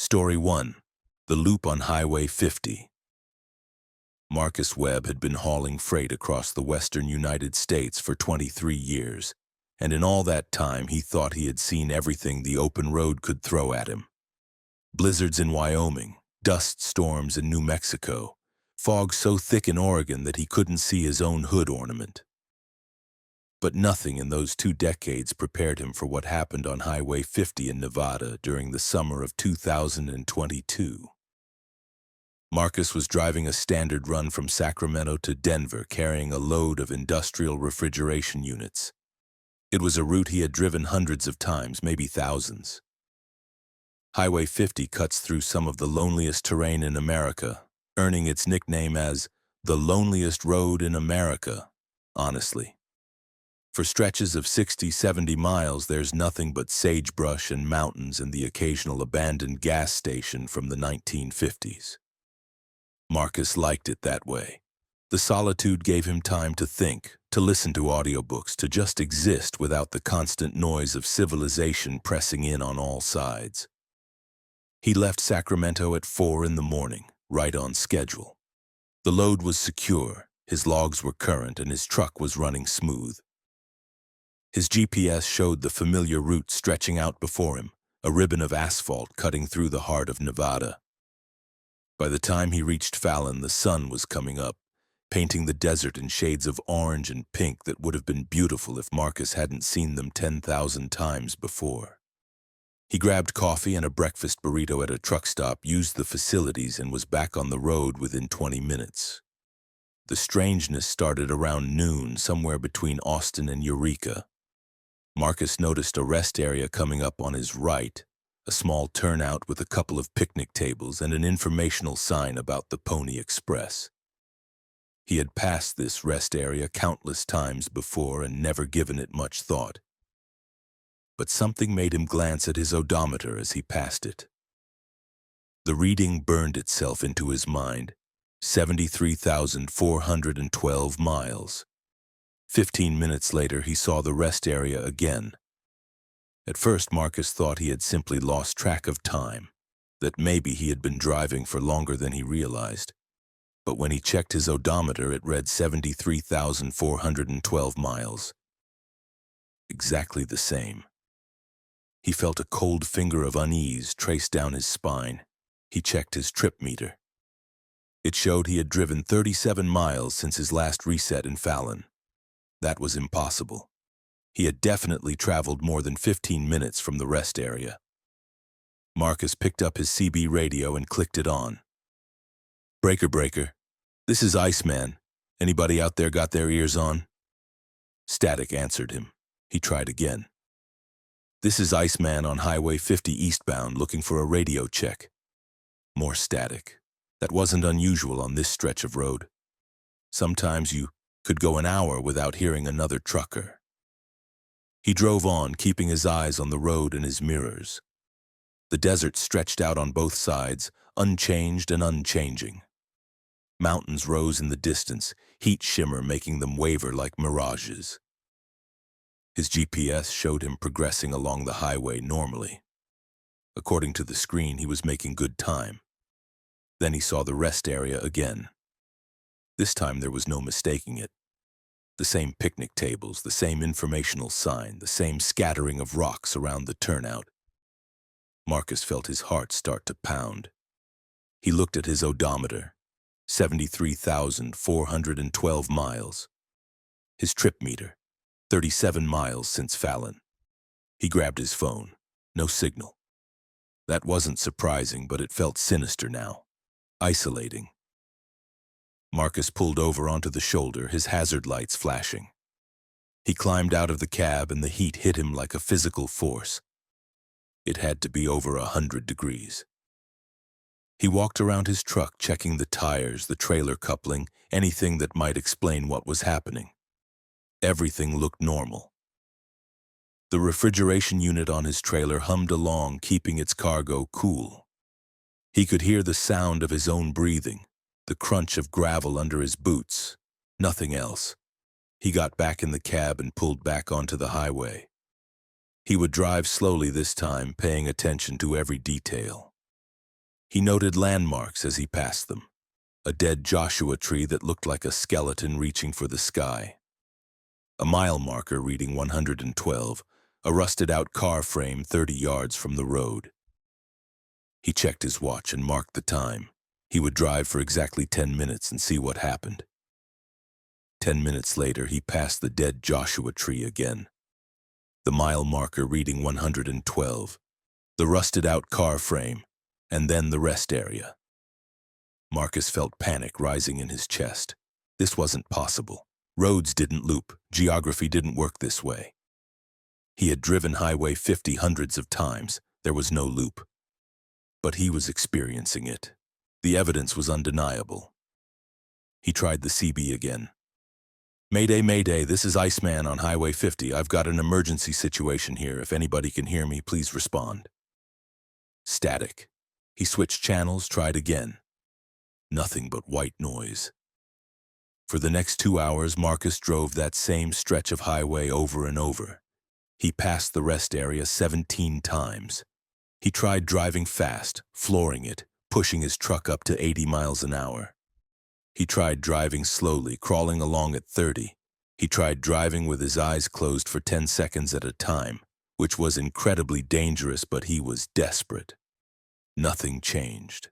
Story 1. The Loop on Highway 50. Marcus Webb had been hauling freight across the western United States for 23 years, and in all that time he thought he had seen everything the open road could throw at him. Blizzards in Wyoming, dust storms in New Mexico, fog so thick in Oregon that he couldn't see his own hood ornament. But nothing in those 2 decades prepared him for what happened on Highway 50 in Nevada during the summer of 2022. Marcus was driving a standard run from Sacramento to Denver carrying a load of industrial refrigeration units. It was a route he had driven hundreds of times, maybe thousands. Highway 50 cuts through some of the loneliest terrain in America, earning its nickname as the loneliest road in America, honestly. For stretches of 60-70 miles, there's nothing but sagebrush and mountains and the occasional abandoned gas station from the 1950s. Marcus liked it that way. The solitude gave him time to think, to listen to audiobooks, to just exist without the constant noise of civilization pressing in on all sides. He left Sacramento at 4 in the morning, right on schedule. The load was secure, his logs were current, and his truck was running smooth. His GPS showed the familiar route stretching out before him, a ribbon of asphalt cutting through the heart of Nevada. By the time he reached Fallon, the sun was coming up, painting the desert in shades of orange and pink that would have been beautiful if Marcus hadn't seen them 10,000 times before. He grabbed coffee and a breakfast burrito at a truck stop, used the facilities, and was back on the road within 20 minutes. The strangeness started around noon, somewhere between Austin and Eureka. Marcus noticed a rest area coming up on his right, a small turnout with a couple of picnic tables and an informational sign about the Pony Express. He had passed this rest area countless times before and never given it much thought. But something made him glance at his odometer as he passed it. The reading burned itself into his mind, 73,412 miles. 15 minutes later, he saw the rest area again. At first, Marcus thought he had simply lost track of time, that maybe he had been driving for longer than he realized. But when he checked his odometer, it read 73,412 miles. Exactly the same. He felt a cold finger of unease trace down his spine. He checked his trip meter. It showed he had driven 37 miles since his last reset in Fallon. That was impossible. He had definitely traveled more than 15 minutes from the rest area. Marcus picked up his CB radio and clicked it on. "Breaker, breaker. This is Iceman. Anybody out there got their ears on?" Static answered him. He tried again. "This is Iceman on Highway 50 eastbound looking for a radio check." More static. That wasn't unusual on this stretch of road. Sometimes you could go an hour without hearing another trucker. He drove on, keeping his eyes on the road and his mirrors. The desert stretched out on both sides, unchanged and unchanging. Mountains rose in the distance, heat shimmer making them waver like mirages. His GPS showed him progressing along the highway normally. According to the screen, he was making good time. Then he saw the rest area again. This time there was no mistaking it. The same picnic tables, the same informational sign, the same scattering of rocks around the turnout. Marcus felt his heart start to pound. He looked at his odometer, 73,412 miles. His trip meter, 37 miles since Fallon. He grabbed his phone. No signal. That wasn't surprising, but it felt sinister now. Isolating. Marcus pulled over onto the shoulder, his hazard lights flashing. He climbed out of the cab and the heat hit him like a physical force. It had to be over 100 degrees. He walked around his truck, checking the tires, the trailer coupling, anything that might explain what was happening. Everything looked normal. The refrigeration unit on his trailer hummed along, keeping its cargo cool. He could hear the sound of his own breathing, the crunch of gravel under his boots, nothing else. He got back in the cab and pulled back onto the highway. He would drive slowly this time, paying attention to every detail. He noted landmarks as he passed them. A dead Joshua tree that looked like a skeleton reaching for the sky. A mile marker reading 112, a rusted-out car frame 30 yards from the road. He checked his watch and marked the time. He would drive for exactly 10 minutes and see what happened. 10 minutes later, he passed the dead Joshua tree again. The mile marker reading 112, the rusted-out car frame, and then the rest area. Marcus felt panic rising in his chest. This wasn't possible. Roads didn't loop. Geography didn't work this way. He had driven Highway 50 hundreds of times. There was no loop. But he was experiencing it. The evidence was undeniable. He tried the CB again. Mayday, Mayday, this is Iceman on Highway 50. I've got an emergency situation here. If anybody can hear me, please respond. Static. He switched channels, tried again. Nothing but white noise. For the next 2 hours, Marcus drove that same stretch of highway over and over. He passed the rest area 17 times. He tried driving fast, flooring it, pushing his truck up to 80 miles an hour. He tried driving slowly, crawling along at 30. He tried driving with his eyes closed for 10 seconds at a time, which was incredibly dangerous, but he was desperate. Nothing changed.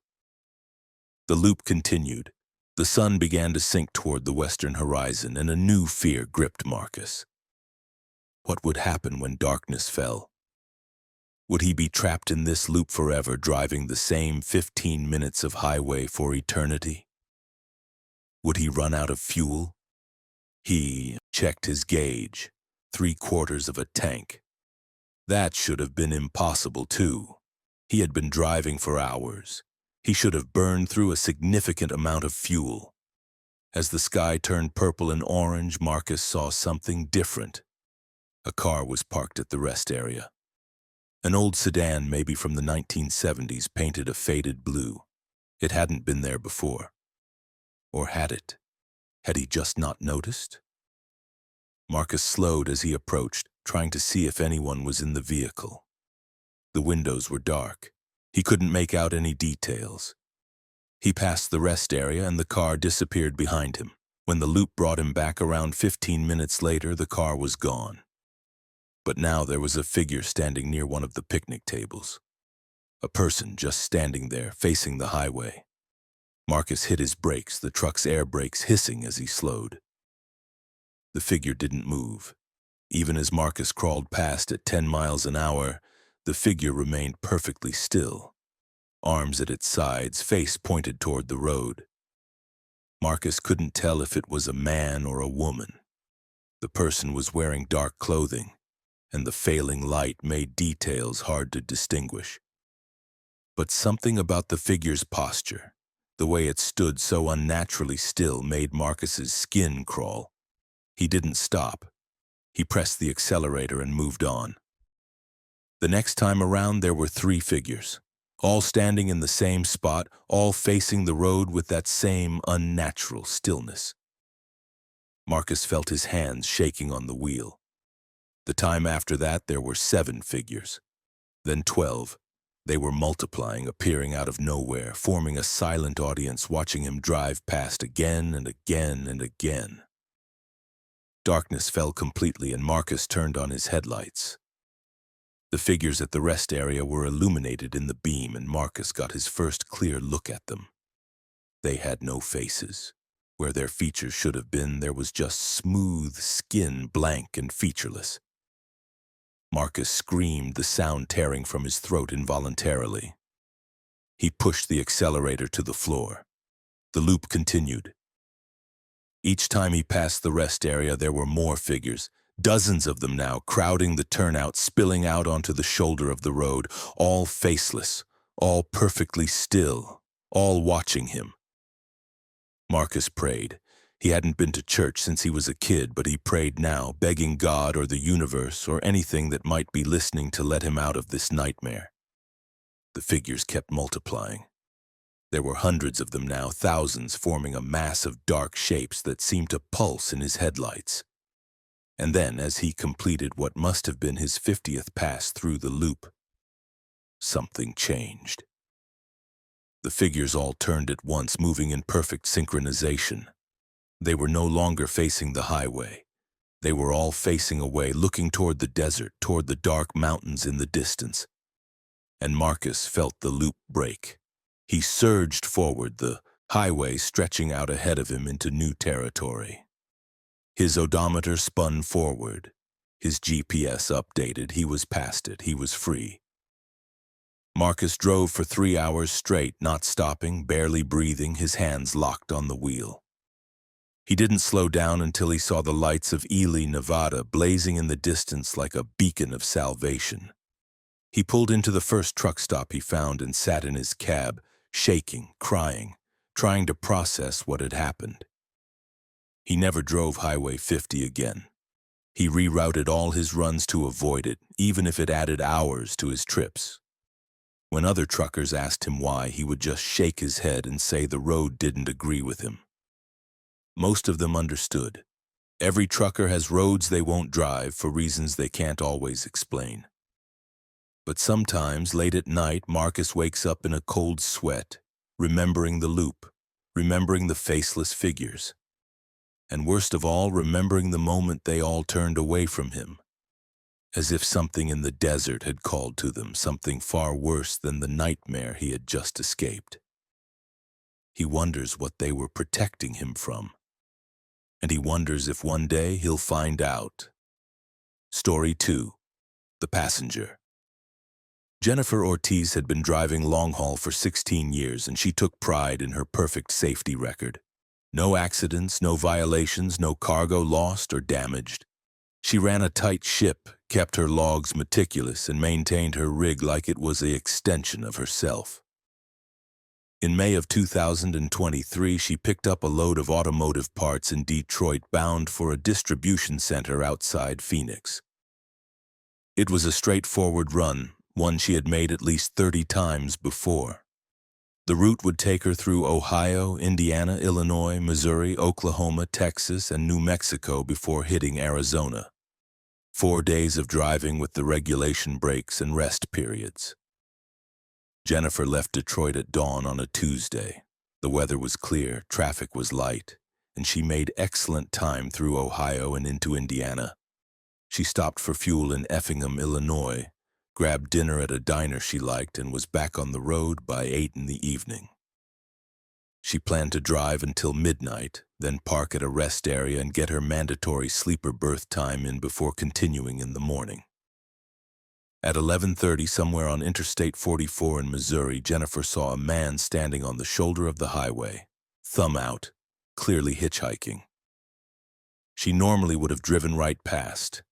The loop continued. The sun began to sink toward the western horizon, and a new fear gripped Marcus. What would happen when darkness fell? Would he be trapped in this loop forever, driving the same 15 minutes of highway for eternity? Would he run out of fuel? He checked his gauge, 3/4 of a tank. That should have been impossible, too. He had been driving for hours. He should have burned through a significant amount of fuel. As the sky turned purple and orange, Marcus saw something different. A car was parked at the rest area. An old sedan, maybe from the 1970s, painted a faded blue. It hadn't been there before. Or had it? Had he just not noticed? Marcus slowed as he approached, trying to see if anyone was in the vehicle. The windows were dark. He couldn't make out any details. He passed the rest area and the car disappeared behind him. When the loop brought him back around 15 minutes later, the car was gone. But now there was a figure standing near one of the picnic tables. A person just standing there, facing the highway. Marcus hit his brakes, the truck's air brakes hissing as he slowed. The figure didn't move. Even as Marcus crawled past at 10 miles an hour, the figure remained perfectly still. Arms at its sides, face pointed toward the road. Marcus couldn't tell if it was a man or a woman. The person was wearing dark clothing, and the failing light made details hard to distinguish. But something about the figure's posture, the way it stood so unnaturally still, made Marcus's skin crawl. He didn't stop. He pressed the accelerator and moved on. The next time around, there were 3 figures, all standing in the same spot, all facing the road with that same unnatural stillness. Marcus felt his hands shaking on the wheel. The time after that, there were 7 figures, then 12. They were multiplying, appearing out of nowhere, forming a silent audience watching him drive past again and again and again. Darkness fell completely and Marcus turned on his headlights. The figures at the rest area were illuminated in the beam and Marcus got his first clear look at them. They had no faces. Where their features should have been, there was just smooth skin, blank and featureless. Marcus screamed, the sound tearing from his throat involuntarily. He pushed the accelerator to the floor. The loop continued. Each time he passed the rest area, there were more figures, dozens of them now, crowding the turnout, spilling out onto the shoulder of the road, all faceless, all perfectly still, all watching him. Marcus prayed. He hadn't been to church since he was a kid, but he prayed now, begging God or the universe or anything that might be listening to let him out of this nightmare. The figures kept multiplying. There were hundreds of them now, thousands, forming a mass of dark shapes that seemed to pulse in his headlights. And then, as he completed what must have been his 50th pass through the loop, something changed. The figures all turned at once, moving in perfect synchronization. They were no longer facing the highway. They were all facing away, looking toward the desert, toward the dark mountains in the distance. And Marcus felt the loop break. He surged forward, the highway stretching out ahead of him into new territory. His odometer spun forward. His GPS updated. He was past it. He was free. Marcus drove for 3 hours straight, not stopping, barely breathing, his hands locked on the wheel. He didn't slow down until he saw the lights of Ely, Nevada, blazing in the distance like a beacon of salvation. He pulled into the first truck stop he found and sat in his cab, shaking, crying, trying to process what had happened. He never drove Highway 50 again. He rerouted all his runs to avoid it, even if it added hours to his trips. When other truckers asked him why, he would just shake his head and say the road didn't agree with him. Most of them understood. Every trucker has roads they won't drive for reasons they can't always explain. But sometimes, late at night, Marcus wakes up in a cold sweat, remembering the loop, remembering the faceless figures. And worst of all, remembering the moment they all turned away from him. As if something in the desert had called to them, something far worse than the nightmare he had just escaped. He wonders what they were protecting him from. And he wonders if one day he'll find out. Story 2. The Passenger. Jennifer Ortiz had been driving long haul for 16 years, and she took pride in her perfect safety record. No accidents, no violations, no cargo lost or damaged. She ran a tight ship, kept her logs meticulous, and maintained her rig like it was an extension of herself. In May of 2023, she picked up a load of automotive parts in Detroit bound for a distribution center outside Phoenix. It was a straightforward run, one she had made at least 30 times before. The route would take her through Ohio, Indiana, Illinois, Missouri, Oklahoma, Texas, and New Mexico before hitting Arizona. 4 days of driving with the regulation breaks and rest periods. Jennifer left Detroit at dawn on a Tuesday. The weather was clear, traffic was light, and she made excellent time through Ohio and into Indiana. She stopped for fuel in Effingham, Illinois, grabbed dinner at a diner she liked, and was back on the road by 8 in the evening. She planned to drive until midnight, then park at a rest area and get her mandatory sleeper berth time in before continuing in the morning. At 11:30, somewhere on Interstate 44 in Missouri, Jennifer saw a man standing on the shoulder of the highway, thumb out, clearly hitchhiking. She normally would have driven right past.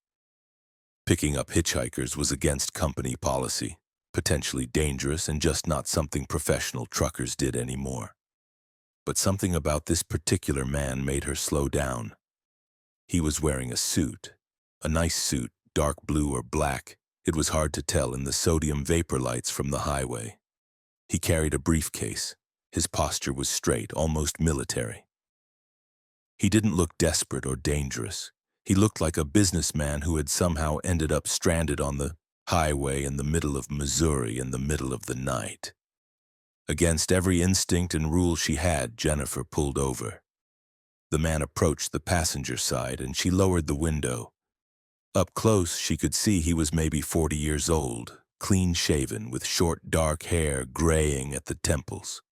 Picking up hitchhikers was against company policy, potentially dangerous and just not something professional truckers did anymore. But something about this particular man made her slow down. He was wearing a suit, a nice suit, dark blue or black. It was hard to tell in the sodium vapor lights from the highway. He carried a briefcase. His posture was straight, almost military. He didn't look desperate or dangerous. He looked like a businessman who had somehow ended up stranded on the highway in the middle of Missouri in the middle of the night. Against every instinct and rule she had, Jennifer pulled over. The man approached the passenger side, and she lowered the window. Up close, she could see he was maybe 40 years old, clean-shaven, with short, dark hair graying at the temples.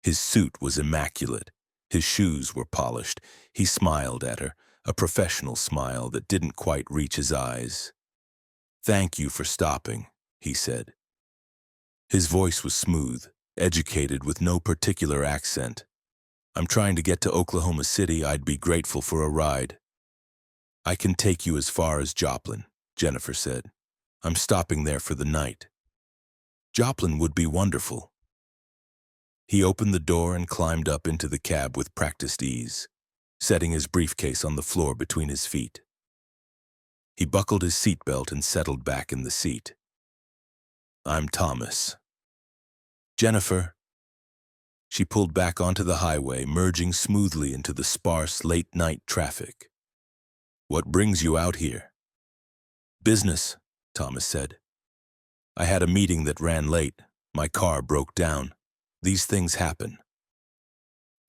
His suit was immaculate. His shoes were polished. He smiled at her, a professional smile that didn't quite reach his eyes. "Thank you for stopping," he said. His voice was smooth, educated, with no particular accent. "I'm trying to get to Oklahoma City. I'd be grateful for a ride." "I can take you as far as Joplin," Jennifer said. "I'm stopping there for the night." "Joplin would be wonderful." He opened the door and climbed up into the cab with practiced ease, setting his briefcase on the floor between his feet. He buckled his seatbelt and settled back in the seat. "I'm Thomas." "Jennifer." She pulled back onto the highway, merging smoothly into the sparse late-night traffic. "What brings you out here?" "Business," Thomas said. "I had a meeting that ran late. My car broke down. These things happen.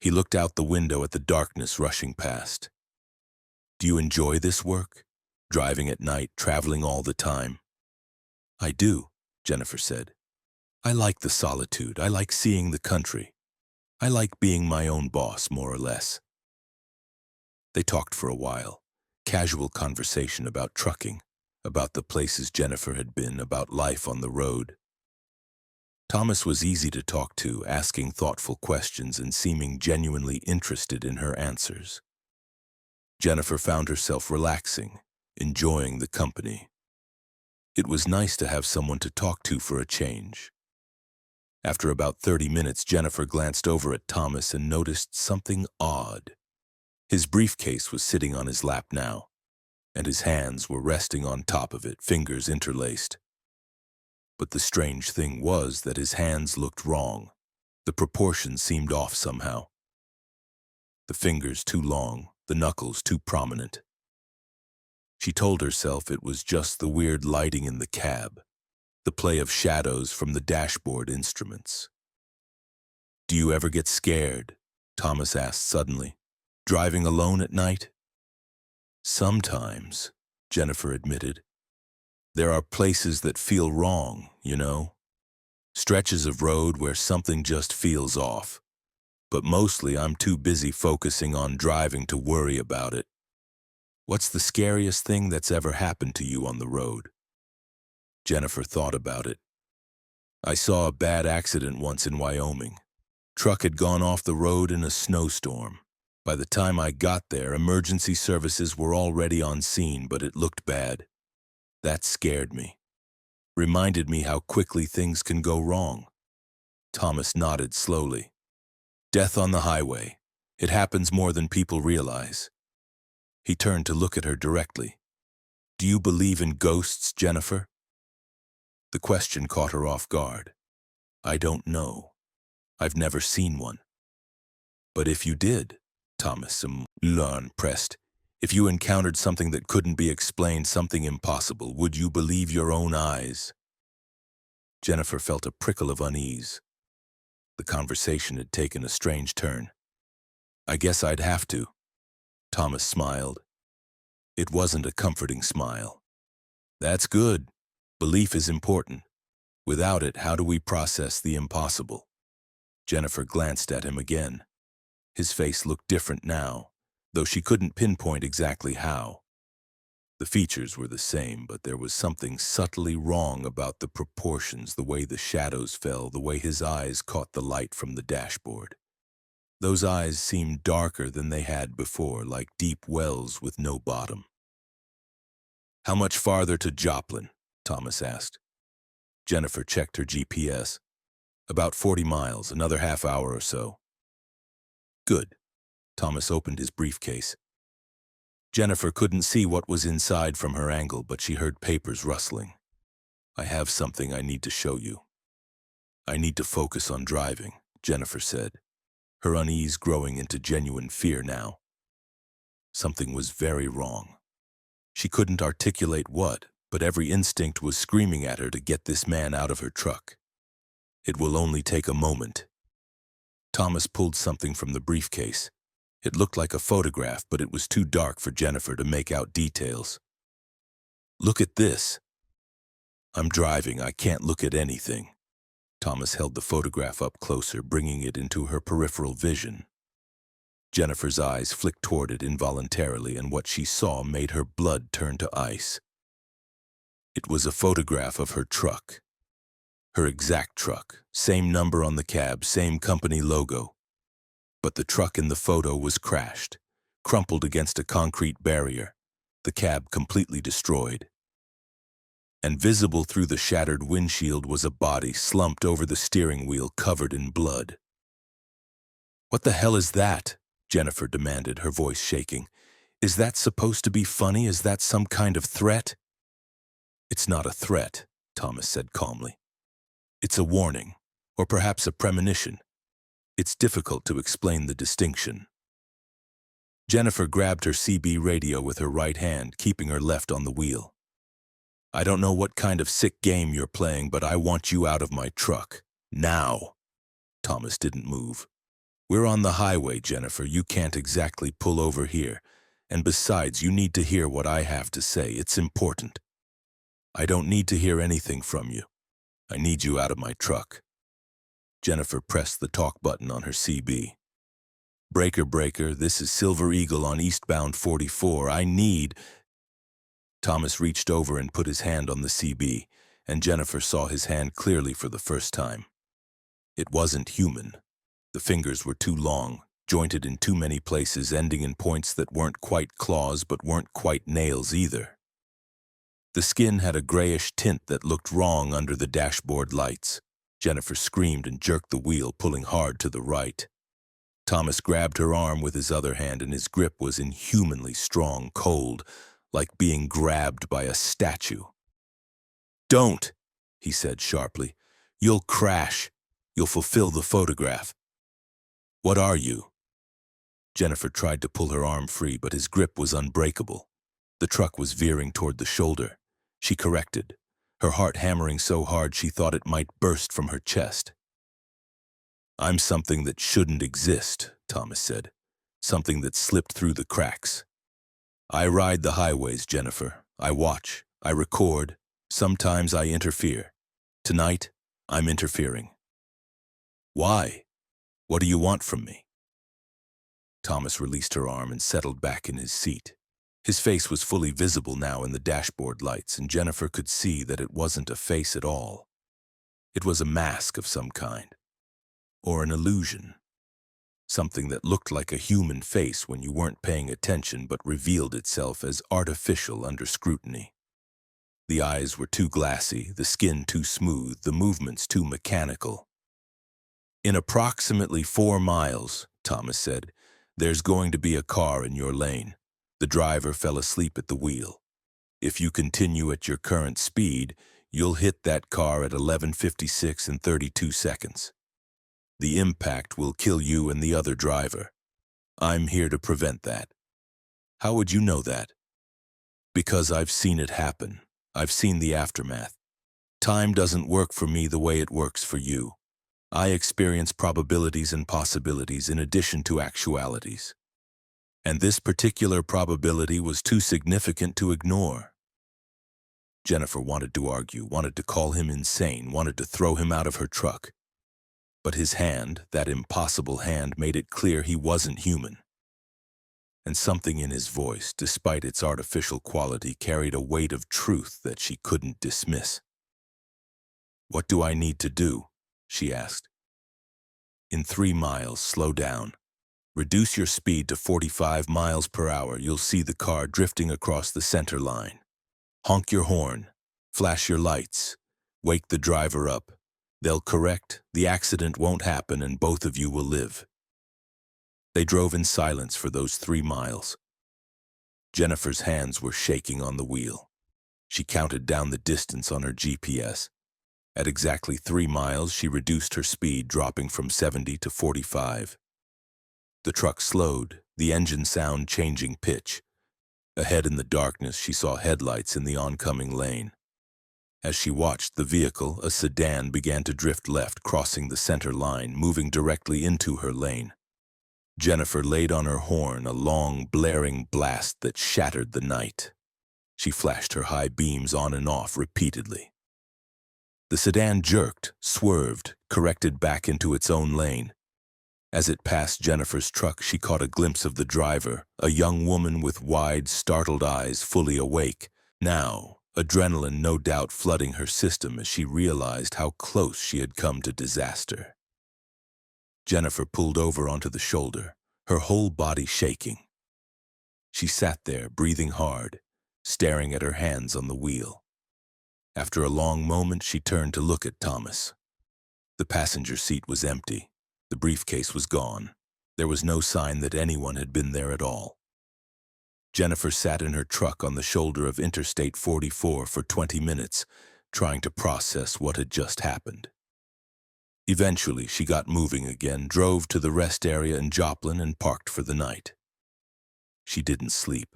He looked out the window at the darkness rushing past. Do you enjoy this work? Driving at night, traveling all the time? I do, Jennifer said. I like the solitude. I like seeing the country. I like being my own boss, more or less. They talked for a while, casual conversation about trucking, about the places Jennifer had been, about life on the road. Thomas was easy to talk to, asking thoughtful questions and seeming genuinely interested in her answers. Jennifer found herself relaxing, enjoying the company. It was nice to have someone to talk to for a change. After about 30 minutes, Jennifer glanced over at Thomas and noticed something odd. His briefcase was sitting on his lap now, and his hands were resting on top of it, fingers interlaced. But the strange thing was that his hands looked wrong. The proportions seemed off somehow. The fingers too long, the knuckles too prominent. She told herself it was just the weird lighting in the cab, the play of shadows from the dashboard instruments. Do you ever get scared? Thomas asked suddenly. Driving alone at night? Sometimes, Jennifer admitted. There are places that feel wrong, you know? Stretches of road where something just feels off. But mostly I'm too busy focusing on driving to worry about it. What's the scariest thing that's ever happened to you on the road? Jennifer thought about it. I saw a bad accident once in Wyoming. Truck had gone off the road in a snowstorm. By the time I got there, emergency services were already on scene, but it looked bad. That scared me. Reminded me how quickly things can go wrong. Thomas nodded slowly. Death on the highway. It happens more than people realize. He turned to look at her directly. Do you believe in ghosts, Jennifer? The question caught her off guard. I don't know. I've never seen one. But if you did, Thomas pressed, if you encountered something that couldn't be explained, something impossible, would you believe your own eyes? Jennifer felt a prickle of unease. The conversation had taken a strange turn. I guess I'd have to. Thomas smiled. It wasn't a comforting smile. That's good. Belief is important. Without it, how do we process the impossible? Jennifer glanced at him again. His face looked different now, though she couldn't pinpoint exactly how. The features were the same, but there was something subtly wrong about the proportions, the way the shadows fell, the way his eyes caught the light from the dashboard. Those eyes seemed darker than they had before, like deep wells with no bottom. How much farther to Joplin? Thomas asked. Jennifer checked her GPS. About 40 miles, another half hour or so. Good. Thomas opened his briefcase. Jennifer couldn't see what was inside from her angle, but she heard papers rustling. I have something I need to show you. I need to focus on driving, Jennifer said, her unease growing into genuine fear now. Something was very wrong. She couldn't articulate what, but every instinct was screaming at her to get this man out of her truck. It will only take a moment. Thomas pulled something from the briefcase. It looked like a photograph, but it was too dark for Jennifer to make out details. Look at this. I'm driving, I can't look at anything. Thomas held the photograph up closer, bringing it into her peripheral vision. Jennifer's eyes flicked toward it involuntarily, and what she saw made her blood turn to ice. It was a photograph of her truck. Her exact truck, same number on the cab, same company logo. But the truck in the photo was crashed, crumpled against a concrete barrier, the cab completely destroyed. And visible through the shattered windshield was a body slumped over the steering wheel, covered in blood. What the hell is that? Jennifer demanded, her voice shaking. Is that supposed to be funny? Is that some kind of threat? It's not a threat, Thomas said calmly. It's a warning, or perhaps a premonition. It's difficult to explain the distinction. Jennifer grabbed her CB radio with her right hand, keeping her left on the wheel. I don't know what kind of sick game you're playing, but I want you out of my truck. Now. Thomas didn't move. "We're on the highway, Jennifer. You can't exactly pull over here. And besides, you need to hear what I have to say. It's important." "I don't need to hear anything from you. I need you out of my truck." Jennifer pressed the talk button on her CB. "Breaker, breaker, this is Silver Eagle on eastbound 44. I need—" Thomas reached over and put his hand on the CB, and Jennifer saw his hand clearly for the first time. It wasn't human. The fingers were too long, jointed in too many places, ending in points that weren't quite claws but weren't quite nails either. The skin had a grayish tint that looked wrong under the dashboard lights. Jennifer screamed and jerked the wheel, pulling hard to the right. Thomas grabbed her arm with his other hand, and his grip was inhumanly strong, cold, like being grabbed by a statue. "Don't," he said sharply. "You'll crash. You'll fulfill the photograph." "What are you?" Jennifer tried to pull her arm free, but his grip was unbreakable. The truck was veering toward the shoulder. She corrected, her heart hammering so hard she thought it might burst from her chest. "I'm something that shouldn't exist," Thomas said. "Something that slipped through the cracks. I ride the highways, Jennifer. I watch. I record. Sometimes I interfere. Tonight, I'm interfering." "Why? What do you want from me?" Thomas released her arm and settled back in his seat. His face was fully visible now in the dashboard lights, and Jennifer could see that it wasn't a face at all. It was a mask of some kind, or an illusion. Something that looked like a human face when you weren't paying attention but revealed itself as artificial under scrutiny. The eyes were too glassy, the skin too smooth, the movements too mechanical. "In approximately 4 miles, Thomas said, there's going to be a car in your lane. The driver fell asleep at the wheel. If you continue at your current speed, you'll hit that car at 11:56 and 32 seconds. The impact will kill you and the other driver. I'm here to prevent that." "How would you know that?" "Because I've seen it happen. I've seen the aftermath. Time doesn't work for me the way it works for you. I experience probabilities and possibilities in addition to actualities. And this particular probability was too significant to ignore." Jennifer wanted to argue, wanted to call him insane, wanted to throw him out of her truck. But his hand, that impossible hand, made it clear he wasn't human. And something in his voice, despite its artificial quality, carried a weight of truth that she couldn't dismiss. "What do I need to do?" she asked. "In 3 miles, slow down. Reduce your speed to 45 miles per hour. You'll see the car drifting across the center line. Honk your horn. Flash your lights. Wake the driver up. They'll correct, the accident won't happen, and both of you will live." They drove in silence for those 3 miles. Jennifer's hands were shaking on the wheel. She counted down the distance on her GPS. At exactly 3 miles, she reduced her speed, dropping from 70 to 45. The truck slowed, the engine sound changing pitch. Ahead in the darkness, she saw headlights in the oncoming lane. As she watched the vehicle, a sedan began to drift left, crossing the center line, moving directly into her lane. Jennifer laid on her horn, a long, blaring blast that shattered the night. She flashed her high beams on and off repeatedly. The sedan jerked, swerved, corrected back into its own lane. As it passed Jennifer's truck, she caught a glimpse of the driver, a young woman with wide, startled eyes, fully awake. Now, adrenaline no doubt flooding her system as she realized how close she had come to disaster. Jennifer pulled over onto the shoulder, her whole body shaking. She sat there, breathing hard, staring at her hands on the wheel. After a long moment, she turned to look at Thomas. The passenger seat was empty. The briefcase was gone. There was no sign that anyone had been there at all. Jennifer sat in her truck on the shoulder of Interstate 44 for 20 minutes, trying to process what had just happened. Eventually, she got moving again, drove to the rest area in Joplin, and parked for the night. She didn't sleep.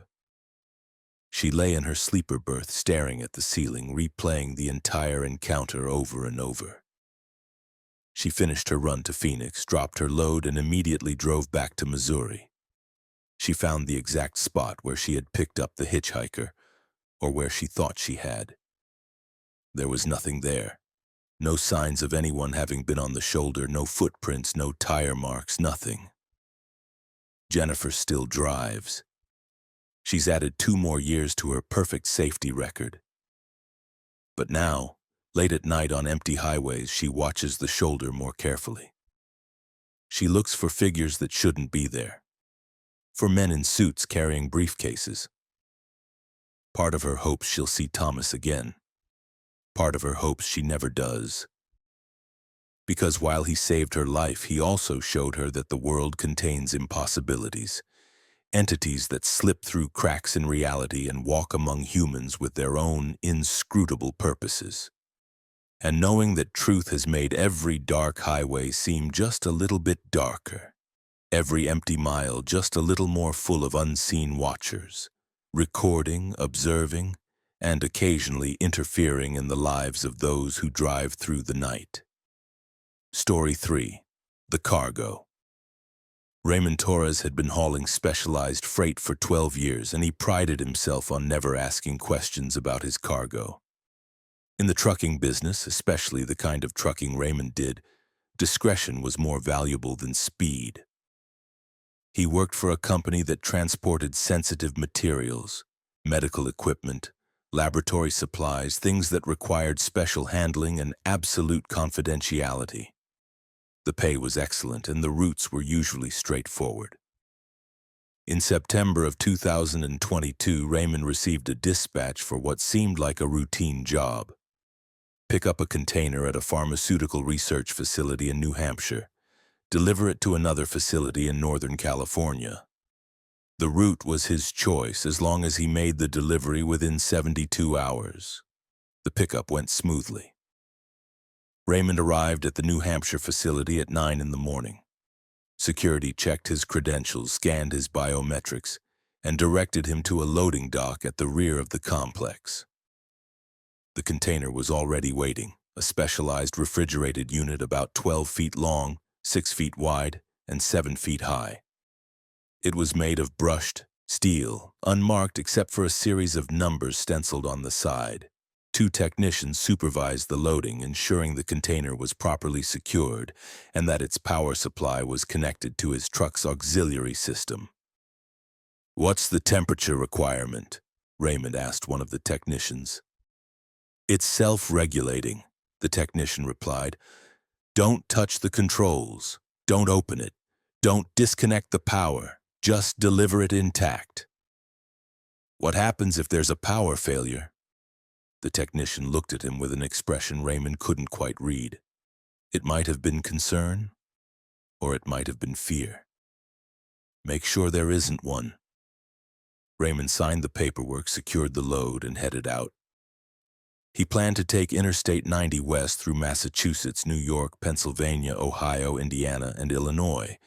She lay in her sleeper berth, staring at the ceiling, replaying the entire encounter over and over. She finished her run to Phoenix, dropped her load, and immediately drove back to Missouri. She found the exact spot where she had picked up the hitchhiker, or where she thought she had. There was nothing there. No signs of anyone having been on the shoulder, no footprints, no tire marks, nothing. Jennifer still drives. She's added 2 more years to her perfect safety record. But now, late at night on empty highways, she watches the shoulder more carefully. She looks for figures that shouldn't be there. For men in suits carrying briefcases. Part of her hopes she'll see Thomas again. Part of her hopes she never does. Because while he saved her life, he also showed her that the world contains impossibilities. Entities that slip through cracks in reality and walk among humans with their own inscrutable purposes. And knowing that truth has made every dark highway seem just a little bit darker, every empty mile just a little more full of unseen watchers, recording, observing, and occasionally interfering in the lives of those who drive through the night. Story 3. The Cargo. Raymond Torres had been hauling specialized freight for 12 years, and he prided himself on never asking questions about his cargo. In the trucking business, especially the kind of trucking Raymond did, discretion was more valuable than speed. He worked for a company that transported sensitive materials, medical equipment, laboratory supplies, things that required special handling and absolute confidentiality. The pay was excellent, and the routes were usually straightforward. In September of 2022, Raymond received a dispatch for what seemed like a routine job. Pick up a container at a pharmaceutical research facility in New Hampshire. Deliver it to another facility in Northern California. The route was his choice as long as he made the delivery within 72 hours. The pickup went smoothly. Raymond arrived at the New Hampshire facility at 9 in the morning. Security checked his credentials, scanned his biometrics, and directed him to a loading dock at the rear of the complex. The container was already waiting, a specialized refrigerated unit about 12 feet long, 6 feet wide, and 7 feet high. It was made of brushed steel, unmarked except for a series of numbers stenciled on the side. 2 technicians supervised the loading, ensuring the container was properly secured and that its power supply was connected to his truck's auxiliary system. "What's the temperature requirement?" Raymond asked one of the technicians. "It's self-regulating," the technician replied. "Don't touch the controls. Don't open it. Don't disconnect the power. Just deliver it intact." "What happens if there's a power failure?" The technician looked at him with an expression Raymond couldn't quite read. It might have been concern, or it might have been fear. "Make sure there isn't one." Raymond signed the paperwork, secured the load, and headed out. He planned to take Interstate 90 west through Massachusetts, New York, Pennsylvania, Ohio, Indiana, and Illinois,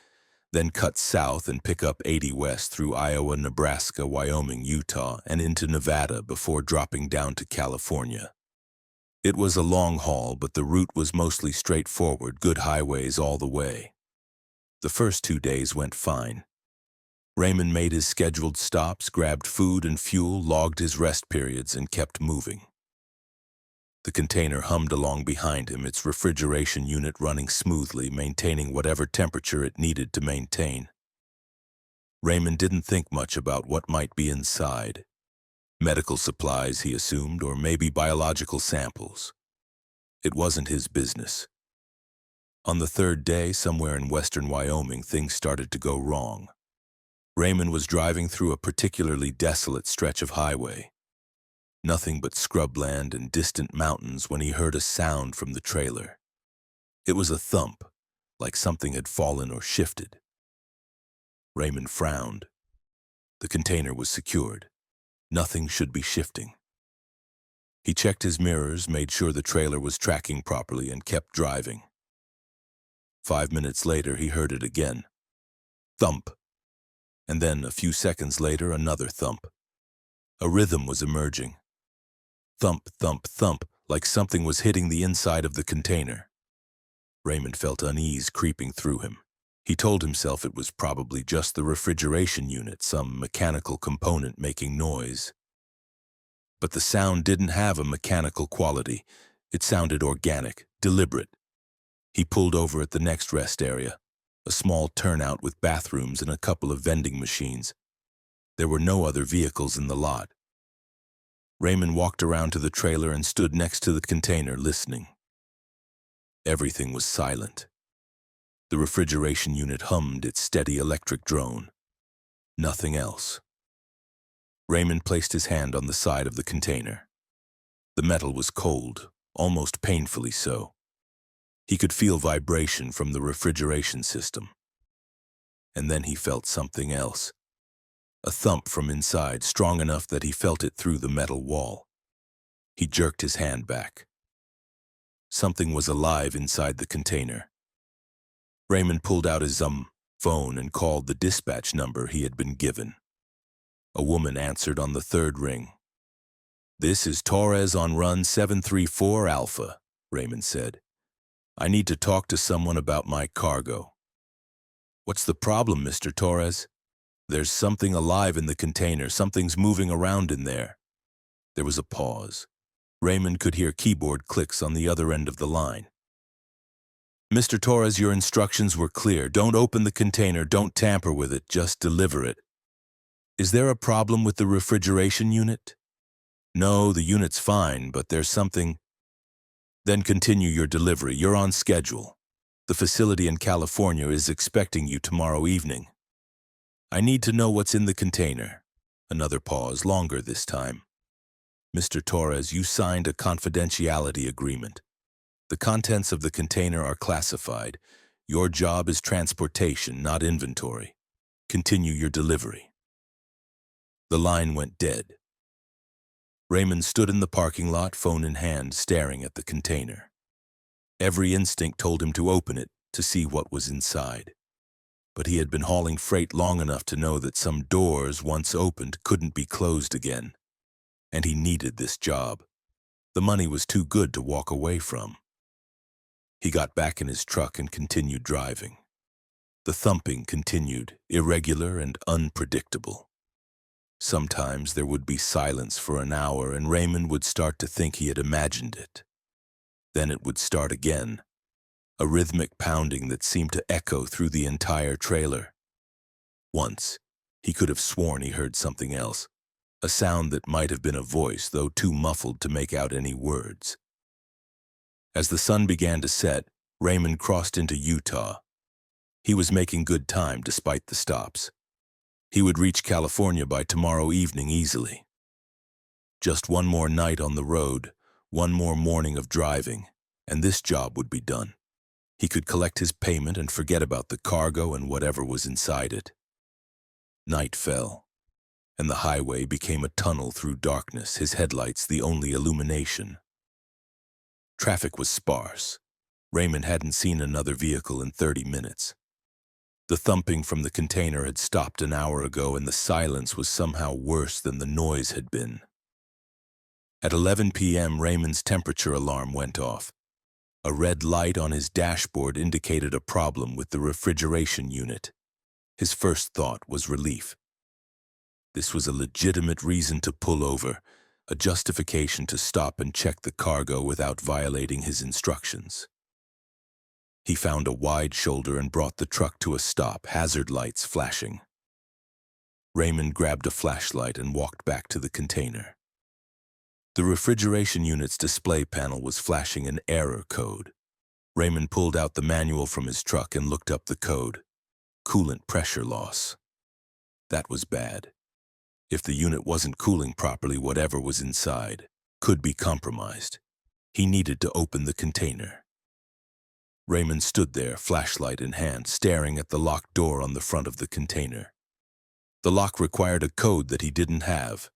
then cut south and pick up 80 west through Iowa, Nebraska, Wyoming, Utah, and into Nevada before dropping down to California. It was a long haul, but the route was mostly straightforward, good highways all the way. The first 2 days went fine. Raymond made his scheduled stops, grabbed food and fuel, logged his rest periods, and kept moving. The container hummed along behind him, its refrigeration unit running smoothly, maintaining whatever temperature it needed to maintain. Raymond didn't think much about what might be inside. Medical supplies, he assumed, or maybe biological samples. It wasn't his business. On the 3rd day, somewhere in western Wyoming, things started to go wrong. Raymond was driving through a particularly desolate stretch of highway. Nothing but scrubland and distant mountains when he heard a sound from the trailer. It was a thump, like something had fallen or shifted. Raymond frowned. The container was secured. Nothing should be shifting. He checked his mirrors, made sure the trailer was tracking properly, and kept driving. 5 minutes later, he heard it again. Thump. And then, a few seconds later, another thump. A rhythm was emerging. Thump, thump, thump, like something was hitting the inside of the container. Raymond felt unease creeping through him. He told himself it was probably just the refrigeration unit, some mechanical component making noise. But the sound didn't have a mechanical quality. It sounded organic, deliberate. He pulled over at the next rest area, a small turnout with bathrooms and a couple of vending machines. There were no other vehicles in the lot. Raymond walked around to the trailer and stood next to the container, listening. Everything was silent. The refrigeration unit hummed its steady electric drone. Nothing else. Raymond placed his hand on the side of the container. The metal was cold, almost painfully so. He could feel vibration from the refrigeration system. And then he felt something else. A thump from inside, strong enough that he felt it through the metal wall. He jerked his hand back. Something was alive inside the container. Raymond pulled out his phone and called the dispatch number he had been given. A woman answered on the third ring. "This is Torres on run 734 Alpha," Raymond said. "I need to talk to someone about my cargo." "What's the problem, Mr. Torres?" "There's something alive in the container. Something's moving around in there." There was a pause. Raymond could hear keyboard clicks on the other end of the line. "Mr. Torres, your instructions were clear. Don't open the container, don't tamper with it, just deliver it." "Is there a problem with the refrigeration unit?" "No, the unit's fine, but there's something." "Then continue your delivery. You're on schedule. The facility in California is expecting you tomorrow evening." "I need to know what's in the container." Another pause, longer this time. "Mr. Torres, you signed a confidentiality agreement. The contents of the container are classified. Your job is transportation, not inventory. Continue your delivery." The line went dead. Raymond stood in the parking lot, phone in hand, staring at the container. Every instinct told him to open it, to see what was inside. But he had been hauling freight long enough to know that some doors, once opened, couldn't be closed again. And he needed this job. The money was too good to walk away from. He got back in his truck and continued driving. The thumping continued, irregular and unpredictable. Sometimes there would be silence for an hour and Raymond would start to think he had imagined it. Then it would start again, a rhythmic pounding that seemed to echo through the entire trailer. Once, he could have sworn he heard something else, a sound that might have been a voice, though too muffled to make out any words. As the sun began to set, Raymond crossed into Utah. He was making good time despite the stops. He would reach California by tomorrow evening easily. Just one more night on the road, one more morning of driving, and this job would be done. He could collect his payment and forget about the cargo and whatever was inside it. Night fell, and the highway became a tunnel through darkness, his headlights the only illumination. Traffic was sparse. Raymond hadn't seen another vehicle in 30 minutes. The thumping from the container had stopped an hour ago, and the silence was somehow worse than the noise had been. At 11 p.m., Raymond's temperature alarm went off. A red light on his dashboard indicated a problem with the refrigeration unit. His first thought was relief. This was a legitimate reason to pull over, a justification to stop and check the cargo without violating his instructions. He found a wide shoulder and brought the truck to a stop, hazard lights flashing. Raymond grabbed a flashlight and walked back to the container. The refrigeration unit's display panel was flashing an error code. Raymond pulled out the manual from his truck and looked up the code. Coolant pressure loss. That was bad. If the unit wasn't cooling properly, whatever was inside could be compromised. He needed to open the container. Raymond stood there, flashlight in hand, staring at the locked door on the front of the container. The lock required a code that he didn't have.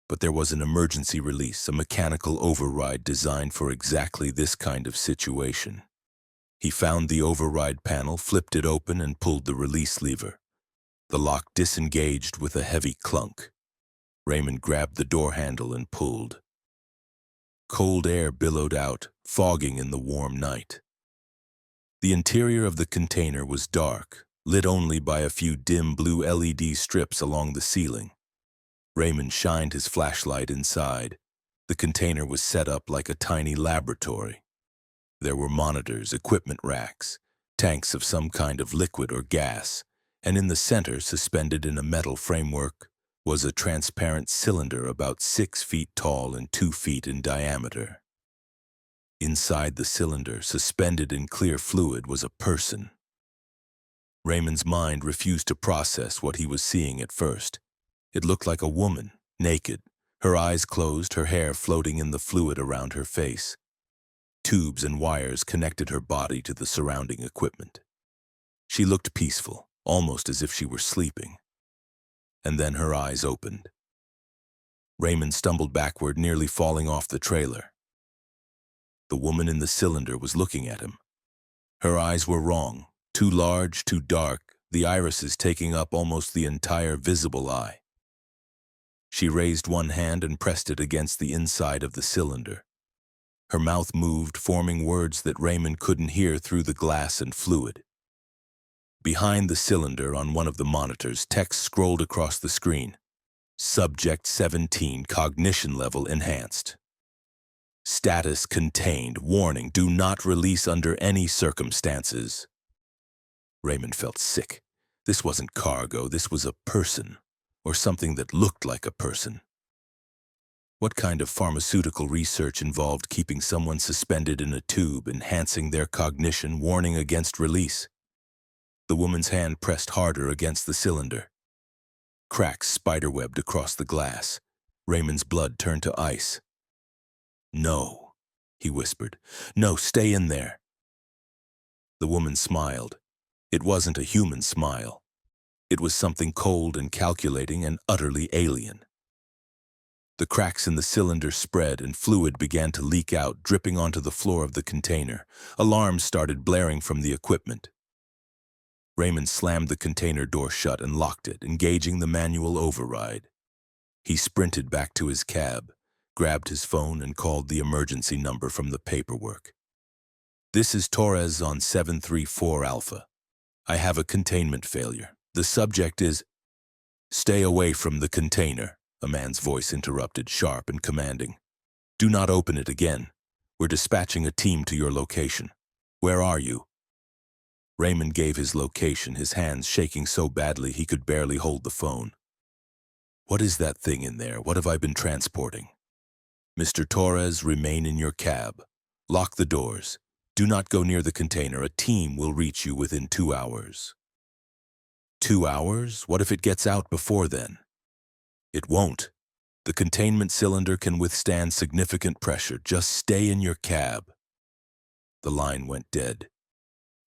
But there was an emergency release, a mechanical override designed for exactly this kind of situation. He found the override panel, flipped it open, and pulled the release lever. The lock disengaged with a heavy clunk. Raymond grabbed the door handle and pulled. Cold air billowed out, fogging in the warm night. The interior of the container was dark, lit only by a few dim blue LED strips along the ceiling. Raymond shined his flashlight inside. The container was set up like a tiny laboratory. There were monitors, equipment racks, tanks of some kind of liquid or gas, and in the center, suspended in a metal framework, was a transparent cylinder about 6 feet tall and 2 feet in diameter. Inside the cylinder, suspended in clear fluid, was a person. Raymond's mind refused to process what he was seeing at first. It looked like a woman, naked, her eyes closed, her hair floating in the fluid around her face. Tubes and wires connected her body to the surrounding equipment. She looked peaceful, almost as if she were sleeping. And then her eyes opened. Raymond stumbled backward, nearly falling off the trailer. The woman in the cylinder was looking at him. Her eyes were wrong, too large, too dark, the irises taking up almost the entire visible eye. She raised one hand and pressed it against the inside of the cylinder. Her mouth moved, forming words that Raymond couldn't hear through the glass and fluid. Behind the cylinder, on one of the monitors, text scrolled across the screen. Subject 17, cognition level enhanced. Status contained. Warning, do not release under any circumstances. Raymond felt sick. This wasn't cargo, this was a person, or something that looked like a person. What kind of pharmaceutical research involved keeping someone suspended in a tube, enhancing their cognition, warning against release? The woman's hand pressed harder against the cylinder. Cracks spiderwebbed across the glass. Raymond's blood turned to ice. "No," he whispered. "No, stay in there." The woman smiled. It wasn't a human smile. It was something cold and calculating and utterly alien. The cracks in the cylinder spread and fluid began to leak out, dripping onto the floor of the container. Alarms started blaring from the equipment. Raymond slammed the container door shut and locked it, engaging the manual override. He sprinted back to his cab, grabbed his phone, and called the emergency number from the paperwork. "This is Torres on 734 Alpha. I have a containment failure. The subject is—" "Stay away from the container," a man's voice interrupted, sharp and commanding. "Do not open it again. We're dispatching a team to your location. Where are you?" Raymond gave his location, his hands shaking so badly he could barely hold the phone. "What is that thing in there? What have I been transporting?" "Mr. Torres, remain in your cab. Lock the doors. Do not go near the container. A team will reach you within 2 hours." 2 hours? What if it gets out before then? "It won't. The containment cylinder can withstand significant pressure. Just stay in your cab." The line went dead.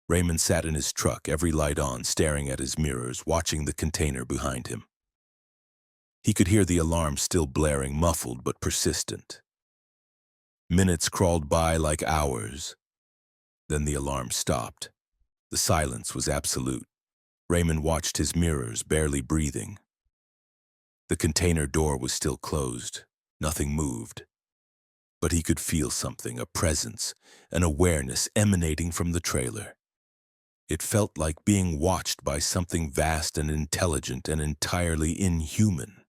Raymond sat in his truck, every light on, staring at his mirrors, watching the container behind him. He could hear the alarm still blaring, muffled but persistent. Minutes crawled by like hours. Then the alarm stopped. The silence was absolute. Raymond watched his mirrors, barely breathing. The container door was still closed. Nothing moved. But he could feel something, a presence, an awareness emanating from the trailer. It felt like being watched by something vast and intelligent and entirely inhuman.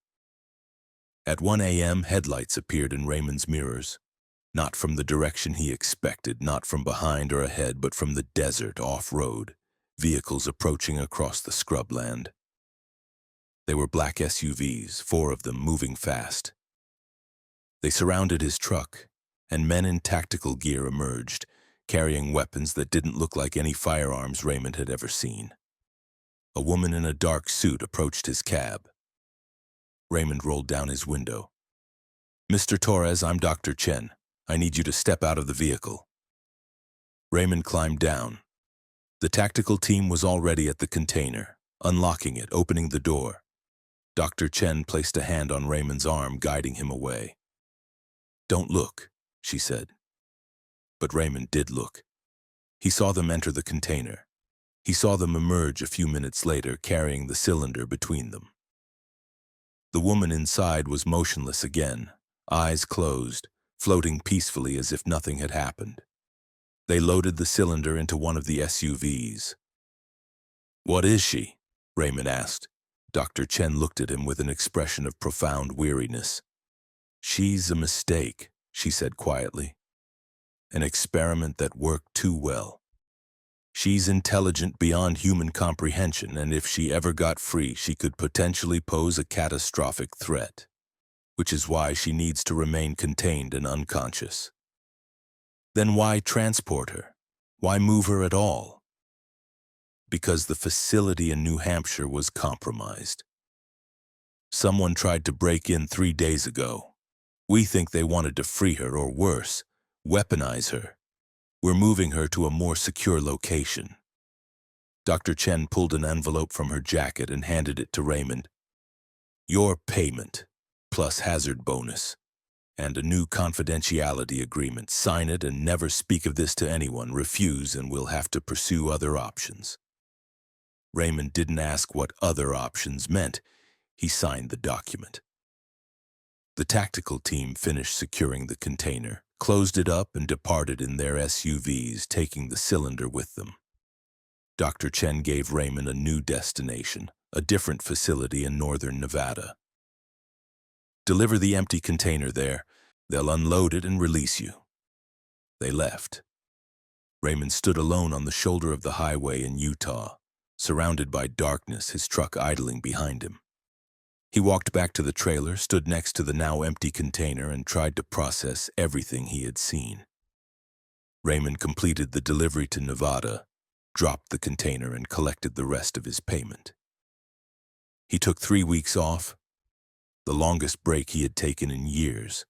At 1 a.m., headlights appeared in Raymond's mirrors. Not from the direction he expected, not from behind or ahead, but from the desert, off-road, vehicles approaching across the scrubland. They were black SUVs, 4 of them moving fast. They surrounded his truck, and men in tactical gear emerged, carrying weapons that didn't look like any firearms Raymond had ever seen. A woman in a dark suit approached his cab. Raymond rolled down his window. "Mr. Torres, I'm Dr. Chen. I need you to step out of the vehicle." Raymond climbed down. The tactical team was already at the container, unlocking it, opening the door. Dr. Chen placed a hand on Raymond's arm, guiding him away. "Don't look," she said. But Raymond did look. He saw them enter the container. He saw them emerge a few minutes later, carrying the cylinder between them. The woman inside was motionless again, eyes closed, floating peacefully as if nothing had happened. They loaded the cylinder into one of the SUVs. "What is she?" Raymond asked. Dr. Chen looked at him with an expression of profound weariness. "She's a mistake," she said quietly. "An experiment that worked too well. She's intelligent beyond human comprehension, and if she ever got free, she could potentially pose a catastrophic threat, which is why she needs to remain contained and unconscious." "Then why transport her? Why move her at all?" "Because the facility in New Hampshire was compromised. Someone tried to break in 3 days ago. We think they wanted to free her, or worse, weaponize her. We're moving her to a more secure location." Dr. Chen pulled an envelope from her jacket and handed it to Raymond. "Your payment, plus hazard bonus, and a new confidentiality agreement. Sign it and never speak of this to anyone. Refuse and we'll have to pursue other options." Raymond didn't ask what other options meant. He signed the document. The tactical team finished securing the container, closed it up, and departed in their SUVs, taking the cylinder with them. Dr. Chen gave Raymond a new destination, a different facility in northern Nevada. "Deliver the empty container there. They'll unload it and release you." They left. Raymond stood alone on the shoulder of the highway in Utah, surrounded by darkness, his truck idling behind him. He walked back to the trailer, stood next to the now empty container, and tried to process everything he had seen. Raymond completed the delivery to Nevada, dropped the container, and collected the rest of his payment. He took 3 weeks off, the longest break he had taken in years.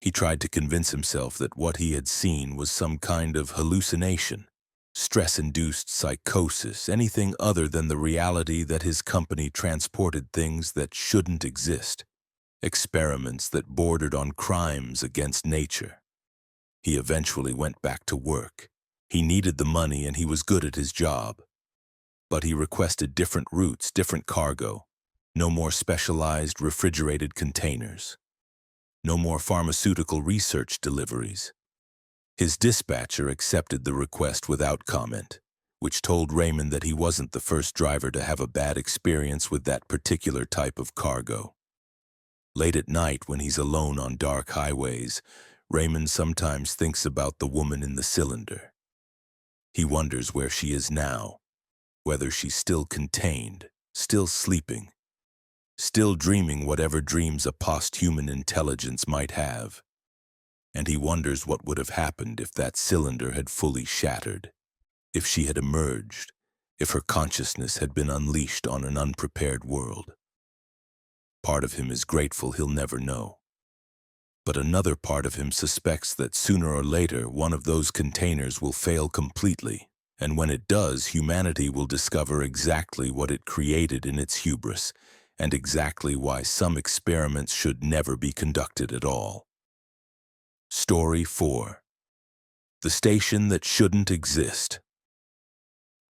He tried to convince himself that what he had seen was some kind of hallucination, stress-induced psychosis, anything other than the reality that his company transported things that shouldn't exist, experiments that bordered on crimes against nature. He eventually went back to work. He needed the money and he was good at his job. But he requested different routes, different cargo, no more specialized refrigerated containers, no more pharmaceutical research deliveries. His dispatcher accepted the request without comment, which told Raymond that he wasn't the first driver to have a bad experience with that particular type of cargo. Late at night, when he's alone on dark highways, Raymond sometimes thinks about the woman in the cylinder. He wonders where she is now, whether she's still contained, still sleeping, still dreaming whatever dreams a post-human intelligence might have. And he wonders what would have happened if that cylinder had fully shattered, if she had emerged, if her consciousness had been unleashed on an unprepared world. Part of him is grateful he'll never know. But another part of him suspects that sooner or later one of those containers will fail completely, and when it does, humanity will discover exactly what it created in its hubris, and exactly why some experiments should never be conducted at all. Story 4. The Station That Shouldn't Exist.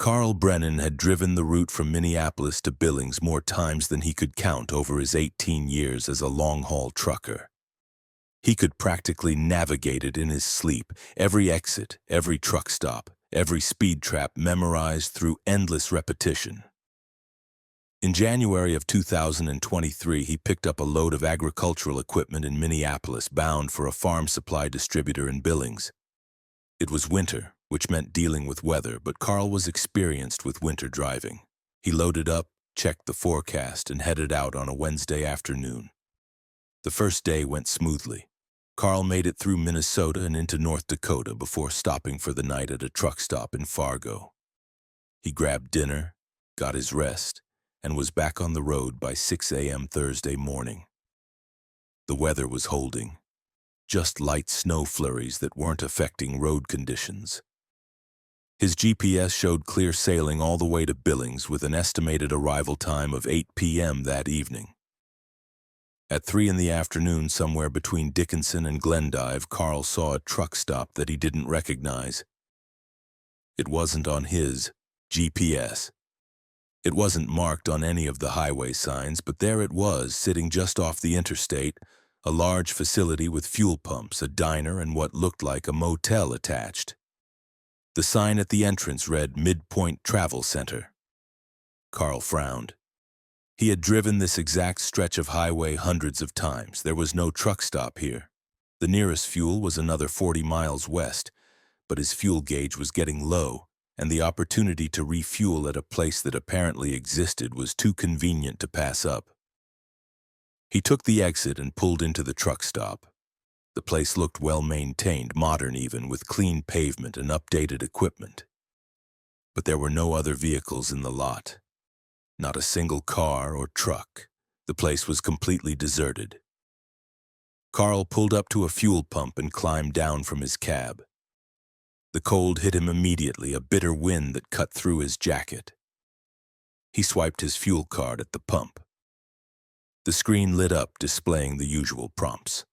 Carl Brennan had driven the route from Minneapolis to Billings more times than he could count over his 18 years as a long-haul trucker. He could practically navigate it in his sleep, every exit, every truck stop, every speed trap memorized through endless repetition. In January of 2023, he picked up a load of agricultural equipment in Minneapolis, bound for a farm supply distributor in Billings. It was winter, which meant dealing with weather, but Carl was experienced with winter driving. He loaded up, checked the forecast, and headed out on a Wednesday afternoon. The first day went smoothly. Carl made it through Minnesota and into North Dakota before stopping for the night at a truck stop in Fargo. He grabbed dinner, got his rest, and was back on the road by 6 a.m. Thursday morning. The weather was holding, just light snow flurries that weren't affecting road conditions. His GPS showed clear sailing all the way to Billings with an estimated arrival time of 8 p.m. that evening. At 3 in the afternoon, somewhere between Dickinson and Glendive, Carl saw a truck stop that he didn't recognize. It wasn't on his GPS. It wasn't marked on any of the highway signs, but there it was, sitting just off the interstate, a large facility with fuel pumps, a diner, and what looked like a motel attached. The sign at the entrance read Midpoint Travel Center. Carl frowned. He had driven this exact stretch of highway hundreds of times. There was no truck stop here. The nearest fuel was another 40 miles west, but his fuel gauge was getting low, and the opportunity to refuel at a place that apparently existed was too convenient to pass up. He took the exit and pulled into the truck stop. The place looked well-maintained, modern even, with clean pavement and updated equipment. But there were no other vehicles in the lot. Not a single car or truck. The place was completely deserted. Carl pulled up to a fuel pump and climbed down from his cab. The cold hit him immediately, a bitter wind that cut through his jacket. He swiped his fuel card at the pump. The screen lit up, displaying the usual prompts.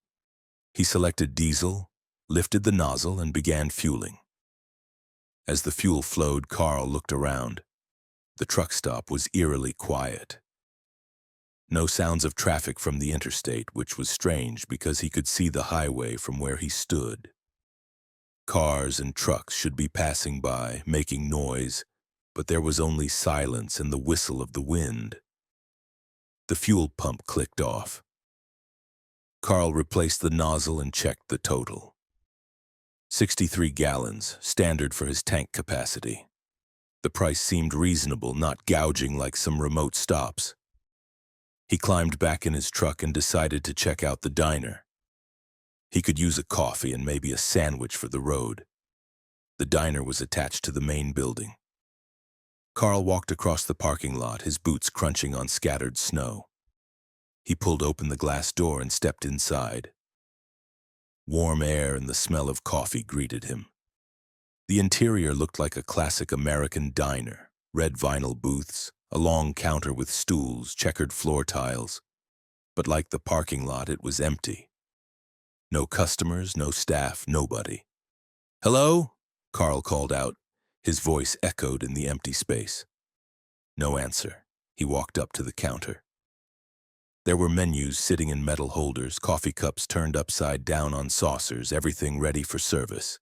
He selected diesel, lifted the nozzle, and began fueling. As the fuel flowed, Carl looked around. The truck stop was eerily quiet. No sounds of traffic from the interstate, which was strange because he could see the highway from where he stood. Cars and trucks should be passing by, making noise, but there was only silence and the whistle of the wind. The fuel pump clicked off. Carl replaced the nozzle and checked the total. 63 gallons, standard for his tank capacity. The price seemed reasonable, not gouging like some remote stops. He climbed back in his truck and decided to check out the diner. He could use a coffee and maybe a sandwich for the road. The diner was attached to the main building. Carl walked across the parking lot, his boots crunching on scattered snow. He pulled open the glass door and stepped inside. Warm air and the smell of coffee greeted him. The interior looked like a classic American diner, red vinyl booths, a long counter with stools, checkered floor tiles. But like the parking lot, it was empty. No customers, no staff, nobody. "Hello?" Carl called out. His voice echoed in the empty space. No answer. He walked up to the counter. There were menus sitting in metal holders, coffee cups turned upside down on saucers, everything ready for service.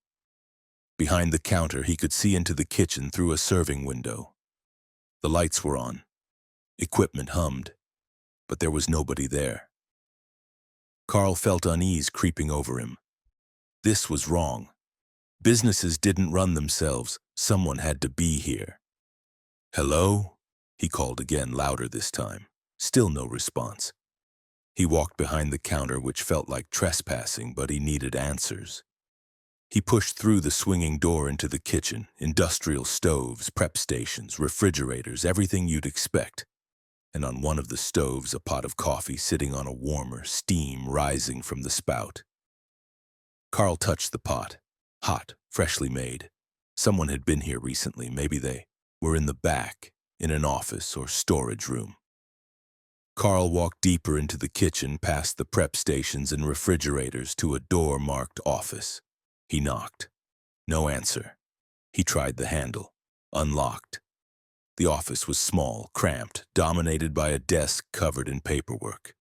Behind the counter, he could see into the kitchen through a serving window. The lights were on. Equipment hummed, but there was nobody there. Carl felt unease creeping over him. This was wrong. Businesses didn't run themselves. Someone had to be here. "Hello?" he called again, louder this time. Still no response. He walked behind the counter, which felt like trespassing, but he needed answers. He pushed through the swinging door into the kitchen, industrial stoves, prep stations, refrigerators, everything you'd expect. And on one of the stoves, a pot of coffee sitting on a warmer, steam rising from the spout. Carl touched the pot. Hot, freshly made. Someone had been here recently. Maybe they were in the back, in an office or storage room. Carl walked deeper into the kitchen, past the prep stations and refrigerators, to a door marked office. He knocked. No answer. He tried the handle. Unlocked. The office was small, cramped, dominated by a desk covered in paperwork.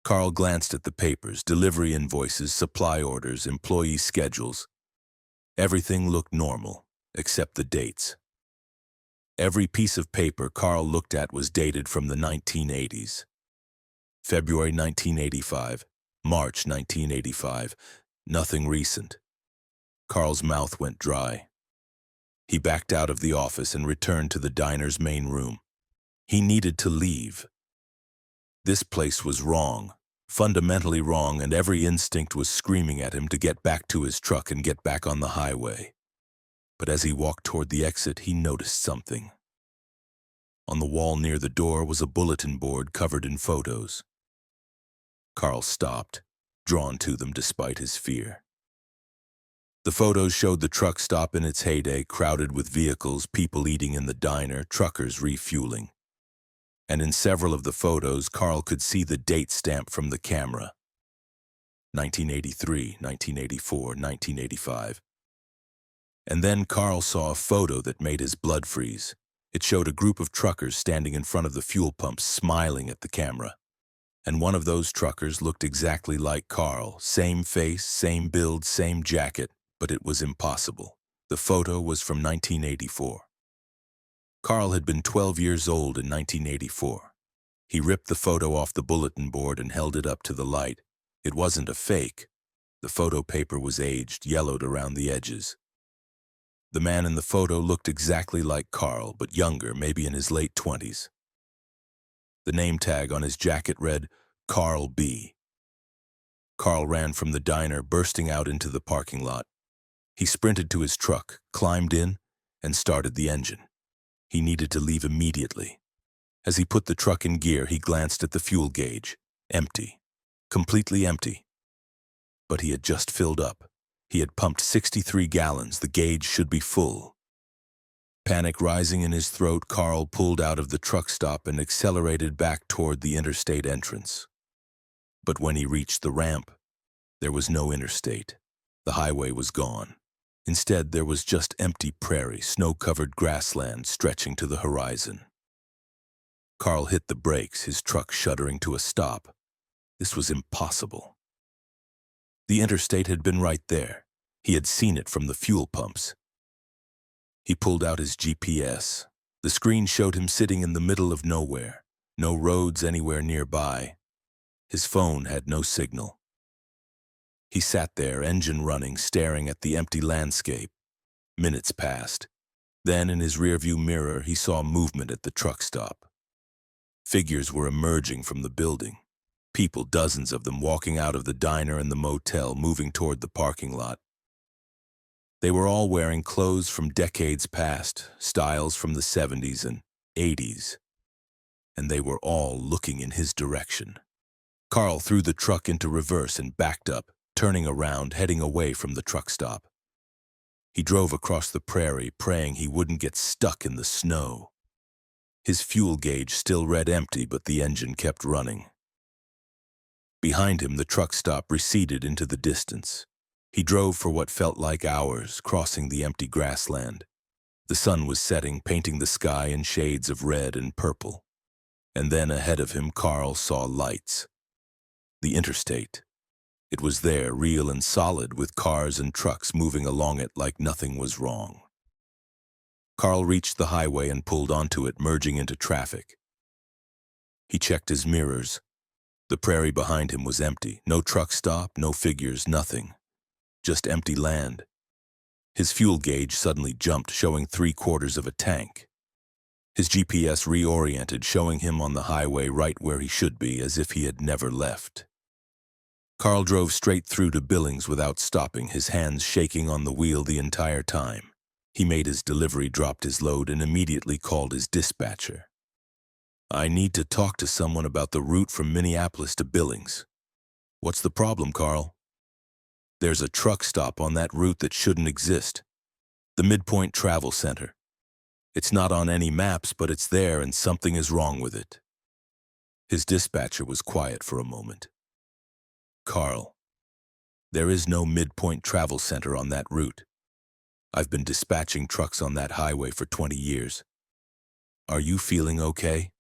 Carl glanced at the papers, delivery invoices, supply orders, employee schedules. Everything looked normal, except the dates. Every piece of paper Carl looked at was dated from the 1980s. February 1985, March 1985, nothing recent. Carl's mouth went dry. He backed out of the office and returned to the diner's main room. He needed to leave. This place was wrong, fundamentally wrong, and every instinct was screaming at him to get back to his truck and get back on the highway. But as he walked toward the exit, he noticed something. On the wall near the door was a bulletin board covered in photos. Carl stopped, drawn to them despite his fear. The photos showed the truck stop in its heyday, crowded with vehicles, people eating in the diner, truckers refueling. And in several of the photos, Carl could see the date stamp from the camera. 1983, 1984, 1985. And then Carl saw a photo that made his blood freeze. It showed a group of truckers standing in front of the fuel pump, smiling at the camera. And one of those truckers looked exactly like Carl. Same face, same build, same jacket, but it was impossible. The photo was from 1984. Carl had been 12 years old in 1984. He ripped the photo off the bulletin board and held it up to the light. It wasn't a fake. The photo paper was aged, yellowed around the edges. The man in the photo looked exactly like Carl, but younger, maybe in his late 20s. The name tag on his jacket read, Carl B. Carl ran from the diner, bursting out into the parking lot. He sprinted to his truck, climbed in, and started the engine. He needed to leave immediately. As he put the truck in gear, he glanced at the fuel gauge. Empty. Completely empty. But he had just filled up. He had pumped 63 gallons. The gauge should be full. Panic rising in his throat, Carl pulled out of the truck stop and accelerated back toward the interstate entrance. But when he reached the ramp, there was no interstate. The highway was gone. Instead, there was just empty prairie, snow-covered grassland stretching to the horizon. Carl hit the brakes, his truck shuddering to a stop. This was impossible. The interstate had been right there. He had seen it from the fuel pumps. He pulled out his GPS. The screen showed him sitting in the middle of nowhere, no roads anywhere nearby. His phone had no signal. He sat there, engine running, staring at the empty landscape. Minutes passed. Then, in his rearview mirror, he saw movement at the truck stop. Figures were emerging from the building. People, dozens of them, walking out of the diner and the motel, moving toward the parking lot. They were all wearing clothes from decades past, styles from the 70s and 80s. And they were all looking in his direction. Carl threw the truck into reverse and backed up, turning around, heading away from the truck stop. He drove across the prairie, praying he wouldn't get stuck in the snow. His fuel gauge still read empty, but the engine kept running. Behind him, the truck stop receded into the distance. He drove for what felt like hours, crossing the empty grassland. The sun was setting, painting the sky in shades of red and purple. And then ahead of him, Carl saw lights. The interstate. It was there, real and solid, with cars and trucks moving along it like nothing was wrong. Carl reached the highway and pulled onto it, merging into traffic. He checked his mirrors. The prairie behind him was empty. No truck stop, no figures, nothing. Just empty land. His fuel gauge suddenly jumped, showing 3/4 of a tank. His GPS reoriented, showing him on the highway right where he should be, as if he had never left. Carl drove straight through to Billings without stopping, his hands shaking on the wheel the entire time. He made his delivery, dropped his load, and immediately called his dispatcher. "I need to talk to someone about the route from Minneapolis to Billings." "What's the problem, Carl?" "There's a truck stop on that route that shouldn't exist. The Midpoint Travel Center. It's not on any maps, but it's there, and something is wrong with it." His dispatcher was quiet for a moment. "Carl, there is no Midpoint Travel Center on that route. I've been dispatching trucks on that highway for 20 years. Are you feeling okay?"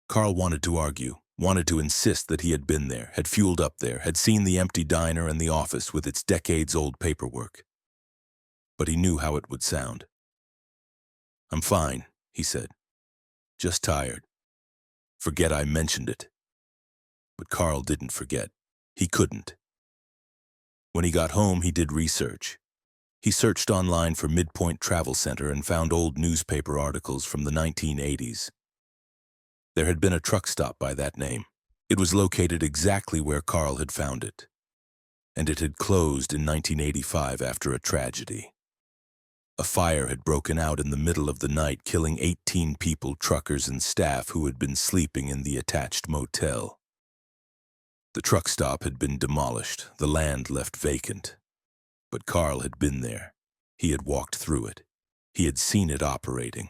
Carl wanted to argue, wanted to insist that he had been there, had fueled up there, had seen the empty diner and the office with its decades-old paperwork. But he knew how it would sound. "I'm fine," he said. "Just tired. Forget I mentioned it." But Carl didn't forget. He couldn't. When he got home, he did research. He searched online for Midpoint Travel Center and found old newspaper articles from the 1980s. There had been a truck stop by that name. It was located exactly where Carl had found it. And it had closed in 1985 after a tragedy. A fire had broken out in the middle of the night, killing 18 people, truckers and staff who had been sleeping in the attached motel. The truck stop had been demolished, the land left vacant. But Carl had been there. He had walked through it. He had seen it operating.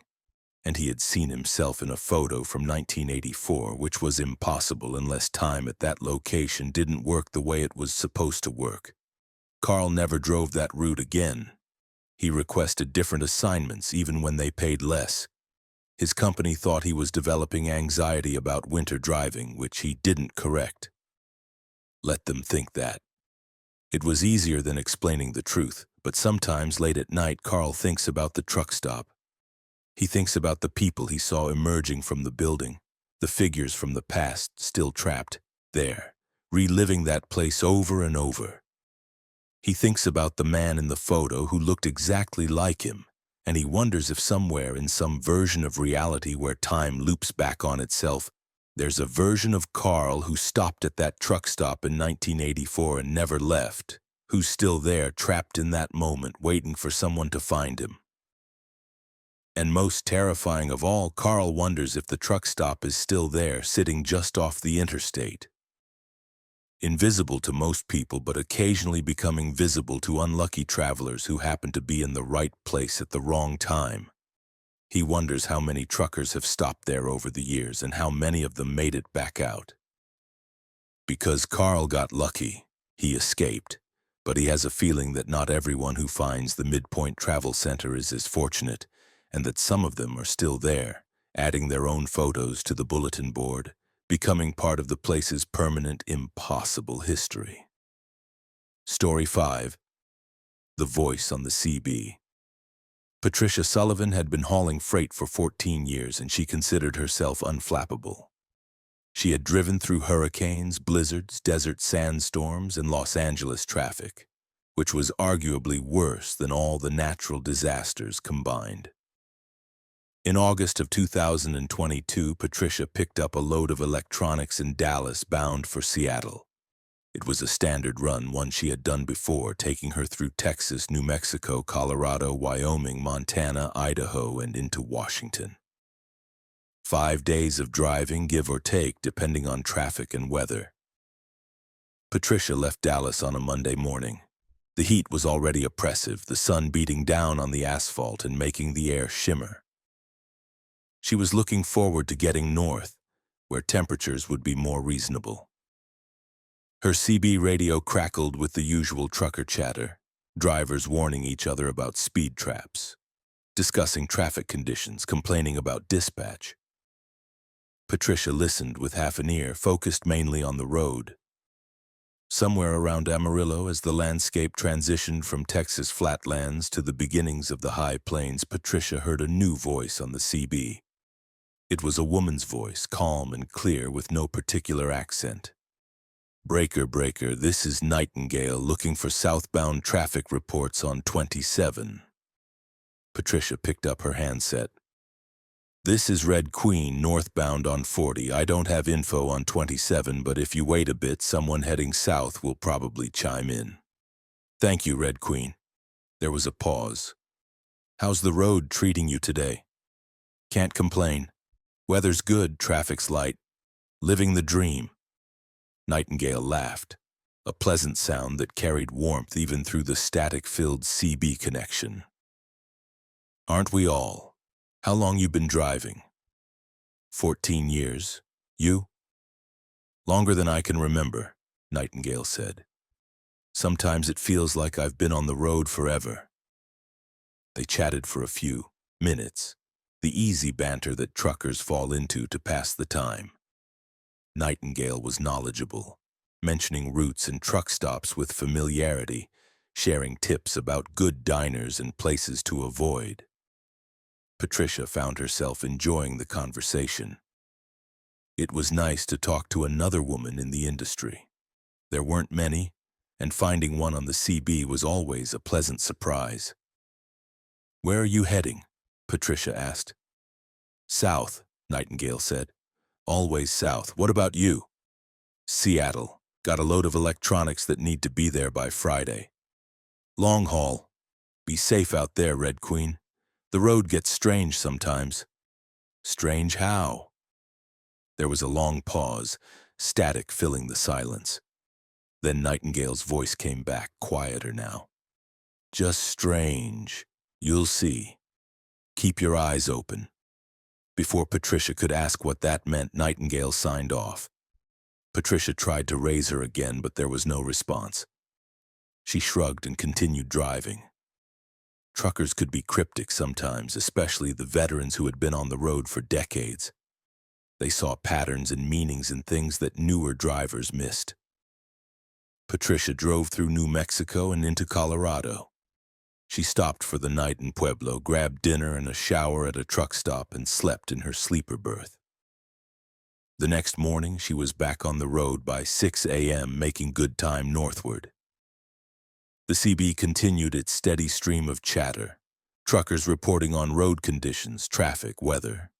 And he had seen himself in a photo from 1984, which was impossible unless time at that location didn't work the way it was supposed to work. Carl never drove that route again. He requested different assignments, even when they paid less. His company thought he was developing anxiety about winter driving, which he didn't correct. Let them think that. It was easier than explaining the truth, But sometimes late at night, Carl thinks about the truck stop. He thinks about the people he saw emerging from the building, the figures from the past still trapped there, reliving that place over and over. He thinks about the man in the photo who looked exactly like him, and he wonders if somewhere in some version of reality where time loops back on itself, there's a version of Carl who stopped at that truck stop in 1984 and never left, who's still there, trapped in that moment, waiting for someone to find him. And most terrifying of all, Carl wonders if the truck stop is still there, sitting just off the interstate. Invisible to most people, but occasionally becoming visible to unlucky travelers who happen to be in the right place at the wrong time. He wonders how many truckers have stopped there over the years and how many of them made it back out. Because Carl got lucky, he escaped, but he has a feeling that not everyone who finds the Midpoint Travel Center is as fortunate, and that some of them are still there, adding their own photos to the bulletin board, becoming part of the place's permanent, impossible history. Story 5. The Voice on the CB. Patricia Sullivan had been hauling freight for 14 years, and she considered herself unflappable. She had driven through hurricanes, blizzards, desert sandstorms, and Los Angeles traffic, which was arguably worse than all the natural disasters combined. In August of 2022, Patricia picked up a load of electronics in Dallas bound for Seattle. It was a standard run, one she had done before, taking her through Texas, New Mexico, Colorado, Wyoming, Montana, Idaho, and into Washington. 5 days of driving, give or take, depending on traffic and weather. Patricia left Dallas on a Monday morning. The heat was already oppressive, the sun beating down on the asphalt and making the air shimmer. She was looking forward to getting north, where temperatures would be more reasonable. Her CB radio crackled with the usual trucker chatter, drivers warning each other about speed traps, discussing traffic conditions, complaining about dispatch. Patricia listened with half an ear, focused mainly on the road. Somewhere around Amarillo, as the landscape transitioned from Texas flatlands to the beginnings of the high plains, Patricia heard a new voice on the CB. It was a woman's voice, calm and clear, with no particular accent. "Breaker, breaker, this is Nightingale looking for southbound traffic reports on 27. Patricia picked up her handset. "This is Red Queen, northbound on 40. I don't have info on 27, but if you wait a bit, someone heading south will probably chime in." "Thank you, Red Queen." There was a pause. "How's the road treating you today?" "Can't complain. Weather's good, traffic's light. Living the dream." Nightingale laughed, a pleasant sound that carried warmth even through the static-filled CB connection. "Aren't we all? How long you been driving?" 14 years. You?" "Longer than I can remember," Nightingale said. "Sometimes it feels like I've been on the road forever." They chatted for a few minutes, the easy banter that truckers fall into to pass the time. Nightingale was knowledgeable, mentioning routes and truck stops with familiarity, sharing tips about good diners and places to avoid. Patricia found herself enjoying the conversation. It was nice to talk to another woman in the industry. There weren't many, and finding one on the CB was always a pleasant surprise. "Where are you heading?" Patricia asked. "South," Nightingale said. "Always south. What about you?" "Seattle. Got a load of electronics that need to be there by Friday." "Long haul. Be safe out there, Red Queen. The road gets strange sometimes." "Strange how?" There was a long pause, static filling the silence. Then Nightingale's voice came back, quieter now. "Just strange. You'll see. Keep your eyes open." Before Patricia could ask what that meant, Nightingale signed off. Patricia tried to raise her again, but there was no response. She shrugged and continued driving. Truckers could be cryptic sometimes, especially the veterans who had been on the road for decades. They saw patterns and meanings in things that newer drivers missed. Patricia drove through New Mexico and into Colorado. She stopped for the night in Pueblo, grabbed dinner and a shower at a truck stop, and slept in her sleeper berth. The next morning, she was back on the road by 6 a.m., making good time northward. The CB continued its steady stream of chatter, truckers reporting on road conditions, traffic, weather.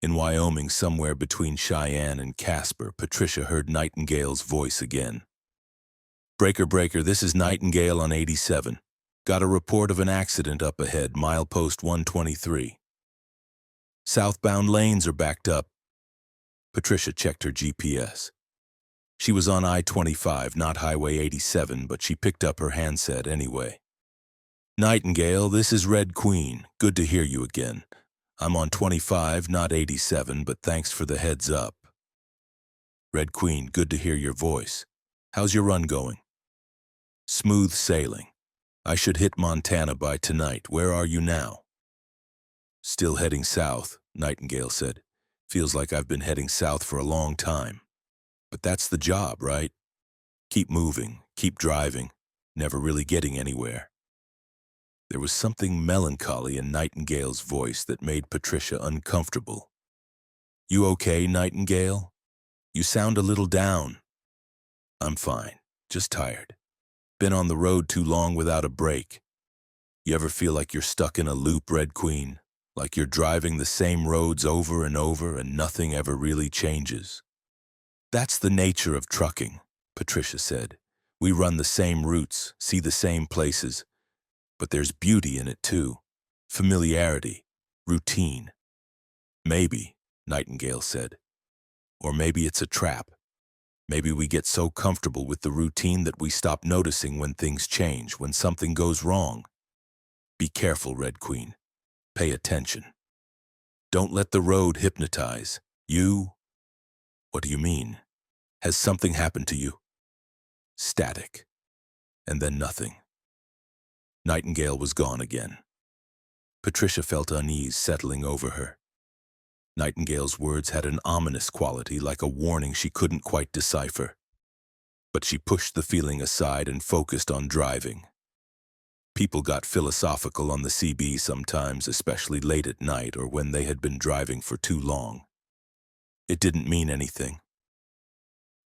In Wyoming, somewhere between Cheyenne and Casper, Patricia heard Nightingale's voice again. "Breaker, breaker, this is Nightingale on 87. Got a report of an accident up ahead, milepost 123. Southbound lanes are backed up." Patricia checked her GPS. She was on I-25, not Highway 87, but she picked up her handset anyway. "Nightingale, this is Red Queen. Good to hear you again. I'm on 25, not 87, but thanks for the heads up." "Red Queen, good to hear your voice. How's your run going?" "Smooth sailing. I should hit Montana by tonight. Where are you now?" "Still heading south," Nightingale said. "Feels like I've been heading south for a long time. But that's the job, right? Keep moving, keep driving, never really getting anywhere." There was something melancholy in Nightingale's voice that made Patricia uncomfortable. "You okay, Nightingale? You sound a little down." "I'm fine, just tired. Been on the road too long without a break. You ever feel like you're stuck in a loop, Red Queen? Like you're driving the same roads over and over and nothing ever really changes?" "That's the nature of trucking," Patricia said. "We run the same routes, see the same places. But there's beauty in it too. Familiarity, routine." "Maybe," Nightingale said. "Or maybe it's a trap. Maybe we get so comfortable with the routine that we stop noticing when things change, when something goes wrong. Be careful, Red Queen. Pay attention. Don't let the road hypnotize you." "What do you mean? Has something happened to you?" Static. And then nothing. Nightingale was gone again. Patricia felt unease settling over her. Nightingale's words had an ominous quality, like a warning she couldn't quite decipher. But she pushed the feeling aside and focused on driving. People got philosophical on the CB sometimes, especially late at night or when they had been driving for too long. It didn't mean anything.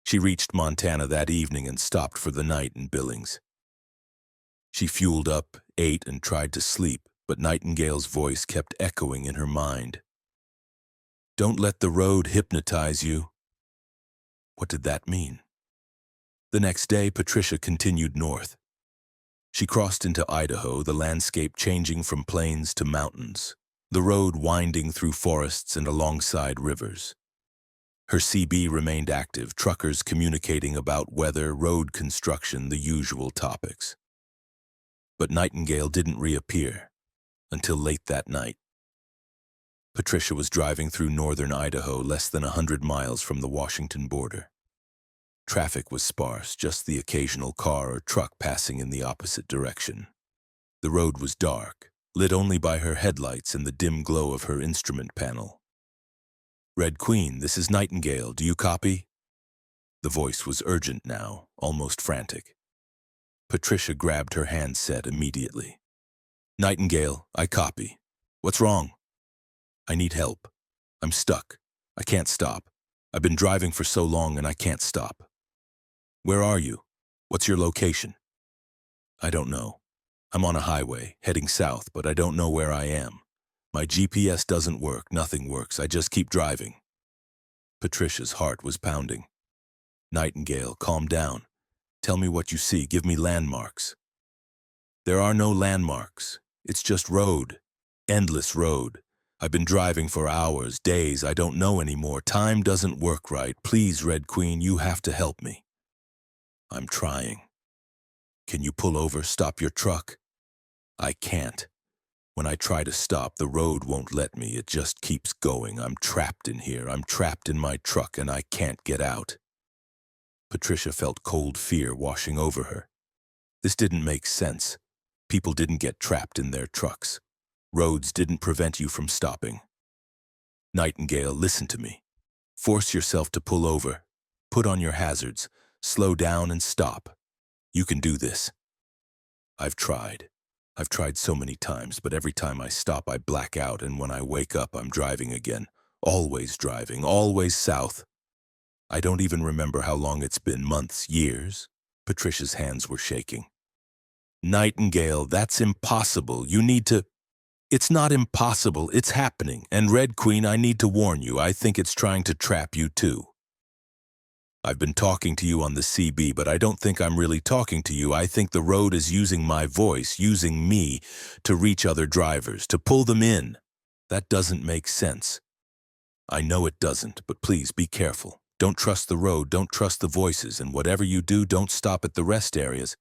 She reached Montana that evening and stopped for the night in Billings. She fueled up, ate, and tried to sleep, but Nightingale's voice kept echoing in her mind. "Don't let the road hypnotize you." What did that mean? The next day, Patricia continued north. She crossed into Idaho, the landscape changing from plains to mountains, the road winding through forests and alongside rivers. Her CB remained active, truckers communicating about weather, road construction, the usual topics. But Nightingale didn't reappear until late that night. Patricia was driving through northern Idaho, less than 100 miles from the Washington border. Traffic was sparse, just the occasional car or truck passing in the opposite direction. The road was dark, lit only by her headlights and the dim glow of her instrument panel. "Red Queen, this is Nightingale. Do you copy?" The voice was urgent now, almost frantic. Patricia grabbed her handset immediately. "Nightingale, I copy. What's wrong?" "I need help. I'm stuck. I can't stop. I've been driving for so long and I can't stop." "Where are you? What's your location?" "I don't know. I'm on a highway, heading south, but I don't know where I am. My GPS doesn't work, nothing works, I just keep driving." Patricia's heart was pounding. "Nightingale, calm down. Tell me what you see, give me landmarks." "There are no landmarks. It's just road. Endless road. I've been driving for hours, days, I don't know anymore. Time doesn't work right. Please, Red Queen, you have to help me." "I'm trying." "Can you pull over, stop your truck?" "I can't. When I try to stop, the road won't let me. It just keeps going. I'm trapped in here. I'm trapped in my truck and I can't get out." Patricia felt cold fear washing over her. This didn't make sense. People didn't get trapped in their trucks. Roads didn't prevent you from stopping. "Nightingale, listen to me. Force yourself to pull over. Put on your hazards. Slow down and stop. You can do this." "I've tried. I've tried so many times, but every time I stop, I black out, and when I wake up, I'm driving again. Always driving, always south. I don't even remember how long it's been, months, years. Patricia's hands were shaking. Nightingale, that's impossible. You need to... It's not impossible, it's happening. And Red Queen, I need to warn you, I think it's trying to trap you too. I've been talking to you on the CB, but I don't think I'm really talking to you. I think the road is using my voice, using me, to reach other drivers, to pull them in. That doesn't make sense. I know it doesn't, but please be careful. Don't trust the road, don't trust the voices, and whatever you do, don't stop at the rest areas.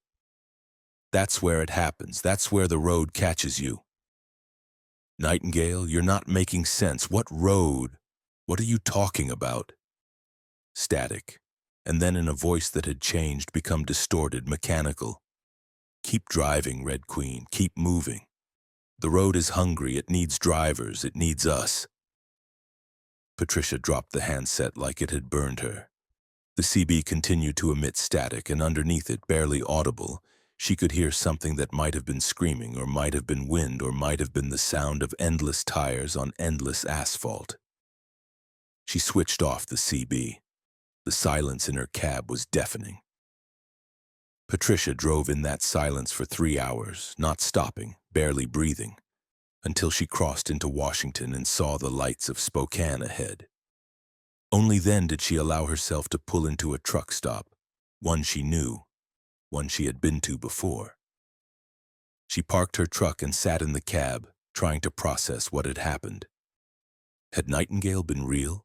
That's where it happens. That's where the road catches you. Nightingale, you're not making sense. What road? What are you talking about? Static, and then in a voice that had changed, become distorted, mechanical. Keep driving, Red Queen. Keep moving. The road is hungry. It needs drivers. It needs us. Patricia dropped the handset like it had burned her. The CB continued to emit static, and underneath it, barely audible, she could hear something that might have been screaming, or might have been wind, or might have been the sound of endless tires on endless asphalt. She switched off the CB. The silence in her cab was deafening. Patricia drove in that silence for 3 hours, not stopping, barely breathing, until she crossed into Washington and saw the lights of Spokane ahead. Only then did she allow herself to pull into a truck stop, one she knew, one she had been to before. She parked her truck and sat in the cab, trying to process what had happened. Had Nightingale been real?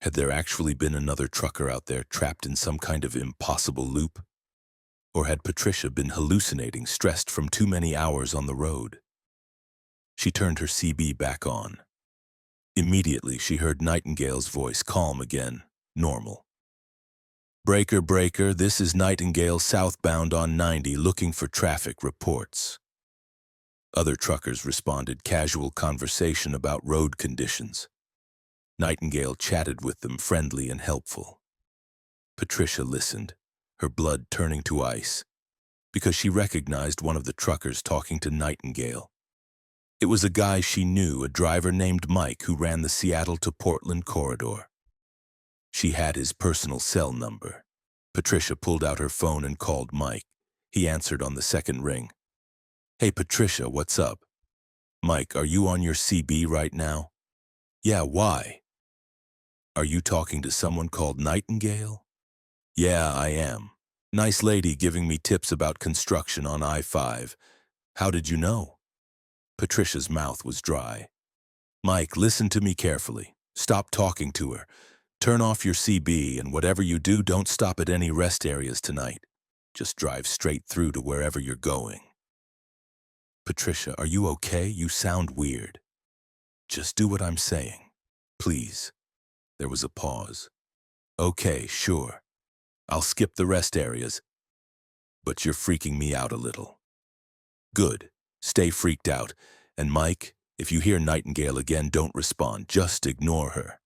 Had there actually been another trucker out there trapped in some kind of impossible loop? Or had Patricia been hallucinating, stressed from too many hours on the road? She turned her CB back on. Immediately, she heard Nightingale's voice, calm again, normal. Breaker, breaker, this is Nightingale southbound on 90 looking for traffic reports. Other truckers responded, casual conversation about road conditions. Nightingale chatted with them, friendly and helpful. Patricia listened, her blood turning to ice, because she recognized one of the truckers talking to Nightingale. It was a guy she knew, a driver named Mike who ran the Seattle to Portland corridor. She had his personal cell number. Patricia pulled out her phone and called Mike. He answered on the second ring. Hey, Patricia, what's up? Mike, are you on your CB right now? Yeah, why? Are you talking to someone called Nightingale? Yeah, I am. Nice lady giving me tips about construction on I-5. How did you know? Patricia's mouth was dry. Mike, listen to me carefully. Stop talking to her. Turn off your CB, and whatever you do, don't stop at any rest areas tonight. Just drive straight through to wherever you're going. Patricia, are you okay? You sound weird. Just do what I'm saying. Please. There was a pause. Okay, sure. I'll skip the rest areas. But you're freaking me out a little. Good. Stay freaked out. And Mike, if you hear Nightingale again, don't respond. Just ignore her.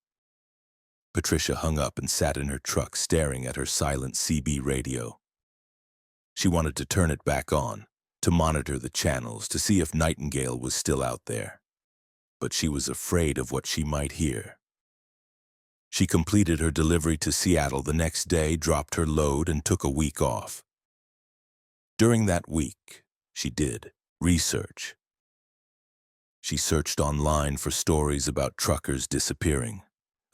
Patricia hung up and sat in her truck, staring at her silent CB radio. She wanted to turn it back on, to monitor the channels, to see if Nightingale was still out there. But she was afraid of what she might hear. She completed her delivery to Seattle the next day, dropped her load, and took a week off. During that week, she did research. She searched online for stories about truckers disappearing,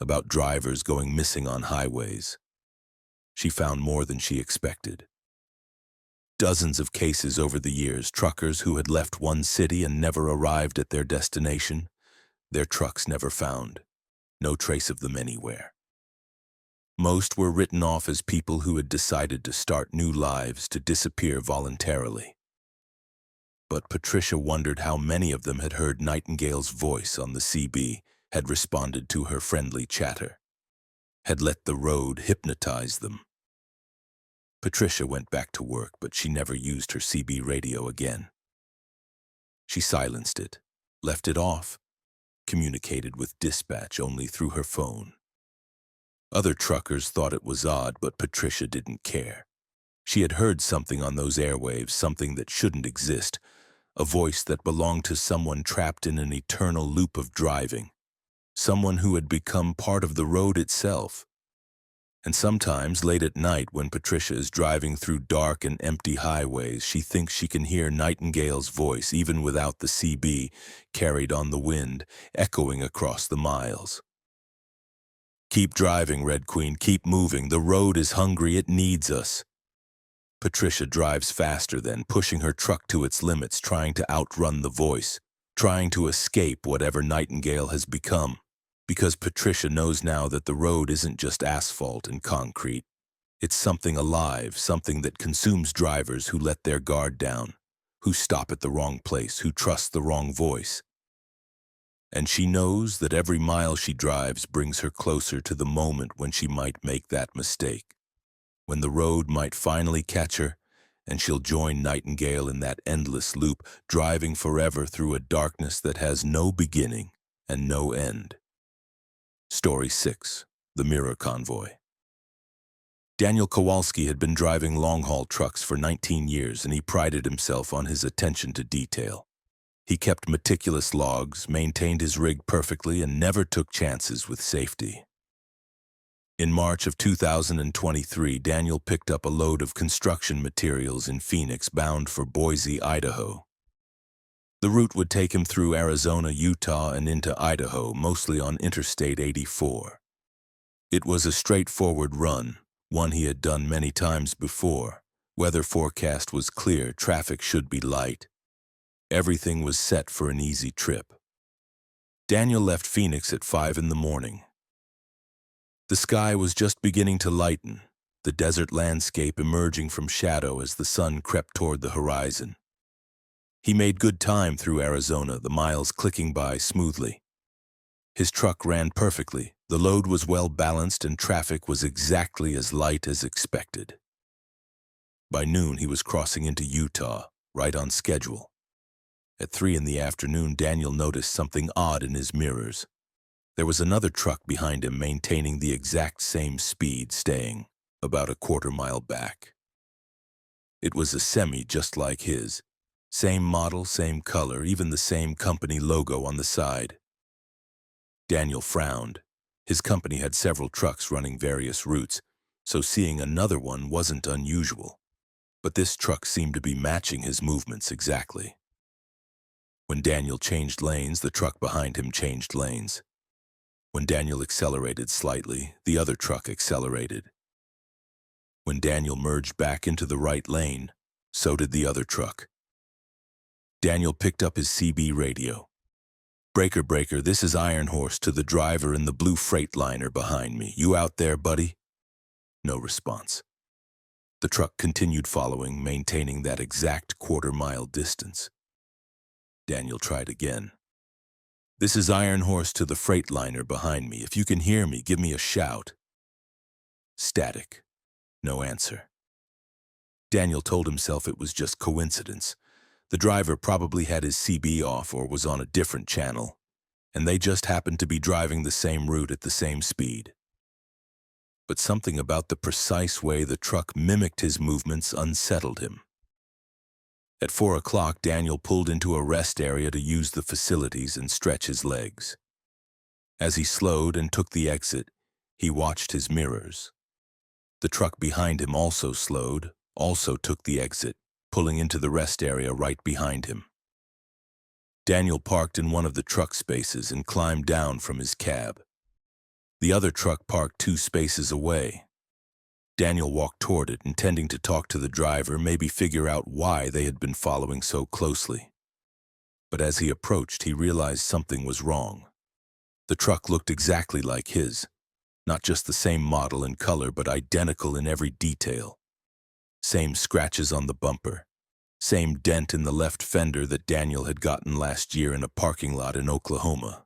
about drivers going missing on highways. She found more than she expected. Dozens of cases over the years, truckers who had left one city and never arrived at their destination, their trucks never found, no trace of them anywhere. Most were written off as people who had decided to start new lives, to disappear voluntarily. But Patricia wondered how many of them had heard Nightingale's voice on the CB, had responded to her friendly chatter, had let the road hypnotize them. Patricia went back to work, but she never used her CB radio again. She silenced it, left it off, communicated with dispatch only through her phone. Other truckers thought it was odd, but Patricia didn't care. She had heard something on those airwaves, something that shouldn't exist, a voice that belonged to someone trapped in an eternal loop of driving, someone who had become part of the road itself. And sometimes, late at night, when Patricia is driving through dark and empty highways, she thinks she can hear Nightingale's voice, even without the CB, carried on the wind, echoing across the miles. "Keep driving, Red Queen, keep moving. The road is hungry, it needs us." Patricia drives faster then, pushing her truck to its limits, trying to outrun the voice, trying to escape whatever Nightingale has become. Because Patricia knows now that the road isn't just asphalt and concrete. It's something alive, something that consumes drivers who let their guard down, who stop at the wrong place, who trust the wrong voice. And she knows that every mile she drives brings her closer to the moment when she might make that mistake, when the road might finally catch her, and she'll join Nightingale in that endless loop, driving forever through a darkness that has no beginning and no end. Story 6. The Mirror Convoy. Daniel Kowalski had been driving long-haul trucks for 19 years, and he prided himself on his attention to detail. He kept meticulous logs, maintained his rig perfectly, and never took chances with safety. In March of 2023, Daniel picked up a load of construction materials in Phoenix, bound for Boise, Idaho. The route would take him through Arizona, Utah, and into Idaho, mostly on Interstate 84. It was a straightforward run, one he had done many times before. Weather forecast was clear, traffic should be light. Everything was set for an easy trip. Daniel left Phoenix at 5 in the morning. The sky was just beginning to lighten, the desert landscape emerging from shadow as the sun crept toward the horizon. He made good time through Arizona, the miles clicking by smoothly. His truck ran perfectly, the load was well balanced, and traffic was exactly as light as expected. By noon, he was crossing into Utah, right on schedule. At 3 in the afternoon, Daniel noticed something odd in his mirrors. There was another truck behind him maintaining the exact same speed, staying about a quarter-mile back. It was a semi just like his. Same model, same color, even the same company logo on the side. Daniel frowned. His company had several trucks running various routes, so seeing another one wasn't unusual. But this truck seemed to be matching his movements exactly. When Daniel changed lanes, the truck behind him changed lanes. When Daniel accelerated slightly, the other truck accelerated. When Daniel merged back into the right lane, so did the other truck. Daniel picked up his CB radio. "Breaker, breaker, this is Iron Horse to the driver in the blue Freightliner behind me. You out there, buddy?" No response. The truck continued following, maintaining that exact quarter-mile distance. Daniel tried again. "This is Iron Horse to the Freightliner behind me. If you can hear me, give me a shout." Static. No answer. Daniel told himself it was just coincidence. The driver probably had his CB off or was on a different channel, and they just happened to be driving the same route at the same speed. But something about the precise way the truck mimicked his movements unsettled him. At 4 o'clock, Daniel pulled into a rest area to use the facilities and stretch his legs. As he slowed and took the exit, he watched his mirrors. The truck behind him also slowed, also took the exit, pulling into the rest area right behind him. Daniel parked in one of the truck spaces and climbed down from his cab. The other truck parked 2 spaces away. Daniel walked toward it, intending to talk to the driver, maybe figure out why they had been following so closely. But as he approached, he realized something was wrong. The truck looked exactly like his, not just the same model and color, but identical in every detail. Same scratches on the bumper, same dent in the left fender that Daniel had gotten last year in a parking lot in Oklahoma.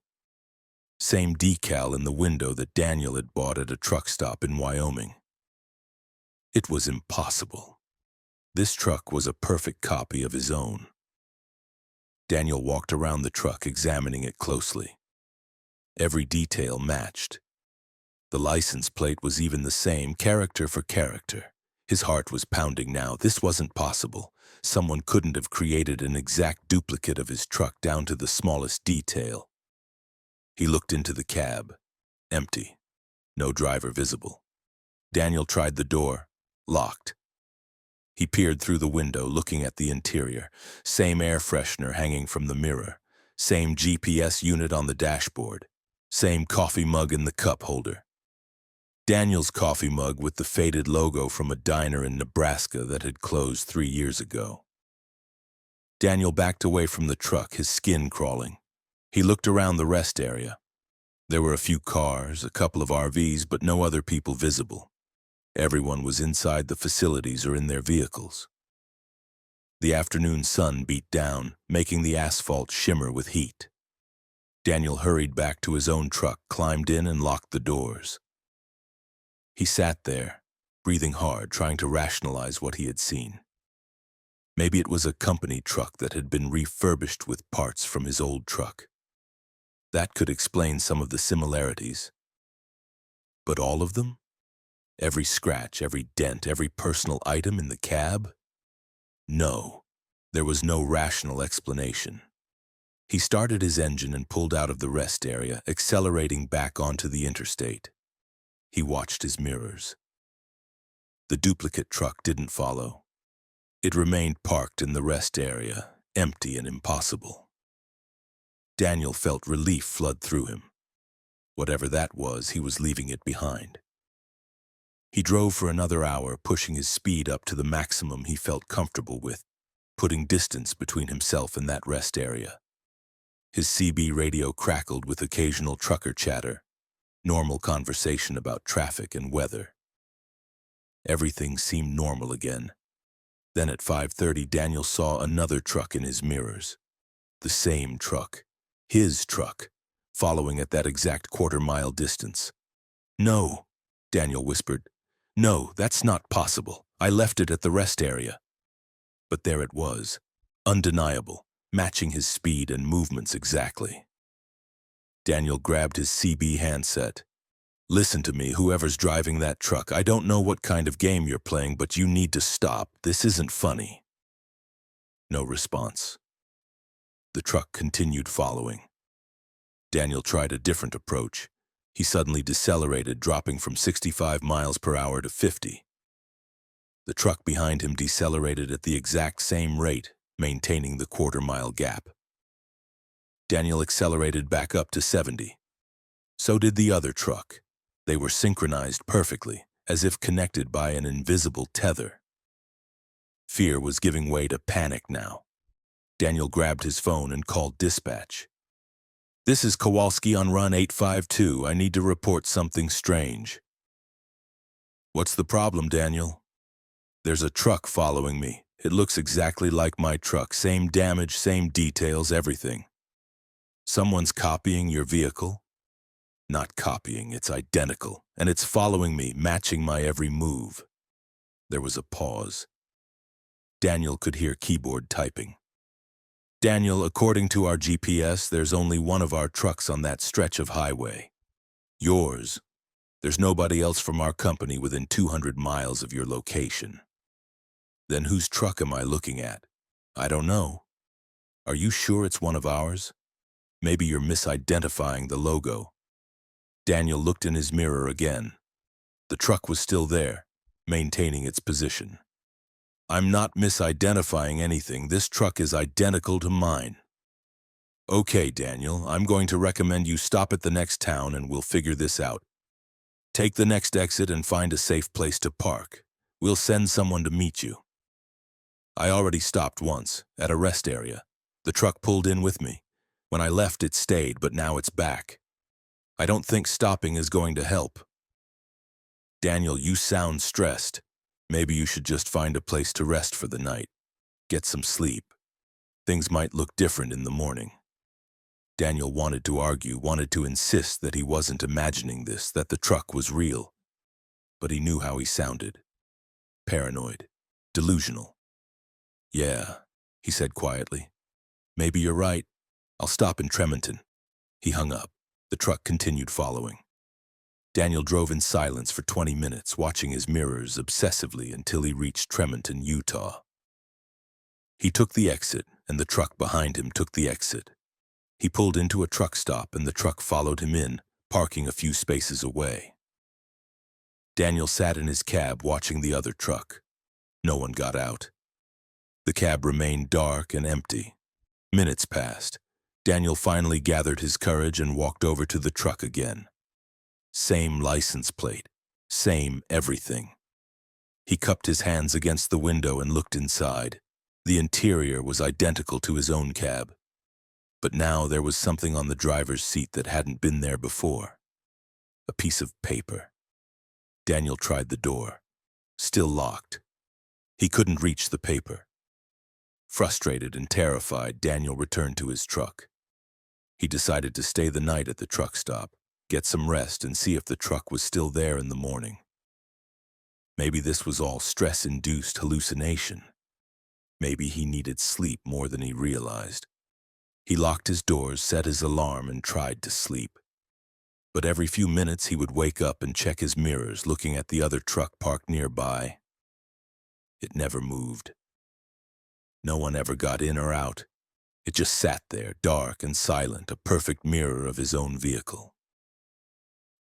Same decal in the window that Daniel had bought at a truck stop in Wyoming. It was impossible. This truck was a perfect copy of his own. Daniel walked around the truck, examining it closely. Every detail matched. The license plate was even the same, character for character. His heart was pounding now. This wasn't possible. Someone couldn't have created an exact duplicate of his truck down to the smallest detail. He looked into the cab. Empty. No driver visible. Daniel tried the door. Locked. He peered through the window, looking at the interior. Same air freshener hanging from the mirror. Same GPS unit on the dashboard. Same coffee mug in the cup holder. Daniel's coffee mug with the faded logo from a diner in Nebraska that had closed 3 years ago. Daniel backed away from the truck, his skin crawling. He looked around the rest area. There were a few cars, a couple of RVs, but no other people visible. Everyone was inside the facilities or in their vehicles. The afternoon sun beat down, making the asphalt shimmer with heat. Daniel hurried back to his own truck, climbed in, and locked the doors. He sat there, breathing hard, trying to rationalize what he had seen. Maybe it was a company truck that had been refurbished with parts from his old truck. That could explain some of the similarities. But all of them? Every scratch, every dent, every personal item in the cab? No, there was no rational explanation. He started his engine and pulled out of the rest area, accelerating back onto the interstate. He watched his mirrors. The duplicate truck didn't follow. It remained parked in the rest area, empty and impossible. Daniel felt relief flood through him. Whatever that was, he was leaving it behind. He drove for another hour, pushing his speed up to the maximum he felt comfortable with, putting distance between himself and that rest area. His CB radio crackled with occasional trucker chatter, normal conversation about traffic and weather. Everything seemed normal again. Then at 5:30, Daniel saw another truck in his mirrors. The same truck. His truck, following at that exact quarter-mile distance. "No," Daniel whispered. "No, that's not possible. I left it at the rest area." But there it was, undeniable, matching his speed and movements exactly. Daniel grabbed his CB handset. "Listen to me, whoever's driving that truck. I don't know what kind of game you're playing, but you need to stop. This isn't funny." No response. The truck continued following. Daniel tried a different approach. He suddenly decelerated, dropping from 65 miles per hour to 50. The truck behind him decelerated at the exact same rate, maintaining the quarter-mile gap. Daniel accelerated back up to 70. So did the other truck. They were synchronized perfectly, as if connected by an invisible tether. Fear was giving way to panic now. Daniel grabbed his phone and called dispatch. "This is Kowalski on run 852. I need to report something strange." "What's the problem, Daniel?" "There's a truck following me. It looks exactly like my truck. Same damage, same details, everything." "Someone's copying your vehicle?" "Not copying, it's identical, and it's following me, matching my every move." There was a pause. Daniel could hear keyboard typing. "Daniel, according to our GPS, there's only one of our trucks on that stretch of highway. Yours. There's nobody else from our company within 200 miles of your location." "Then whose truck am I looking at?" "I don't know." "Are you sure it's one of ours? Maybe you're misidentifying the logo." Daniel looked in his mirror again. The truck was still there, maintaining its position. "I'm not misidentifying anything. This truck is identical to mine." "Okay, Daniel, I'm going to recommend you stop at the next town and we'll figure this out. Take the next exit and find a safe place to park. We'll send someone to meet you." "I already stopped once, at a rest area. The truck pulled in with me. When I left, it stayed, but now it's back. I don't think stopping is going to help." "Daniel, you sound stressed. Maybe you should just find a place to rest for the night. Get some sleep. Things might look different in the morning." Daniel wanted to argue, wanted to insist that he wasn't imagining this, that the truck was real. But he knew how he sounded. Paranoid. Delusional. "Yeah," he said quietly. "Maybe you're right. I'll stop in Tremonton." He hung up. The truck continued following. Daniel drove in silence for 20 minutes, watching his mirrors obsessively until he reached Tremonton, Utah. He took the exit, and the truck behind him took the exit. He pulled into a truck stop, and the truck followed him in, parking a few spaces away. Daniel sat in his cab watching the other truck. No one got out. The cab remained dark and empty. Minutes passed. Daniel finally gathered his courage and walked over to the truck again. Same license plate, same everything. He cupped his hands against the window and looked inside. The interior was identical to his own cab. But now there was something on the driver's seat that hadn't been there before. A piece of paper. Daniel tried the door. Still locked. He couldn't reach the paper. Frustrated and terrified, Daniel returned to his truck. He decided to stay the night at the truck stop, get some rest, and see if the truck was still there in the morning. Maybe this was all stress-induced hallucination. Maybe he needed sleep more than he realized. He locked his doors, set his alarm, and tried to sleep. But every few minutes he would wake up and check his mirrors, looking at the other truck parked nearby. It never moved. No one ever got in or out. It just sat there, dark and silent, a perfect mirror of his own vehicle.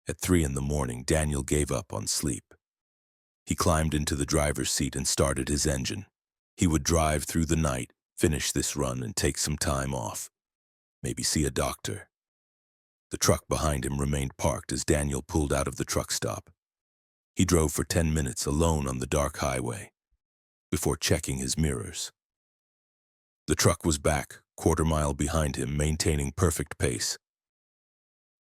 At 3 in the morning, Daniel gave up on sleep. He climbed into the driver's seat and started his engine. He would drive through the night, finish this run, and take some time off. Maybe see a doctor. The truck behind him remained parked as Daniel pulled out of the truck stop. He drove for 10 minutes alone on the dark highway, before checking his mirrors. The truck was back, quarter-mile behind him, maintaining perfect pace.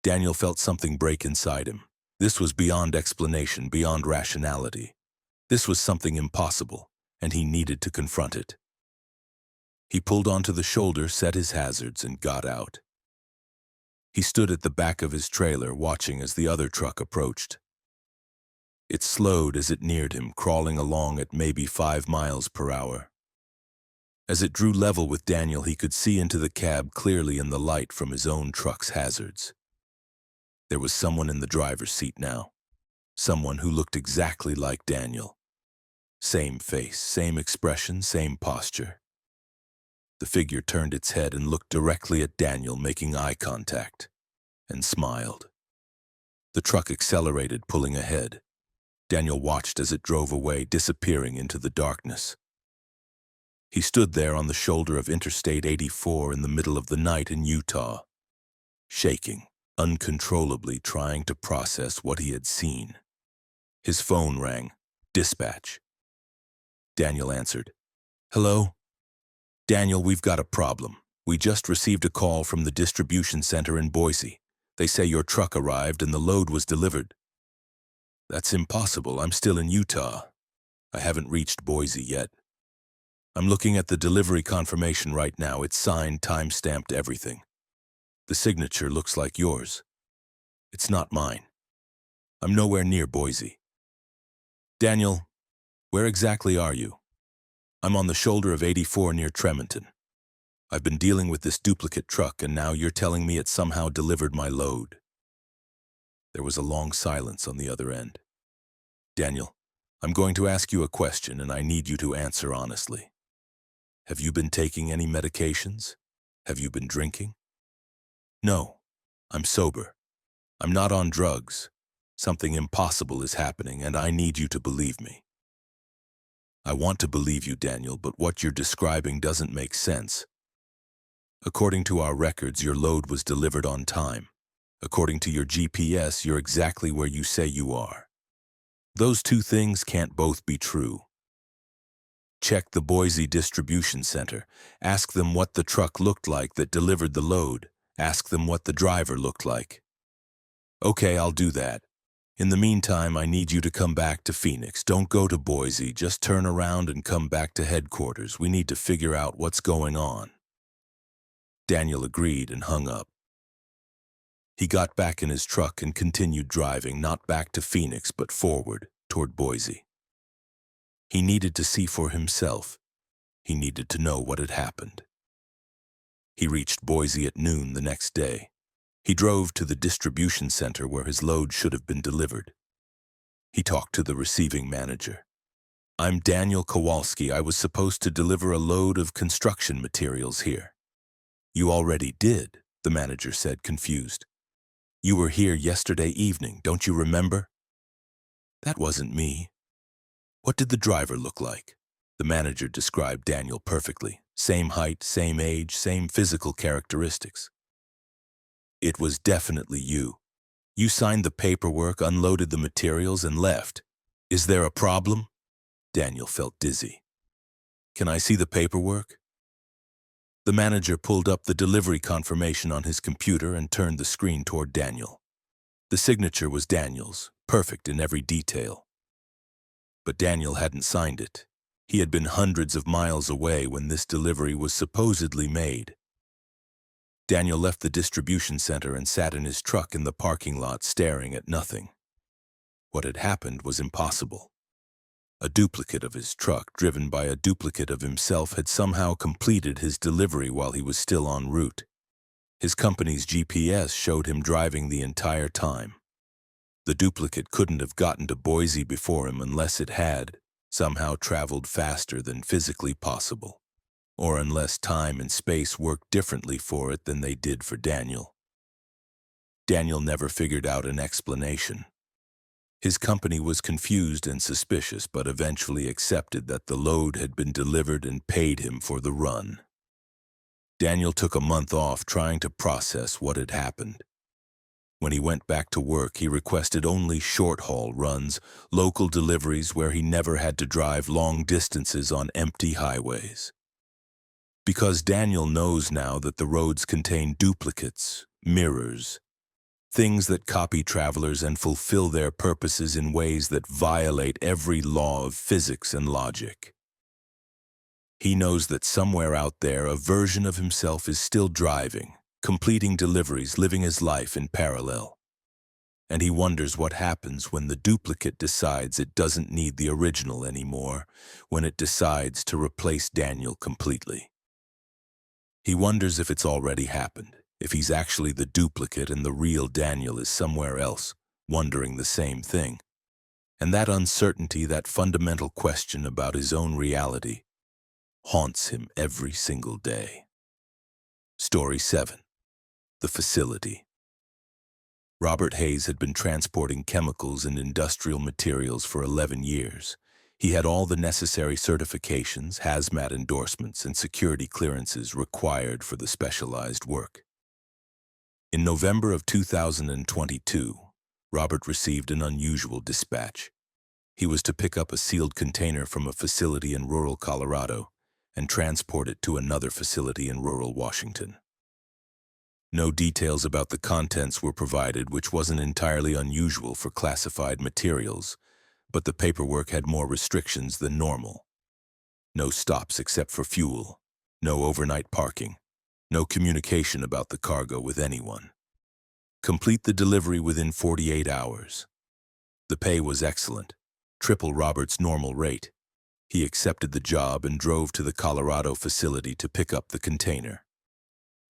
Daniel felt something break inside him. This was beyond explanation, beyond rationality. This was something impossible, and he needed to confront it. He pulled onto the shoulder, set his hazards, and got out. He stood at the back of his trailer, watching as the other truck approached. It slowed as it neared him, crawling along at maybe 5 miles per hour. As it drew level with Daniel, he could see into the cab clearly in the light from his own truck's hazards. There was someone in the driver's seat now. Someone who looked exactly like Daniel. Same face, same expression, same posture. The figure turned its head and looked directly at Daniel, making eye contact, and smiled. The truck accelerated, pulling ahead. Daniel watched as it drove away, disappearing into the darkness. He stood there on the shoulder of Interstate 84 in the middle of the night in Utah, shaking, uncontrollably trying to process what he had seen. His phone rang. Dispatch. Daniel answered. Hello? Daniel, we've got a problem. We just received a call from the distribution center in Boise. They say your truck arrived and the load was delivered. That's impossible. I'm still in Utah. I haven't reached Boise yet. I'm looking at the delivery confirmation right now. It's signed, time-stamped, everything. The signature looks like yours. It's not mine. I'm nowhere near Boise. Daniel, where exactly are you? I'm on the shoulder of 84 near Tremonton. I've been dealing with this duplicate truck, and now you're telling me it somehow delivered my load. There was a long silence on the other end. Daniel, I'm going to ask you a question, and I need you to answer honestly. Have you been taking any medications? Have you been drinking? No, I'm sober. I'm not on drugs. Something impossible is happening, and I need you to believe me. I want to believe you, Daniel, but what you're describing doesn't make sense. According to our records, your load was delivered on time. According to your GPS, you're exactly where you say you are. Those two things can't both be true. Check the Boise distribution center. Ask them what the truck looked like that delivered the load. Ask them what the driver looked like. Okay, I'll do that. In the meantime, I need you to come back to Phoenix. Don't go to Boise. Just turn around and come back to headquarters. We need to figure out what's going on. Daniel agreed and hung up. He got back in his truck and continued driving, not back to Phoenix, but forward, toward Boise. He needed to see for himself. He needed to know what had happened. He reached Boise at noon the next day. He drove to the distribution center where his load should have been delivered. He talked to the receiving manager. "I'm Daniel Kowalski. I was supposed to deliver a load of construction materials here." "You already did," the manager said, confused. "You were here yesterday evening, don't you remember?" "That wasn't me." "What did the driver look like?" The manager described Daniel perfectly. Same height, same age, same physical characteristics. "It was definitely you. You signed the paperwork, unloaded the materials, and left. Is there a problem?" Daniel felt dizzy. "Can I see the paperwork?" The manager pulled up the delivery confirmation on his computer and turned the screen toward Daniel. The signature was Daniel's, perfect in every detail. But Daniel hadn't signed it. He had been hundreds of miles away when this delivery was supposedly made. Daniel left the distribution center and sat in his truck in the parking lot staring at nothing. What had happened was impossible. A duplicate of his truck, driven by a duplicate of himself, had somehow completed his delivery while he was still en route. His company's GPS showed him driving the entire time. The duplicate couldn't have gotten to Boise before him unless it had somehow traveled faster than physically possible, or unless time and space worked differently for it than they did for Daniel. Daniel never figured out an explanation. His company was confused and suspicious, but eventually accepted that the load had been delivered and paid him for the run. Daniel took a month off trying to process what had happened. When he went back to work, he requested only short-haul runs, local deliveries where he never had to drive long distances on empty highways. Because Daniel knows now that the roads contain duplicates, mirrors, things that copy travelers and fulfill their purposes in ways that violate every law of physics and logic. He knows that somewhere out there a version of himself is still driving, completing deliveries, living his life in parallel. And he wonders what happens when the duplicate decides it doesn't need the original anymore, when it decides to replace Daniel completely. He wonders if it's already happened, if he's actually the duplicate and the real Daniel is somewhere else, wondering the same thing. And that uncertainty, that fundamental question about his own reality, haunts him every single day. Story 7. The Facility. Robert Hayes had been transporting chemicals and industrial materials for 11 years. He had all the necessary certifications, hazmat endorsements, and security clearances required for the specialized work. In November of 2022, Robert received an unusual dispatch. He was to pick up a sealed container from a facility in rural Colorado and transport it to another facility in rural Washington. No details about the contents were provided, which wasn't entirely unusual for classified materials, but the paperwork had more restrictions than normal. No stops except for fuel, no overnight parking, no communication about the cargo with anyone. Complete the delivery within 48 hours. The pay was excellent, triple Robert's normal rate. He accepted the job and drove to the Colorado facility to pick up the container.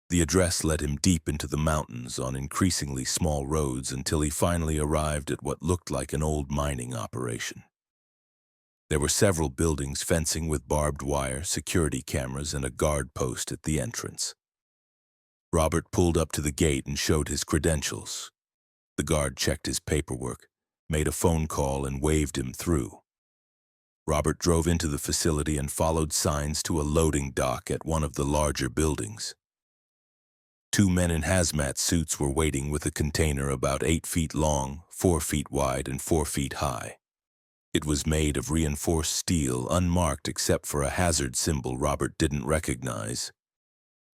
The address led him deep into the mountains on increasingly small roads until he finally arrived at what looked like an old mining operation. There were several buildings, fencing with barbed wire, security cameras, and a guard post at the entrance. Robert pulled up to the gate and showed his credentials. The guard checked his paperwork, made a phone call, and waved him through. Robert drove into the facility and followed signs to a loading dock at one of the larger buildings. Two men in hazmat suits were waiting with a container about 8 feet long, 4 feet wide, and 4 feet high. It was made of reinforced steel, unmarked except for a hazard symbol Robert didn't recognize.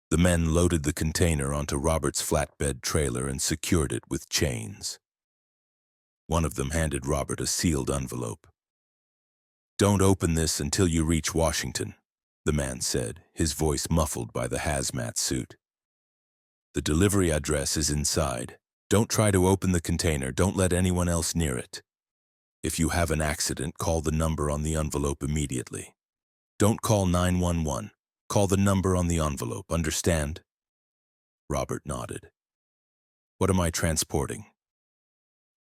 The men loaded the container onto Robert's flatbed trailer and secured it with chains. One of them handed Robert a sealed envelope. "Don't open this until you reach Washington," the man said, his voice muffled by the hazmat suit. "The delivery address is inside. Don't try to open the container. Don't let anyone else near it. If you have an accident, call the number on the envelope immediately. Don't call 911. Call the number on the envelope, understand?" Robert nodded. What am I transporting?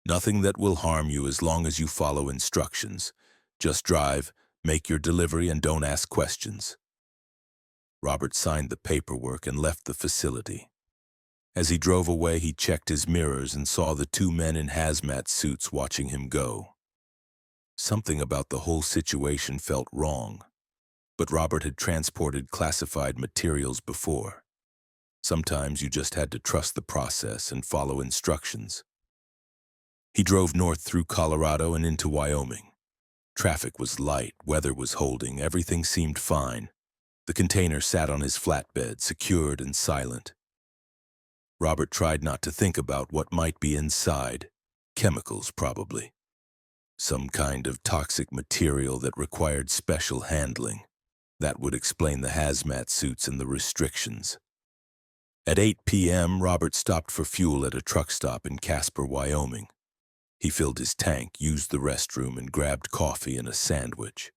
Nothing that will harm you as long as you follow instructions. Just drive, make your delivery, and don't ask questions. Robert signed the paperwork and left the facility. As he drove away, he checked his mirrors and saw the two men in hazmat suits watching him go. Something about the whole situation felt wrong, but Robert had transported classified materials before. Sometimes you just had to trust the process and follow instructions. He drove north through Colorado and into Wyoming. Traffic was light, weather was holding, everything seemed fine. The container sat on his flatbed, secured and silent. Robert tried not to think about what might be inside. Chemicals, probably. Some kind of toxic material that required special handling. That would explain the hazmat suits and the restrictions. At 8 p.m., Robert stopped for fuel at a truck stop in Casper, Wyoming. He filled his tank, used the restroom, and grabbed coffee and a sandwich.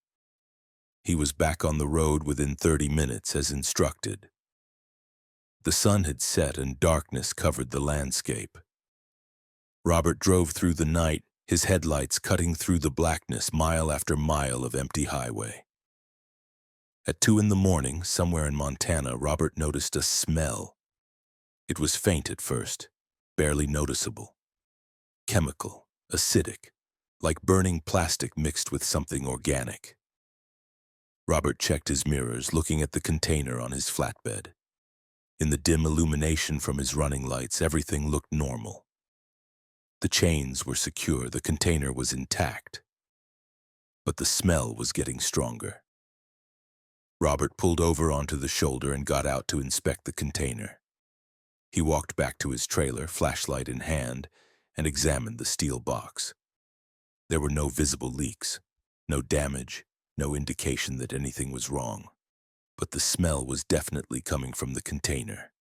He was back on the road within 30 minutes as instructed. The sun had set and darkness covered the landscape. Robert drove through the night, his headlights cutting through the blackness mile after mile of empty highway. At 2 in the morning, somewhere in Montana, Robert noticed a smell. It was faint at first, barely noticeable. Chemical, acidic, like burning plastic mixed with something organic. Robert checked his mirrors, looking at the container on his flatbed. In the dim illumination from his running lights, everything looked normal. The chains were secure, the container was intact. But the smell was getting stronger. Robert pulled over onto the shoulder and got out to inspect the container. He walked back to his trailer, flashlight in hand, and examined the steel box. There were no visible leaks, no damage, no indication that anything was wrong. But the smell was definitely coming from the container.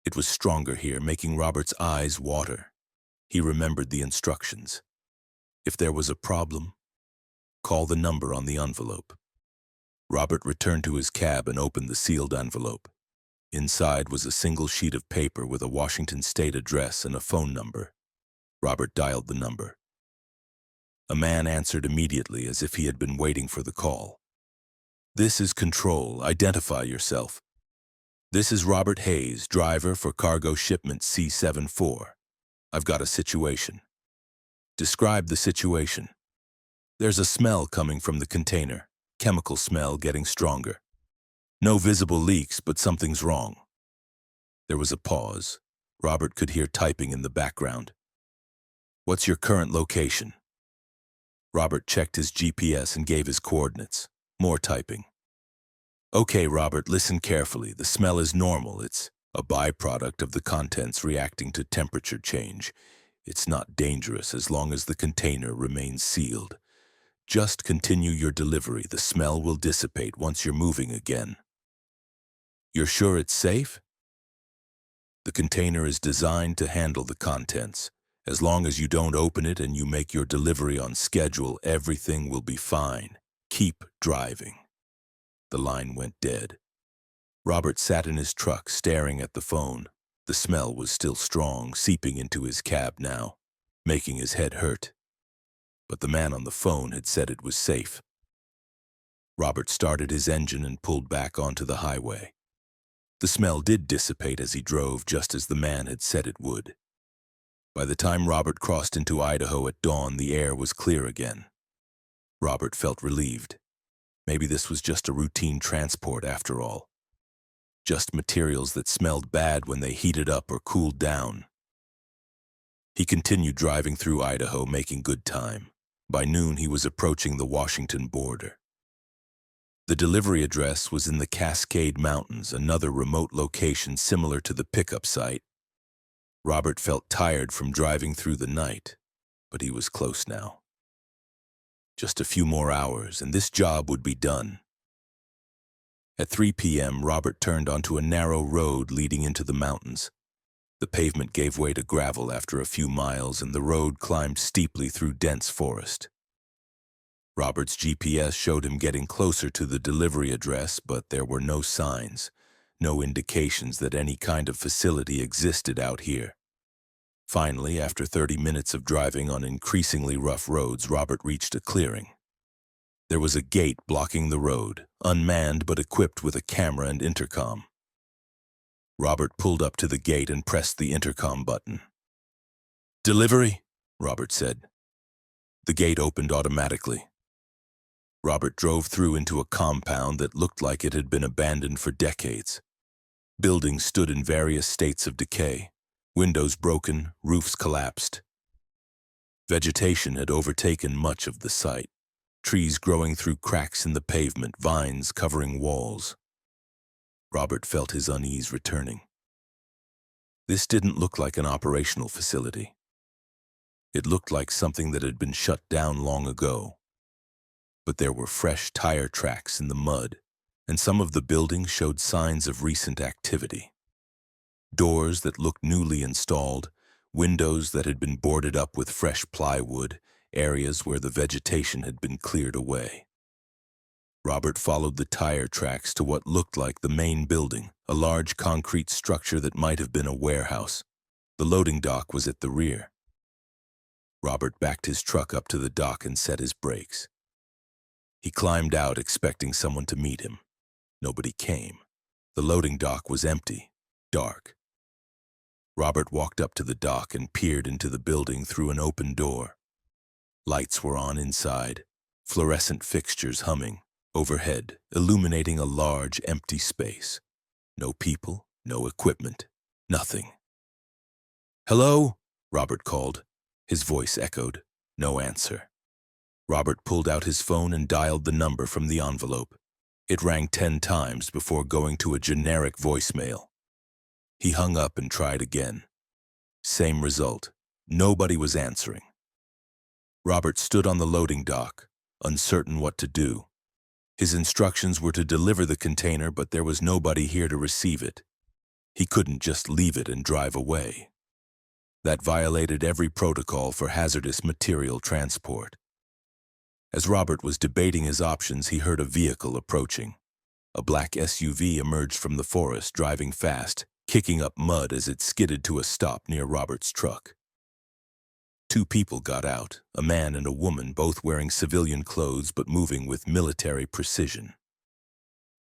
It was stronger here, making Robert's eyes water. He remembered the instructions. If there was a problem, call the number on the envelope. Robert returned to his cab and opened the sealed envelope. Inside was a single sheet of paper with a Washington State address and a phone number. Robert dialed the number. A man answered immediately as if he had been waiting for the call. "This is Control. Identify yourself." "This is Robert Hayes, driver for cargo shipment C74. I've got a situation." "Describe the situation." "There's a smell coming from the container. Chemical smell getting stronger. No visible leaks, but something's wrong." There was a pause. Robert could hear typing in the background. "What's your current location?" Robert checked his GPS and gave his coordinates. More typing. "Okay, Robert, listen carefully. The smell is normal. It's a byproduct of the contents reacting to temperature change. It's not dangerous as long as the container remains sealed. Just continue your delivery. The smell will dissipate once you're moving again." "You're sure it's safe?" "The container is designed to handle the contents. As long as you don't open it and you make your delivery on schedule, everything will be fine. Keep driving." The line went dead. Robert sat in his truck, staring at the phone. The smell was still strong, seeping into his cab now, making his head hurt. But the man on the phone had said it was safe. Robert started his engine and pulled back onto the highway. The smell did dissipate as he drove, just as the man had said it would. By the time Robert crossed into Idaho at dawn, the air was clear again. Robert felt relieved. Maybe this was just a routine transport after all. Just materials that smelled bad when they heated up or cooled down. He continued driving through Idaho, making good time. By noon, he was approaching the Washington border. The delivery address was in the Cascade Mountains, another remote location similar to the pickup site. Robert felt tired from driving through the night, but he was close now. Just a few more hours, and this job would be done. At 3 p.m., Robert turned onto a narrow road leading into the mountains. The pavement gave way to gravel after a few miles, and the road climbed steeply through dense forest. Robert's GPS showed him getting closer to the delivery address, but there were no signs, no indications that any kind of facility existed out here. Finally, after 30 minutes of driving on increasingly rough roads, Robert reached a clearing. There was a gate blocking the road, unmanned but equipped with a camera and intercom. Robert pulled up to the gate and pressed the intercom button. "Delivery," Robert said. The gate opened automatically. Robert drove through into a compound that looked like it had been abandoned for decades. Buildings stood in various states of decay, windows broken, roofs collapsed. Vegetation had overtaken much of the site, trees growing through cracks in the pavement, vines covering walls. Robert felt his unease returning. This didn't look like an operational facility. It looked like something that had been shut down long ago. But there were fresh tire tracks in the mud, and some of the buildings showed signs of recent activity. Doors that looked newly installed, windows that had been boarded up with fresh plywood, areas where the vegetation had been cleared away. Robert followed the tire tracks to what looked like the main building, a large concrete structure that might have been a warehouse. The loading dock was at the rear. Robert backed his truck up to the dock and set his brakes. He climbed out, expecting someone to meet him. Nobody came. The loading dock was empty, dark. Robert walked up to the dock and peered into the building through an open door. Lights were on inside, fluorescent fixtures humming overhead, illuminating a large, empty space. No people, no equipment, nothing. "Hello?" Robert called. His voice echoed. No answer. Robert pulled out his phone and dialed the number from the envelope. It rang 10 times before going to a generic voicemail. He hung up and tried again. Same result. Nobody was answering. Robert stood on the loading dock, uncertain what to do. His instructions were to deliver the container, but there was nobody here to receive it. He couldn't just leave it and drive away. That violated every protocol for hazardous material transport. As Robert was debating his options, he heard a vehicle approaching. A black SUV emerged from the forest, driving fast, kicking up mud as it skidded to a stop near Robert's truck. 2 people got out, a man and a woman, both wearing civilian clothes but moving with military precision.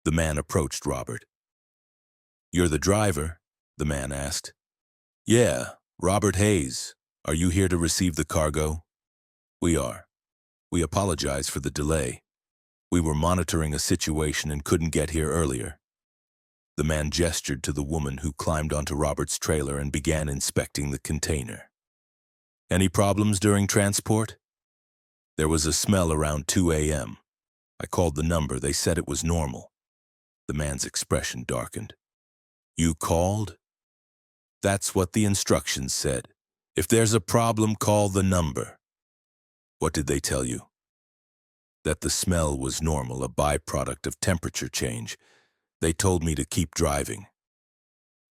The man approached Robert. "You're the driver?" the man asked. "Yeah, Robert Hayes. Are you here to receive the cargo?" "We are. We apologize for the delay. We were monitoring a situation and couldn't get here earlier." The man gestured to the woman who climbed onto Robert's trailer and began inspecting the container. "Any problems during transport?" "There was a smell around 2 a.m. I called the number. They said it was normal." The man's expression darkened. "You called?" "That's what the instructions said. If there's a problem, call the number." "What did they tell you?" "That the smell was normal, a byproduct of temperature change. They told me to keep driving."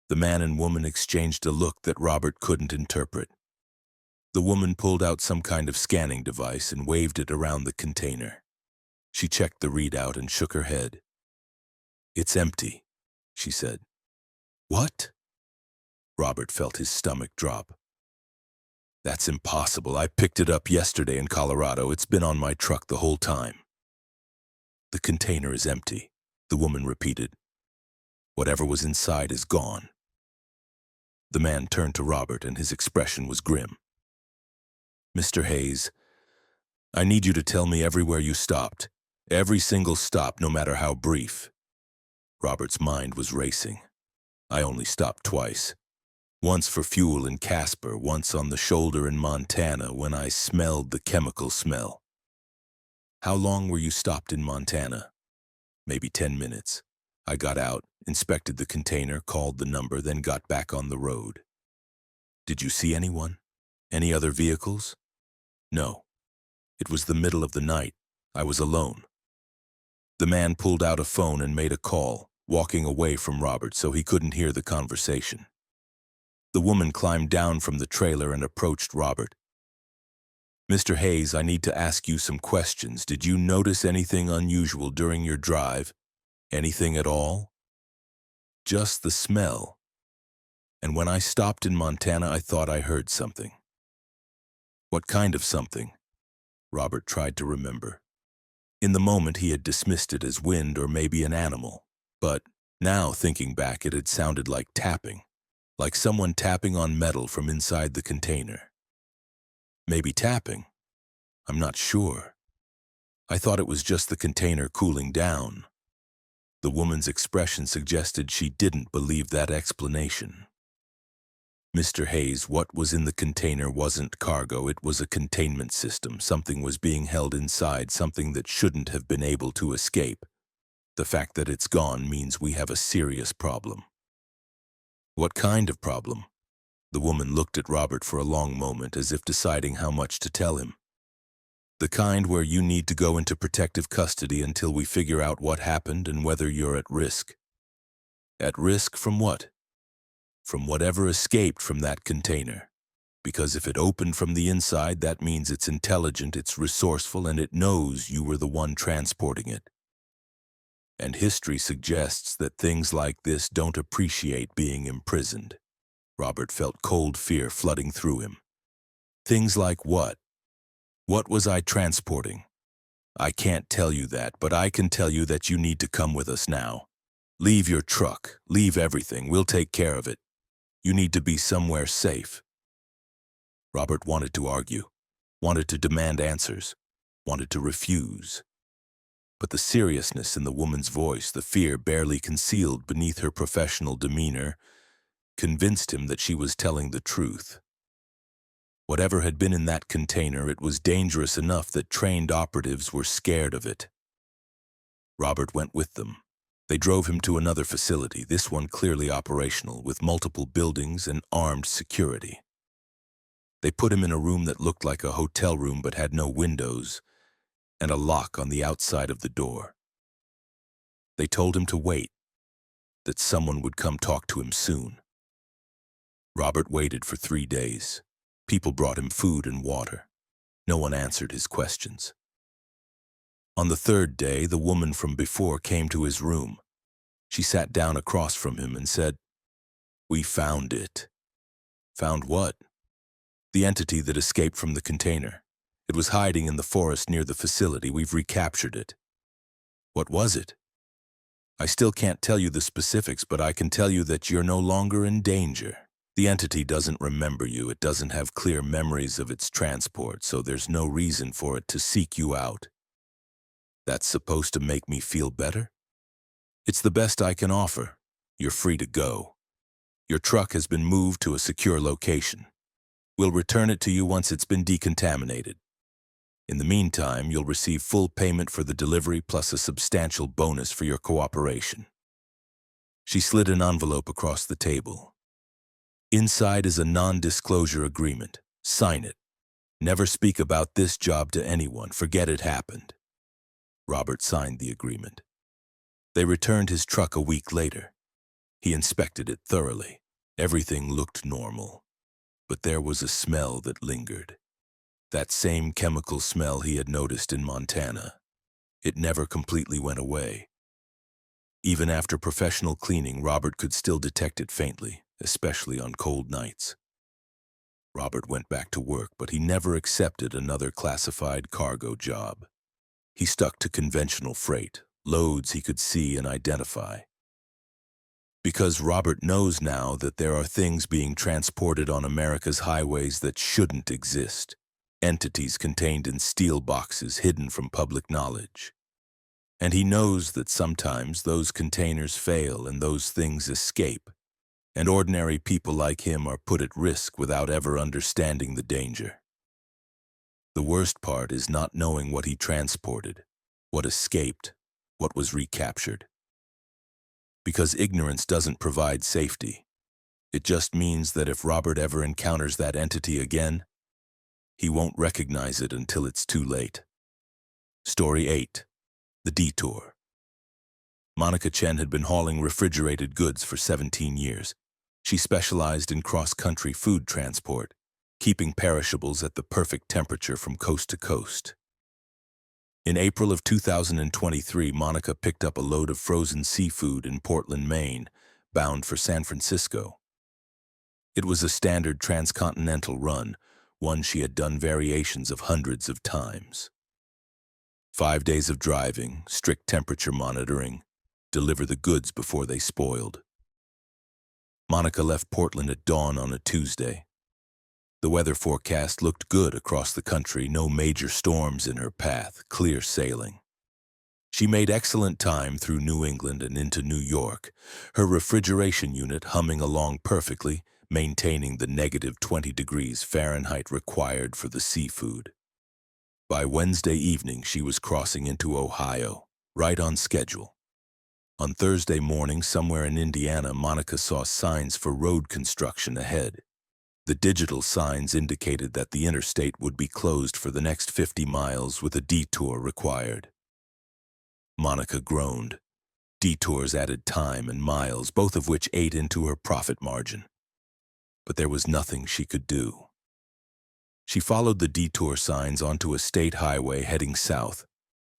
The man and woman exchanged a look that Robert couldn't interpret. The woman pulled out some kind of scanning device and waved it around the container. She checked the readout and shook her head. "It's empty," she said. "What?" Robert felt his stomach drop. "That's impossible. I picked it up yesterday in Colorado. It's been on my truck the whole time." "The container is empty," the woman repeated. "Whatever was inside is gone." The man turned to Robert and his expression was grim. "Mr. Hayes, I need you to tell me everywhere you stopped. Every single stop, no matter how brief." Robert's mind was racing. "I only stopped twice. Once for fuel in Casper, once on the shoulder in Montana when I smelled the chemical smell." "How long were you stopped in Montana?" "Maybe 10 minutes. I got out, inspected the container, called the number, then got back on the road." "Did you see anyone? Any other vehicles?" "No. It was the middle of the night. I was alone." The man pulled out a phone and made a call, walking away from Robert so he couldn't hear the conversation. The woman climbed down from the trailer and approached Robert. "Mr. Hayes, I need to ask you some questions. Did you notice anything unusual during your drive? Anything at all?" "Just the smell." And when I stopped in Montana, I thought I heard something. What kind of something? Robert tried to remember. In the moment, he had dismissed it as wind or maybe an animal. But now, thinking back, it had sounded like tapping, like someone tapping on metal from inside the container. Maybe tapping. I'm not sure. I thought it was just the container cooling down. The woman's expression suggested she didn't believe that explanation. Mr. Hayes, what was in the container wasn't cargo, it was a containment system. Something was being held inside, something that shouldn't have been able to escape. The fact that it's gone means we have a serious problem. What kind of problem? The woman looked at Robert for a long moment, as if deciding how much to tell him. The kind where you need to go into protective custody until we figure out what happened and whether you're at risk. At risk from what? From whatever escaped from that container. Because if it opened from the inside, that means it's intelligent, it's resourceful, and it knows you were the one transporting it. And history suggests that things like this don't appreciate being imprisoned. Robert felt cold fear flooding through him. Things like what? What was I transporting? I can't tell you that, but I can tell you that you need to come with us now. Leave your truck, leave everything, we'll take care of it. You need to be somewhere safe. Robert wanted to argue, wanted to demand answers, wanted to refuse. But the seriousness in the woman's voice, the fear barely concealed beneath her professional demeanor, convinced him that she was telling the truth. Whatever had been in that container, it was dangerous enough that trained operatives were scared of it. Robert went with them. They drove him to another facility, this one clearly operational, with multiple buildings and armed security. They put him in a room that looked like a hotel room but had no windows and a lock on the outside of the door. They told him to wait, that someone would come talk to him soon. Robert waited for 3 days. People brought him food and water. No one answered his questions. On the 3rd day, the woman from before came to his room. She sat down across from him and said, "We found it." Found what? The entity that escaped from the container. It was hiding in the forest near the facility. We've recaptured it. What was it? I still can't tell you the specifics, but I can tell you that you're no longer in danger. The entity doesn't remember you. It doesn't have clear memories of its transport, so there's no reason for it to seek you out. That's supposed to make me feel better? It's the best I can offer. You're free to go. Your truck has been moved to a secure location. We'll return it to you once it's been decontaminated. In the meantime, you'll receive full payment for the delivery plus a substantial bonus for your cooperation. She slid an envelope across the table. Inside is a non-disclosure agreement. Sign it. Never speak about this job to anyone. Forget it happened. Robert signed the agreement. They returned his truck a week later. He inspected it thoroughly. Everything looked normal. But there was a smell that lingered. That same chemical smell he had noticed in Montana. It never completely went away. Even after professional cleaning, Robert could still detect it faintly, especially on cold nights. Robert went back to work, but he never accepted another classified cargo job. He stuck to conventional freight, loads he could see and identify. Because Robert knows now that there are things being transported on America's highways that shouldn't exist. Entities contained in steel boxes hidden from public knowledge. And he knows that sometimes those containers fail and those things escape, and ordinary people like him are put at risk without ever understanding the danger. The worst part is not knowing what he transported, what escaped, what was recaptured. Because ignorance doesn't provide safety. It just means that if Robert ever encounters that entity again, he won't recognize it until it's too late. Story 8. The Detour. Monica Chen had been hauling refrigerated goods for 17 years. She specialized in cross-country food transport, keeping perishables at the perfect temperature from coast to coast. In April of 2023, Monica picked up a load of frozen seafood in Portland, Maine, bound for San Francisco. It was a standard transcontinental run, one she had done variations of hundreds of times. 5 days of driving, strict temperature monitoring, deliver the goods before they spoiled. Monica left Portland at dawn on a Tuesday. The weather forecast looked good across the country, no major storms in her path, clear sailing. She made excellent time through New England and into New York, her refrigeration unit humming along perfectly, maintaining the negative 20 degrees Fahrenheit required for the seafood. By Wednesday evening, she was crossing into Ohio, right on schedule. On Thursday morning, somewhere in Indiana, Monica saw signs for road construction ahead. The digital signs indicated that the interstate would be closed for the next 50 miles with a detour required. Monica groaned. Detours added time and miles, both of which ate into her profit margin. But there was nothing she could do. She followed the detour signs onto a state highway heading south.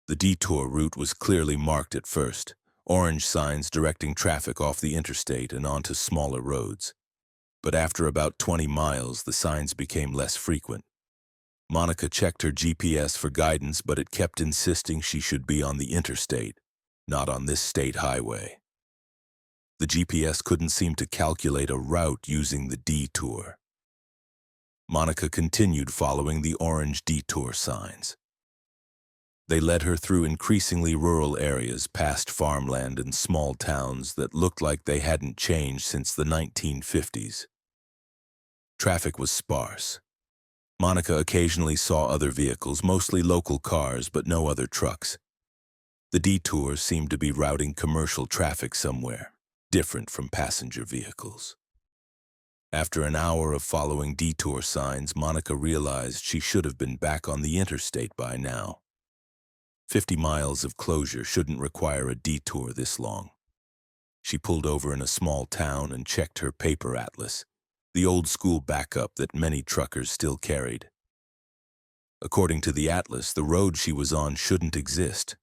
The detour route was clearly marked at first, orange signs directing traffic off the interstate and onto smaller roads. But after about 20 miles, the signs became less frequent. Monica checked her GPS for guidance, but it kept insisting she should be on the interstate, not on this state highway. The GPS couldn't seem to calculate a route using the detour. Monica continued following the orange detour signs. They led her through increasingly rural areas, past farmland and small towns that looked like they hadn't changed since the 1950s. Traffic was sparse. Monica occasionally saw other vehicles, mostly local cars, but no other trucks. The detour seemed to be routing commercial traffic somewhere, different from passenger vehicles. After an hour of following detour signs, Monica realized she should have been back on the interstate by now. 50 miles of closure shouldn't require a detour this long. She pulled over in a small town and checked her paper atlas, the old-school backup that many truckers still carried. According to the atlas, the road she was on shouldn't exist.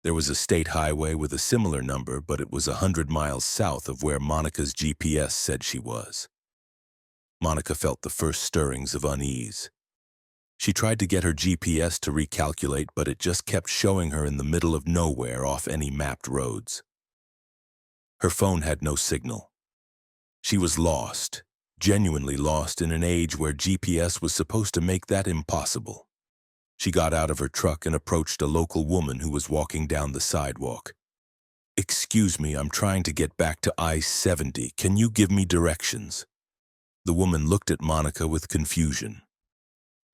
There was a state highway with a similar number, but it was 100 miles south of where Monica's GPS said she was. Monica felt the first stirrings of unease. She tried to get her GPS to recalculate, but it just kept showing her in the middle of nowhere off any mapped roads. Her phone had no signal. She was lost, genuinely lost in an age where GPS was supposed to make that impossible. She got out of her truck and approached a local woman who was walking down the sidewalk. "Excuse me, I'm trying to get back to I-70. Can you give me directions?" The woman looked at Monica with confusion.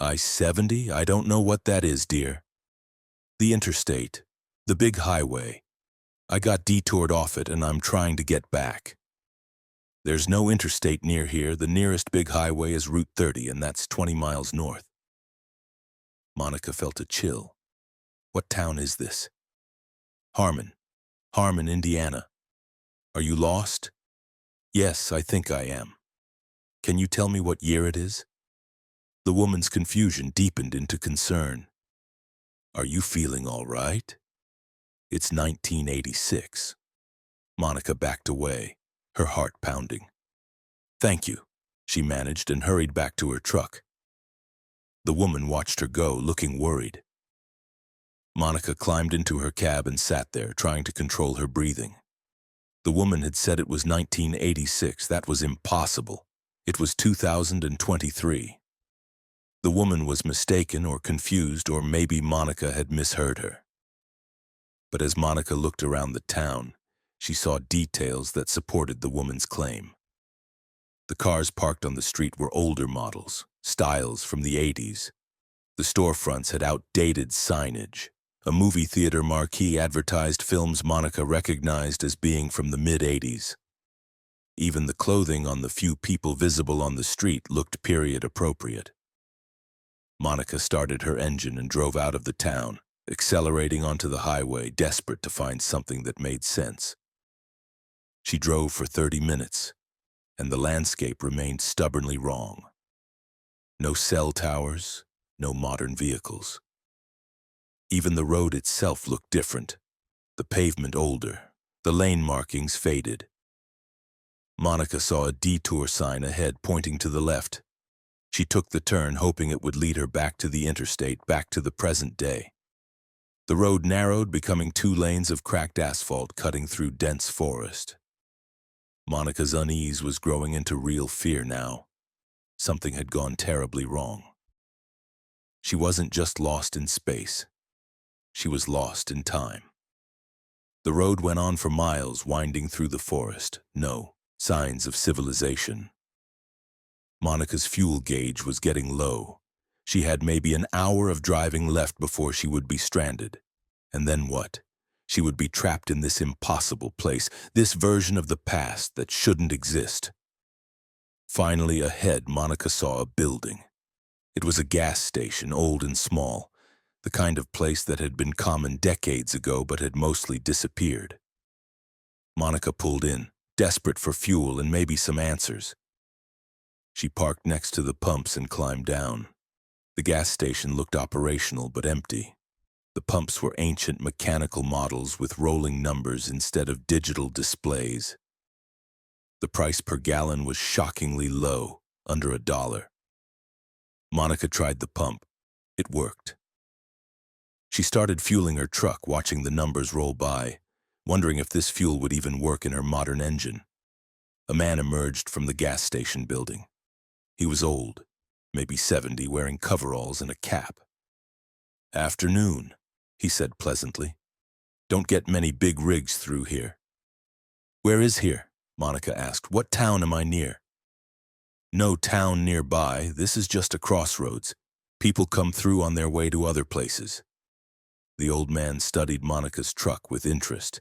"I-70? I don't know what that is, dear." "The interstate. The big highway. I got detoured off it and I'm trying to get back." "There's no interstate near here. The nearest big highway is Route 30, and that's 20 miles north." Monica felt a chill. "What town is this?" "Harmon. Harmon, Indiana." "Are you lost?" "Yes, I think I am." "Can you tell me what year it is?" The woman's confusion deepened into concern. "Are you feeling all right?" "It's 1986. Monica backed away, her heart pounding. "Thank you," she managed and hurried back to her truck. The woman watched her go, looking worried. Monica climbed into her cab and sat there, trying to control her breathing. The woman had said it was 1986. That was impossible. It was 2023. The woman was mistaken or confused, or maybe Monica had misheard her. But as Monica looked around the town, she saw details that supported the woman's claim. The cars parked on the street were older models, styles from the 80s. The storefronts had outdated signage. A movie theater marquee advertised films Monica recognized as being from the mid-80s. Even the clothing on the few people visible on the street looked period-appropriate. Monica started her engine and drove out of the town, accelerating onto the highway, desperate to find something that made sense. She drove for 30 minutes, and the landscape remained stubbornly wrong. No cell towers, no modern vehicles. Even the road itself looked different, the pavement older, the lane markings faded. Monica saw a detour sign ahead pointing to the left. She took the turn, hoping it would lead her back to the interstate, back to the present day. The road narrowed, becoming 2 lanes of cracked asphalt cutting through dense forest. Monica's unease was growing into real fear now. Something had gone terribly wrong. She wasn't just lost in space. She was lost in time. The road went on for miles, winding through the forest. No signs of civilization. Monica's fuel gauge was getting low. She had maybe an hour of driving left before she would be stranded. And then what? She would be trapped in this impossible place, this version of the past that shouldn't exist. Finally, ahead, Monica saw a building. It was a gas station, old and small, the kind of place that had been common decades ago but had mostly disappeared. Monica pulled in, desperate for fuel and maybe some answers. She parked next to the pumps and climbed down. The gas station looked operational but empty. The pumps were ancient mechanical models with rolling numbers instead of digital displays. The price per gallon was shockingly low, under $1. Monica tried the pump. It worked. She started fueling her truck, watching the numbers roll by, wondering if this fuel would even work in her modern engine. A man emerged from the gas station building. He was old, maybe 70, wearing coveralls and a cap. "Afternoon," he said pleasantly. "Don't get many big rigs through here." "Where is here?" Monica asked. "What town am I near?" "No town nearby. This is just a crossroads. People come through on their way to other places." The old man studied Monica's truck with interest.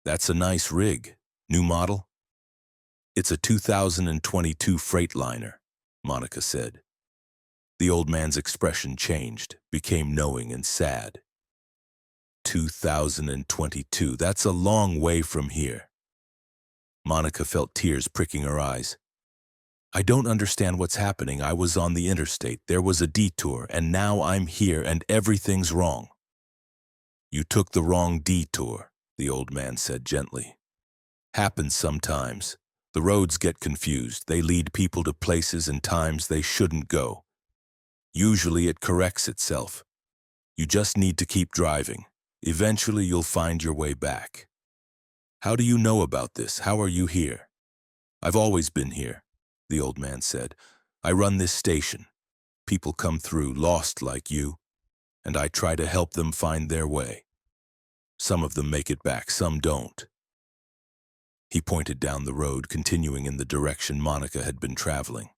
"That's a nice rig. New model?" "It's a 2022 Freightliner," Monica said. The old man's expression changed, became knowing and sad. 2022, that's a long way from here. Monica felt tears pricking her eyes. "I don't understand what's happening. I was on the interstate, there was a detour, and now I'm here and everything's wrong." "You took the wrong detour," the old man said gently. "Happens sometimes. The roads get confused. They lead people to places and times they shouldn't go. Usually it corrects itself. You just need to keep driving. Eventually you'll find your way back." "How do you know about this? How are you here?" "I've always been here," the old man said. "I run this station. People come through, lost like you, and I try to help them find their way. Some of them make it back, some don't." He pointed down the road, continuing in the direction Monica had been traveling.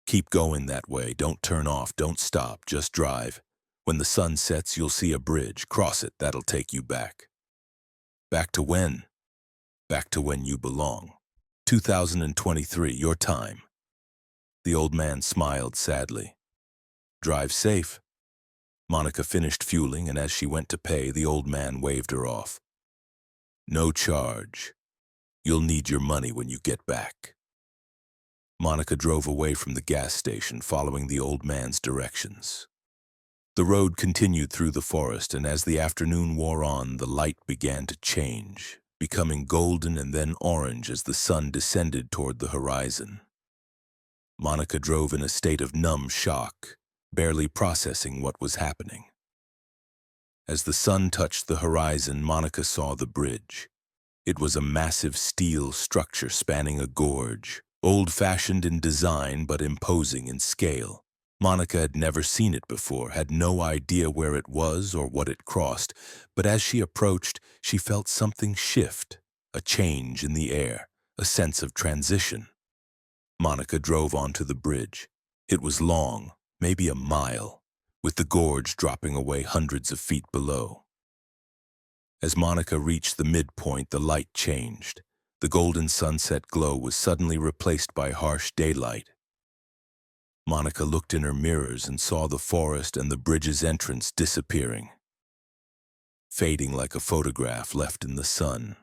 "Keep going that way. Don't turn off. Don't stop. Just drive. When the sun sets, you'll see a bridge. Cross it. That'll take you back." "Back to when?" "Back to when you belong. 2023, your time." The old man smiled sadly. "Drive safe." Monica finished fueling, and as she went to pay, the old man waved her off. "No charge. You'll need your money when you get back." Monica drove away from the gas station, following the old man's directions. The road continued through the forest, and as the afternoon wore on, the light began to change, becoming golden and then orange as the sun descended toward the horizon. Monica drove in a state of numb shock, barely processing what was happening. As the sun touched the horizon, Monica saw the bridge. It was a massive steel structure spanning a gorge, old-fashioned in design but imposing in scale. Monica had never seen it before, had no idea where it was or what it crossed, but as she approached, she felt something shift, a change in the air, a sense of transition. Monica drove onto the bridge. It was long, maybe a mile, with the gorge dropping away hundreds of feet below. As Monica reached the midpoint, the light changed. The golden sunset glow was suddenly replaced by harsh daylight. Monica looked in her mirrors and saw the forest and the bridge's entrance disappearing, fading like a photograph left in the sun.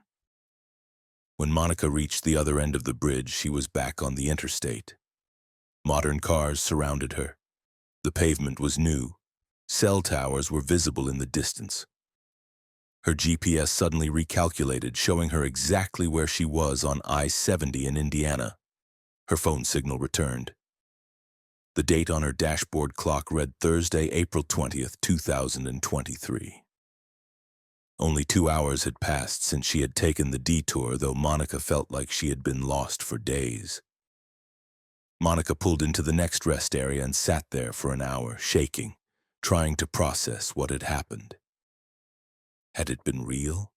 When Monica reached the other end of the bridge, she was back on the interstate. Modern cars surrounded her. The pavement was new. Cell towers were visible in the distance. Her GPS suddenly recalculated, showing her exactly where she was on I-70 in Indiana. Her phone signal returned. The date on her dashboard clock read Thursday, April 20th, 2023. Only 2 hours had passed since she had taken the detour, though Monica felt like she had been lost for days. Monica pulled into the next rest area and sat there for an hour, shaking, trying to process what had happened. Had it been real?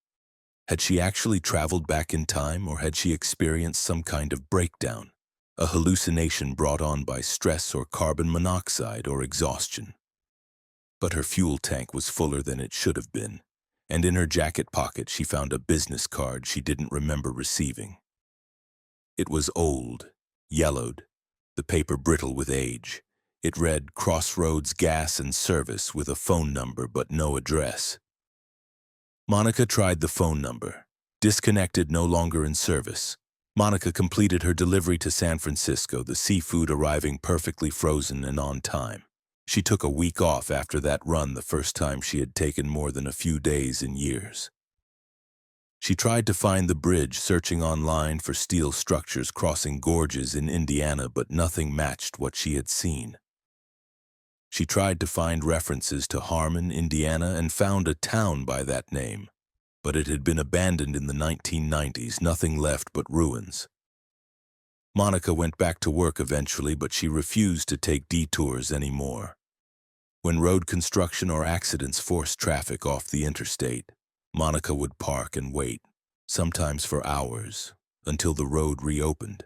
Had she actually traveled back in time, or had she experienced some kind of breakdown, a hallucination brought on by stress or carbon monoxide or exhaustion? But her fuel tank was fuller than it should have been, and in her jacket pocket she found a business card she didn't remember receiving. It was old, yellowed, the paper brittle with age. It read Crossroads Gas and Service with a phone number but no address. Monica tried the phone number. Disconnected, no longer in service. Monica completed her delivery to San Francisco, the seafood arriving perfectly frozen and on time. She took a week off after that run, the first time she had taken more than a few days in years. She tried to find the bridge, searching online for steel structures crossing gorges in Indiana, but nothing matched what she had seen. She tried to find references to Harmon, Indiana, and found a town by that name, but it had been abandoned in the 1990s, nothing left but ruins. Monica went back to work eventually, but she refused to take detours anymore. When road construction or accidents forced traffic off the interstate, Monica would park and wait, sometimes for hours, until the road reopened.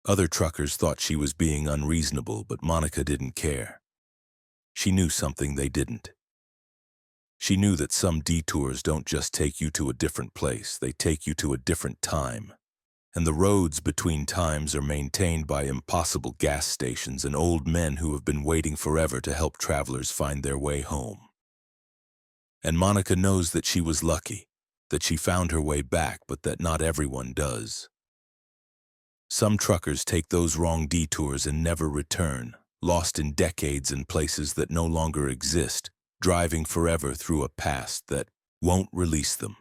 Other truckers thought she was being unreasonable, but Monica didn't care. She knew something they didn't. She knew that some detours don't just take you to a different place, they take you to a different time. And the roads between times are maintained by impossible gas stations and old men who have been waiting forever to help travelers find their way home. And Monica knows that she was lucky, that she found her way back, but that not everyone does. Some truckers take those wrong detours and never return, lost in decades in places that no longer exist, driving forever through a past that won't release them.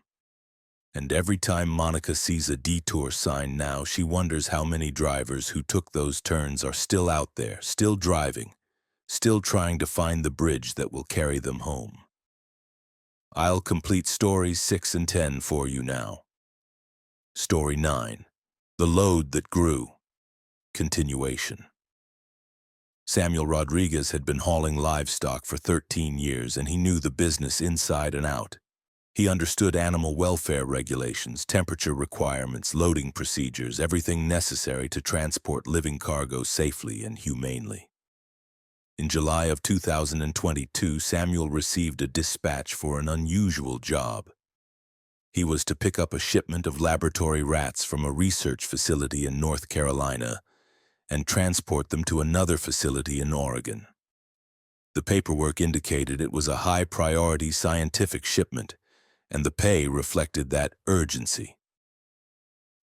And every time Monica sees a detour sign now, she wonders how many drivers who took those turns are still out there, still driving, still trying to find the bridge that will carry them home. I'll complete stories 6 and 10 for you now. Story 9. The Load That Grew. Continuation. Samuel Rodriguez had been hauling livestock for 13 years, and he knew the business inside and out. He understood animal welfare regulations, temperature requirements, loading procedures, everything necessary to transport living cargo safely and humanely. In July of 2022, Samuel received a dispatch for an unusual job. He was to pick up a shipment of laboratory rats from a research facility in North Carolina and transport them to another facility in Oregon. The paperwork indicated it was a high-priority scientific shipment, and the pay reflected that urgency.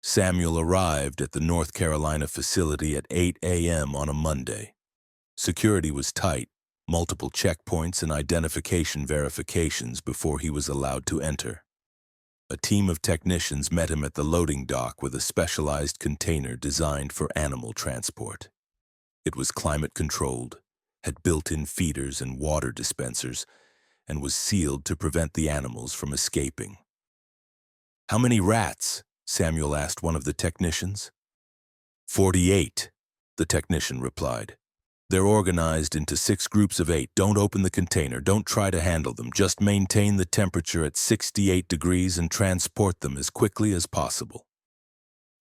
Samuel arrived at the North Carolina facility at 8 a.m. on a Monday. Security was tight, multiple checkpoints and identification verifications before he was allowed to enter. A team of technicians met him at the loading dock with a specialized container designed for animal transport. It was climate-controlled, had built-in feeders and water dispensers, and was sealed to prevent the animals from escaping. "How many rats?" Samuel asked one of the technicians. 48, the technician replied. "They're organized into 6 groups of 8. Don't open the container. Don't try to handle them. Just maintain the temperature at 68 degrees and transport them as quickly as possible."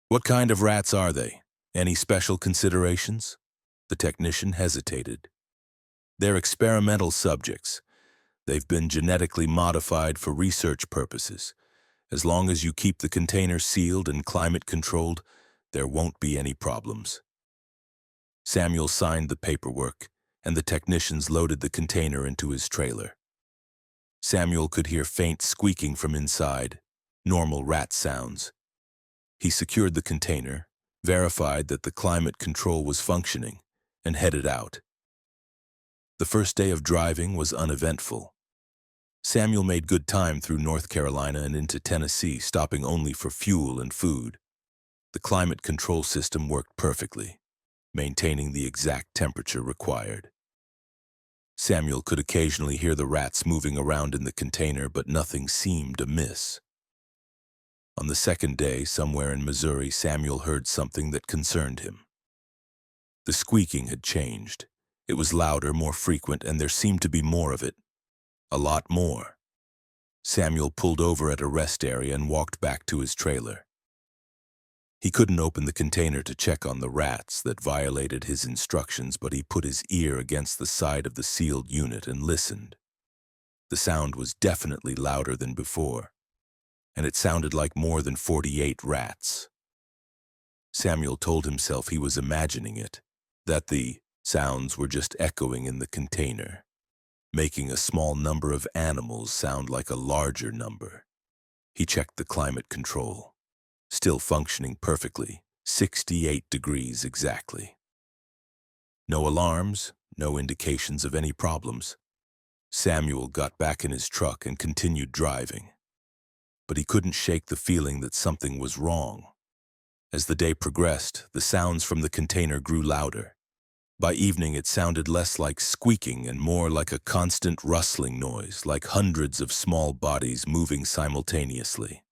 "What kind of rats are they? Any special considerations?" The technician hesitated. "They're experimental subjects. They've been genetically modified for research purposes. As long as you keep the container sealed and climate-controlled, there won't be any problems." Samuel signed the paperwork, and the technicians loaded the container into his trailer. Samuel could hear faint squeaking from inside, normal rat sounds. He secured the container, verified that the climate control was functioning, and headed out. The first day of driving was uneventful. Samuel made good time through North Carolina and into Tennessee, stopping only for fuel and food. The climate control system worked perfectly, maintaining the exact temperature required. Samuel could occasionally hear the rats moving around in the container, but nothing seemed amiss. On the second day, somewhere in Missouri, Samuel heard something that concerned him. The squeaking had changed. It was louder, more frequent, and there seemed to be more of it. A lot more. Samuel pulled over at a rest area and walked back to his trailer. He couldn't open the container to check on the rats that violated his instructions, but he put his ear against the side of the sealed unit and listened. The sound was definitely louder than before, and it sounded like more than 48 rats. Samuel told himself he was imagining it, that the sounds were just echoing in the container, making a small number of animals sound like a larger number. He checked the climate control. Still functioning perfectly, 68 degrees exactly. No alarms, no indications of any problems. Samuel got back in his truck and continued driving. But he couldn't shake the feeling that something was wrong. As the day progressed, the sounds from the container grew louder. By evening, it sounded less like squeaking and more like a constant rustling noise, like hundreds of small bodies moving simultaneously.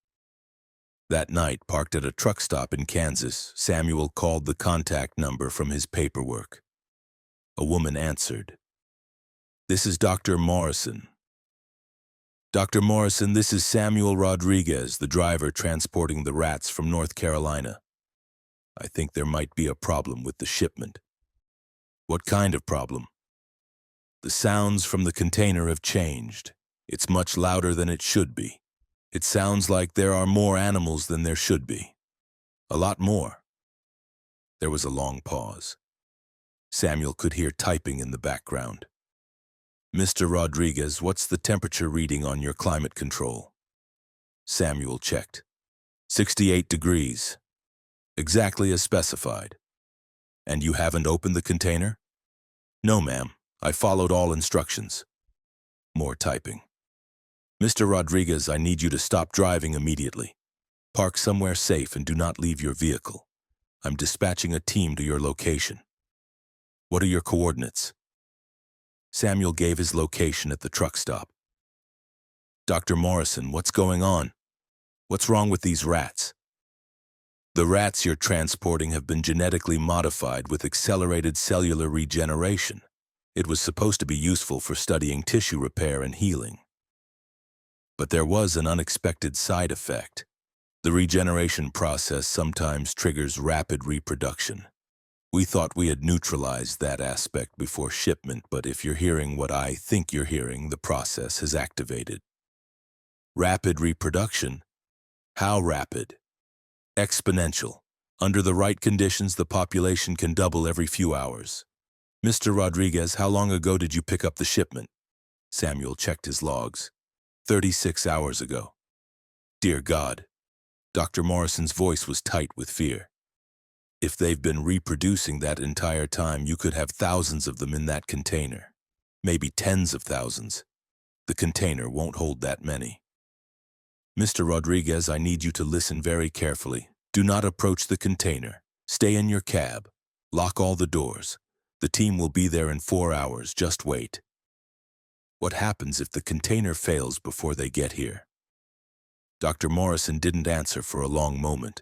That night, parked at a truck stop in Kansas, Samuel called the contact number from his paperwork. A woman answered. "This is Dr. Morrison." "Dr. Morrison, this is Samuel Rodriguez, the driver transporting the rats from North Carolina. I think there might be a problem with the shipment." "What kind of problem?" "The sounds from the container have changed. It's much louder than it should be. It sounds like there are more animals than there should be. A lot more." There was a long pause. Samuel could hear typing in the background. "Mr. Rodriguez, what's the temperature reading on your climate control?" Samuel checked. 68 degrees. Exactly as specified. "And you haven't opened the container?" "No, ma'am. I followed all instructions." More typing. "Mr. Rodriguez, I need you to stop driving immediately. Park somewhere safe and do not leave your vehicle. I'm dispatching a team to your location." "What are your coordinates?" Samuel gave his location at the truck stop. "Dr. Morrison, what's going on? What's wrong with these rats?" "The rats you're transporting have been genetically modified with accelerated cellular regeneration. It was supposed to be useful for studying tissue repair and healing. But there was an unexpected side effect. The regeneration process sometimes triggers rapid reproduction. We thought we had neutralized that aspect before shipment, but if you're hearing what I think you're hearing, the process has activated." "Rapid reproduction? How rapid?" "Exponential. Under the right conditions, the population can double every few hours." "Mr. Rodriguez, how long ago did you pick up the shipment?" Samuel checked his logs. 36 hours ago." "Dear God." Dr. Morrison's voice was tight with fear. "If they've been reproducing that entire time, you could have thousands of them in that container. Maybe tens of thousands. The container won't hold that many." "Mr. Rodriguez, I need you to listen very carefully. Do not approach the container. Stay in your cab. Lock all the doors. The team will be there in 4 hours. Just wait." "What happens if the container fails before they get here?" Dr. Morrison didn't answer for a long moment.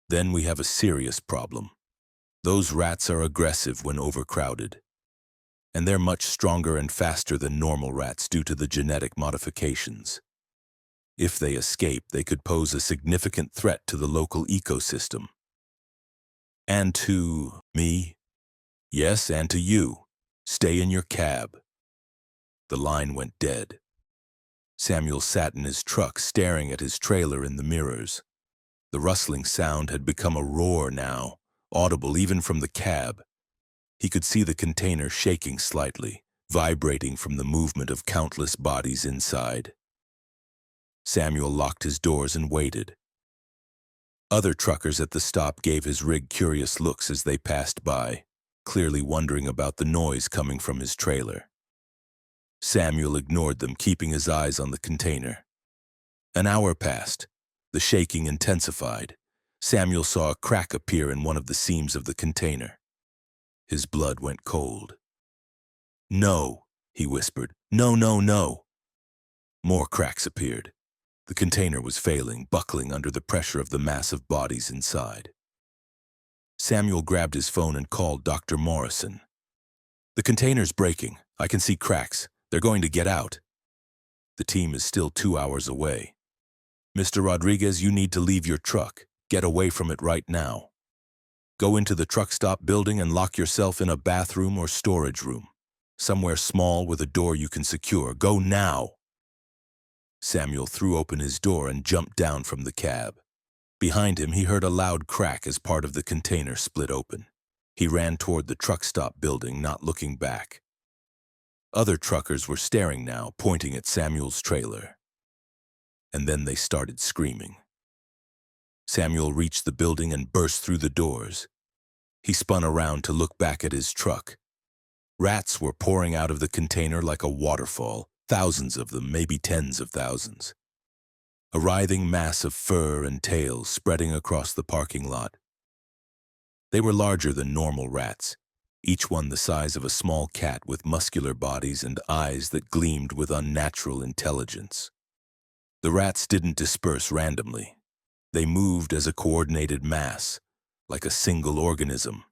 "Then we have a serious problem. Those rats are aggressive when overcrowded. And they're much stronger and faster than normal rats due to the genetic modifications. If they escape, they could pose a significant threat to the local ecosystem." "And to me?" "Yes, and to you. Stay in your cab." The line went dead. Samuel sat in his truck, staring at his trailer in the mirrors. The rustling sound had become a roar now, audible even from the cab. He could see the container shaking slightly, vibrating from the movement of countless bodies inside. Samuel locked his doors and waited. Other truckers at the stop gave his rig curious looks as they passed by, clearly wondering about the noise coming from his trailer. Samuel ignored them, keeping his eyes on the container. An hour passed. The shaking intensified. Samuel saw a crack appear in one of the seams of the container. His blood went cold. "No," he whispered. "No, no, no." More cracks appeared. The container was failing, buckling under the pressure of the mass of bodies inside. Samuel grabbed his phone and called Dr. Morrison. "The container's breaking. I can see cracks. They're going to get out." "The team is still 2 hours away." "Mr. Rodriguez, you need to leave your truck. Get away from it right now. Go into the truck stop building and lock yourself in a bathroom or storage room. Somewhere small with a door you can secure. Go now." Samuel threw open his door and jumped down from the cab. Behind him, he heard a loud crack as part of the container split open. He ran toward the truck stop building, not looking back. Other truckers were staring now, pointing at Samuel's trailer. And then they started screaming. Samuel reached the building and burst through the doors. He spun around to look back at his truck. Rats were pouring out of the container like a waterfall, thousands of them, maybe tens of thousands. A writhing mass of fur and tails spreading across the parking lot. They were larger than normal rats, each one the size of a small cat with muscular bodies and eyes that gleamed with unnatural intelligence. The rats didn't disperse randomly. They moved as a coordinated mass, like a single organism.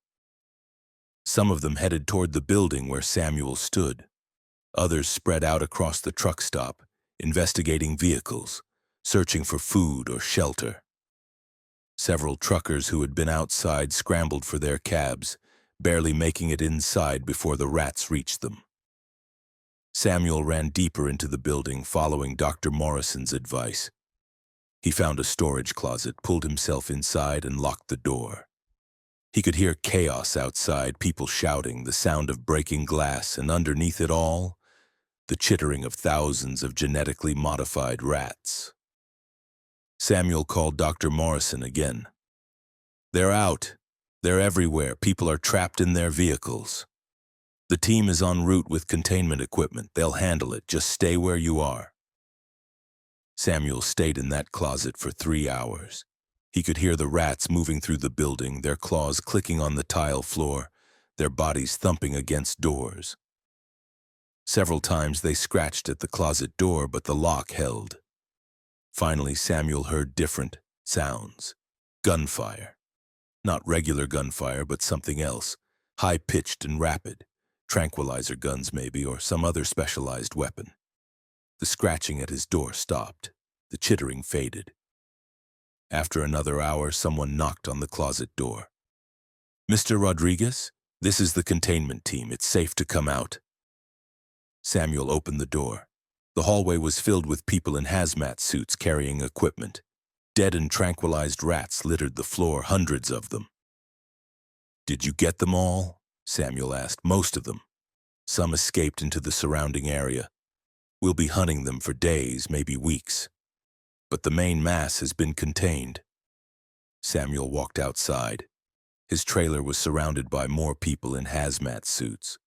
Some of them headed toward the building where Samuel stood. Others spread out across the truck stop, investigating vehicles, searching for food or shelter. Several truckers who had been outside scrambled for their cabs, barely making it inside before the rats reached them. Samuel ran deeper into the building, following Dr. Morrison's advice. He found a storage closet, pulled himself inside, and locked the door. He could hear chaos outside, people shouting, the sound of breaking glass, and underneath it all, the chittering of thousands of genetically modified rats. Samuel called Dr. Morrison again. "They're out. They're everywhere. People are trapped in their vehicles. The team is en route with containment equipment. They'll handle it. Just stay where you are." Samuel stayed in that closet for 3 hours. He could hear the rats moving through the building, their claws clicking on the tile floor, their bodies thumping against doors. Several times they scratched at the closet door, but the lock held. Finally, Samuel heard different sounds. Gunfire. Not regular gunfire, but something else, high-pitched and rapid. Tranquilizer guns, maybe, or some other specialized weapon. The scratching at his door stopped. The chittering faded. After another hour, someone knocked on the closet door. "Mr. Rodriguez, this is the containment team. It's safe to come out." Samuel opened the door. The hallway was filled with people in hazmat suits carrying equipment. Dead and tranquilized rats littered the floor, hundreds of them. "Did you get them all?" Samuel asked. "Most of them. Some escaped into the surrounding area. We'll be hunting them for days, maybe weeks. But the main mass has been contained." Samuel walked outside. His trailer was surrounded by more people in hazmat suits.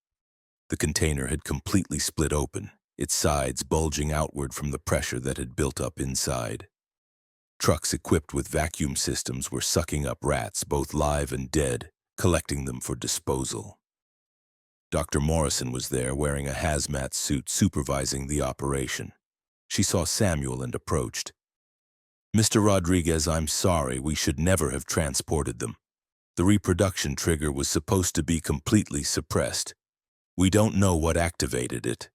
The container had completely split open, its sides bulging outward from the pressure that had built up inside. Trucks equipped with vacuum systems were sucking up rats, both live and dead, collecting them for disposal. Dr. Morrison was there, wearing a hazmat suit, supervising the operation. She saw Samuel and approached. "Mr. Rodriguez, I'm sorry. We should never have transported them. The reproduction trigger was supposed to be completely suppressed. We don't know what activated it."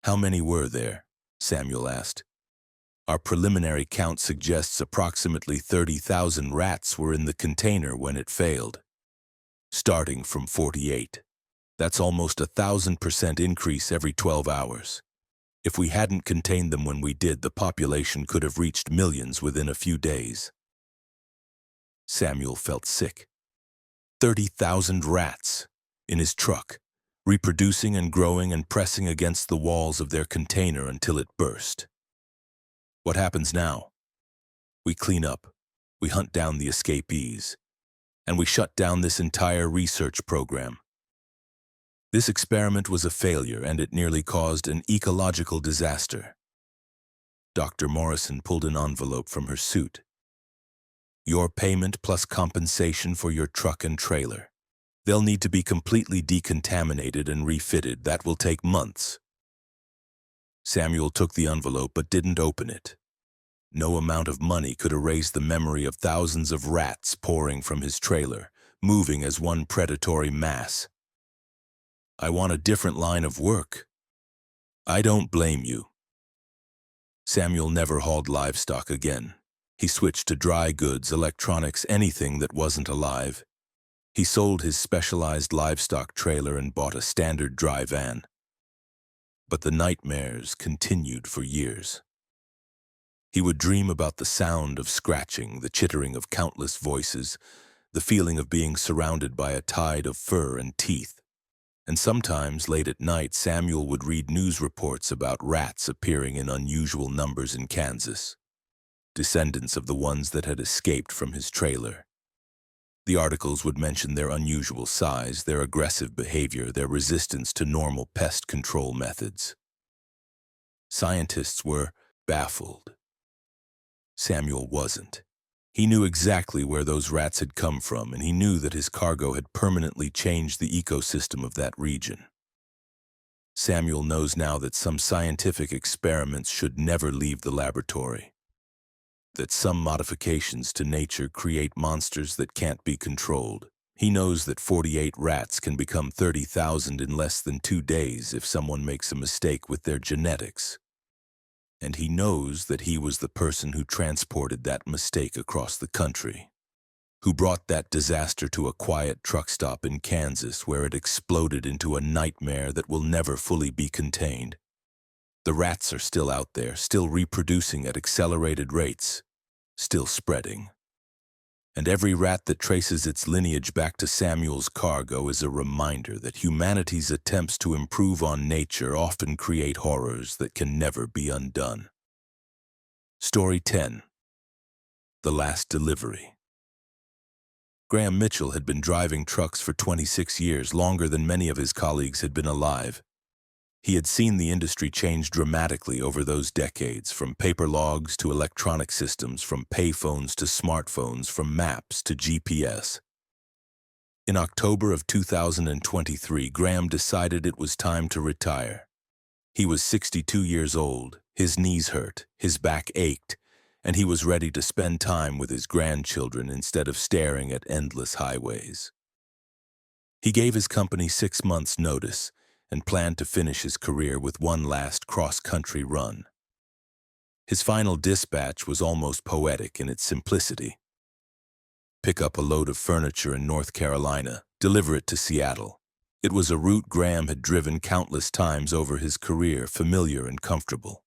"How many were there?" Samuel asked. "Our preliminary count suggests approximately 30,000 rats were in the container when it failed, starting from 48. That's almost 1,000% increase every 12 hours. If we hadn't contained them when we did, the population could have reached millions within a few days." Samuel felt sick. 30,000 rats in his truck, reproducing and growing and pressing against the walls of their container until it burst. "What happens now?" "We clean up, we hunt down the escapees, and we shut down this entire research program." This experiment was a failure, and it nearly caused an ecological disaster. Dr. Morrison pulled an envelope from her suit. Your payment plus compensation for your truck and trailer. They'll need to be completely decontaminated and refitted. That will take months. Samuel took the envelope but didn't open it. No amount of money could erase the memory of thousands of rats pouring from his trailer, moving as one predatory mass. I want a different line of work. I don't blame you. Samuel never hauled livestock again. He switched to dry goods, electronics, anything that wasn't alive. He sold his specialized livestock trailer and bought a standard dry van. But the nightmares continued for years. He would dream about the sound of scratching, the chittering of countless voices, the feeling of being surrounded by a tide of fur and teeth. And sometimes, late at night, Samuel would read news reports about rats appearing in unusual numbers in Kansas, descendants of the ones that had escaped from his trailer. The articles would mention their unusual size, their aggressive behavior, their resistance to normal pest control methods. Scientists were baffled. Samuel wasn't. He knew exactly where those rats had come from, and he knew that his cargo had permanently changed the ecosystem of that region. Samuel knows now that some scientific experiments should never leave the laboratory, that some modifications to nature create monsters that can't be controlled. He knows that 48 rats can become 30,000 in less than 2 days if someone makes a mistake with their genetics. And he knows that he was the person who transported that mistake across the country, who brought that disaster to a quiet truck stop in Kansas where it exploded into a nightmare that will never fully be contained. The rats are still out there, still reproducing at accelerated rates, still spreading. And every rat that traces its lineage back to Samuel's cargo is a reminder that humanity's attempts to improve on nature often create horrors that can never be undone. Story 10. The Last Delivery. Graham Mitchell had been driving trucks for 26 years, longer than many of his colleagues had been alive. He had seen the industry change dramatically over those decades, from paper logs to electronic systems, from payphones to smartphones, from maps to GPS. In October of 2023, Graham decided it was time to retire. He was 62 years old, his knees hurt, his back ached, and he was ready to spend time with his grandchildren instead of staring at endless highways. He gave his company 6 months' notice and planned to finish his career with one last cross-country run. His final dispatch was almost poetic in its simplicity. Pick up a load of furniture in North Carolina, deliver it to Seattle. It was a route Graham had driven countless times over his career, familiar and comfortable.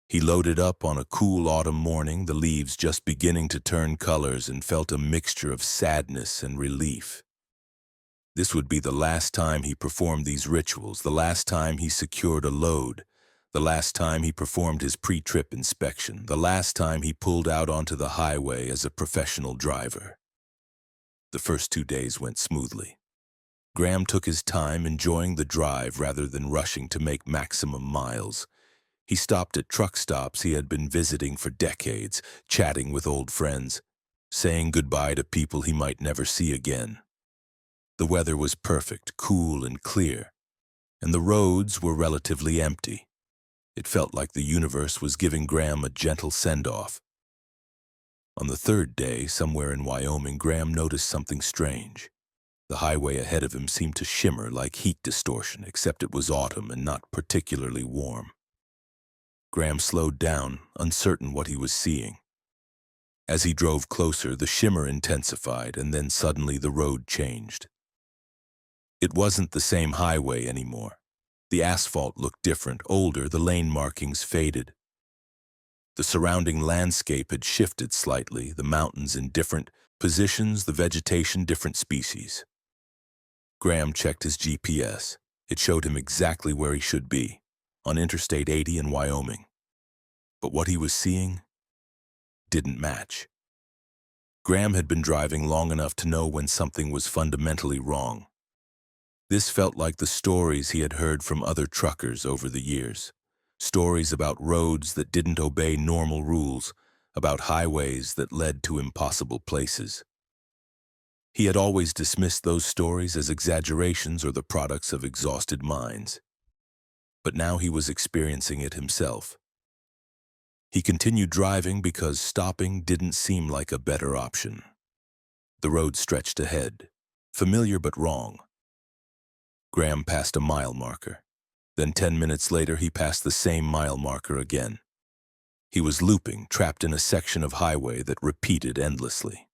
He loaded up on a cool autumn morning, the leaves just beginning to turn colors, and felt a mixture of sadness and relief. This would be the last time he performed these rituals, the last time he secured a load, the last time he performed his pre-trip inspection, the last time he pulled out onto the highway as a professional driver. The first 2 days went smoothly. Graham took his time, enjoying the drive rather than rushing to make maximum miles. He stopped at truck stops he had been visiting for decades, chatting with old friends, saying goodbye to people he might never see again. The weather was perfect, cool and clear, and the roads were relatively empty. It felt like the universe was giving Graham a gentle send-off. On the 3rd day, somewhere in Wyoming, Graham noticed something strange. The highway ahead of him seemed to shimmer like heat distortion, except it was autumn and not particularly warm. Graham slowed down, uncertain what he was seeing. As he drove closer, the shimmer intensified, and then suddenly the road changed. It wasn't the same highway anymore. The asphalt looked different, older, the lane markings faded. The surrounding landscape had shifted slightly, the mountains in different positions, the vegetation different species. Graham checked his GPS. It showed him exactly where he should be, on Interstate 80 in Wyoming. But what he was seeing didn't match. Graham had been driving long enough to know when something was fundamentally wrong. This felt like the stories he had heard from other truckers over the years. Stories about roads that didn't obey normal rules, about highways that led to impossible places. He had always dismissed those stories as exaggerations or the products of exhausted minds. But now he was experiencing it himself. He continued driving because stopping didn't seem like a better option. The road stretched ahead, familiar but wrong. Graham passed a mile marker. Then 10 minutes later, he passed the same mile marker again. He was looping, trapped in a section of highway that repeated endlessly.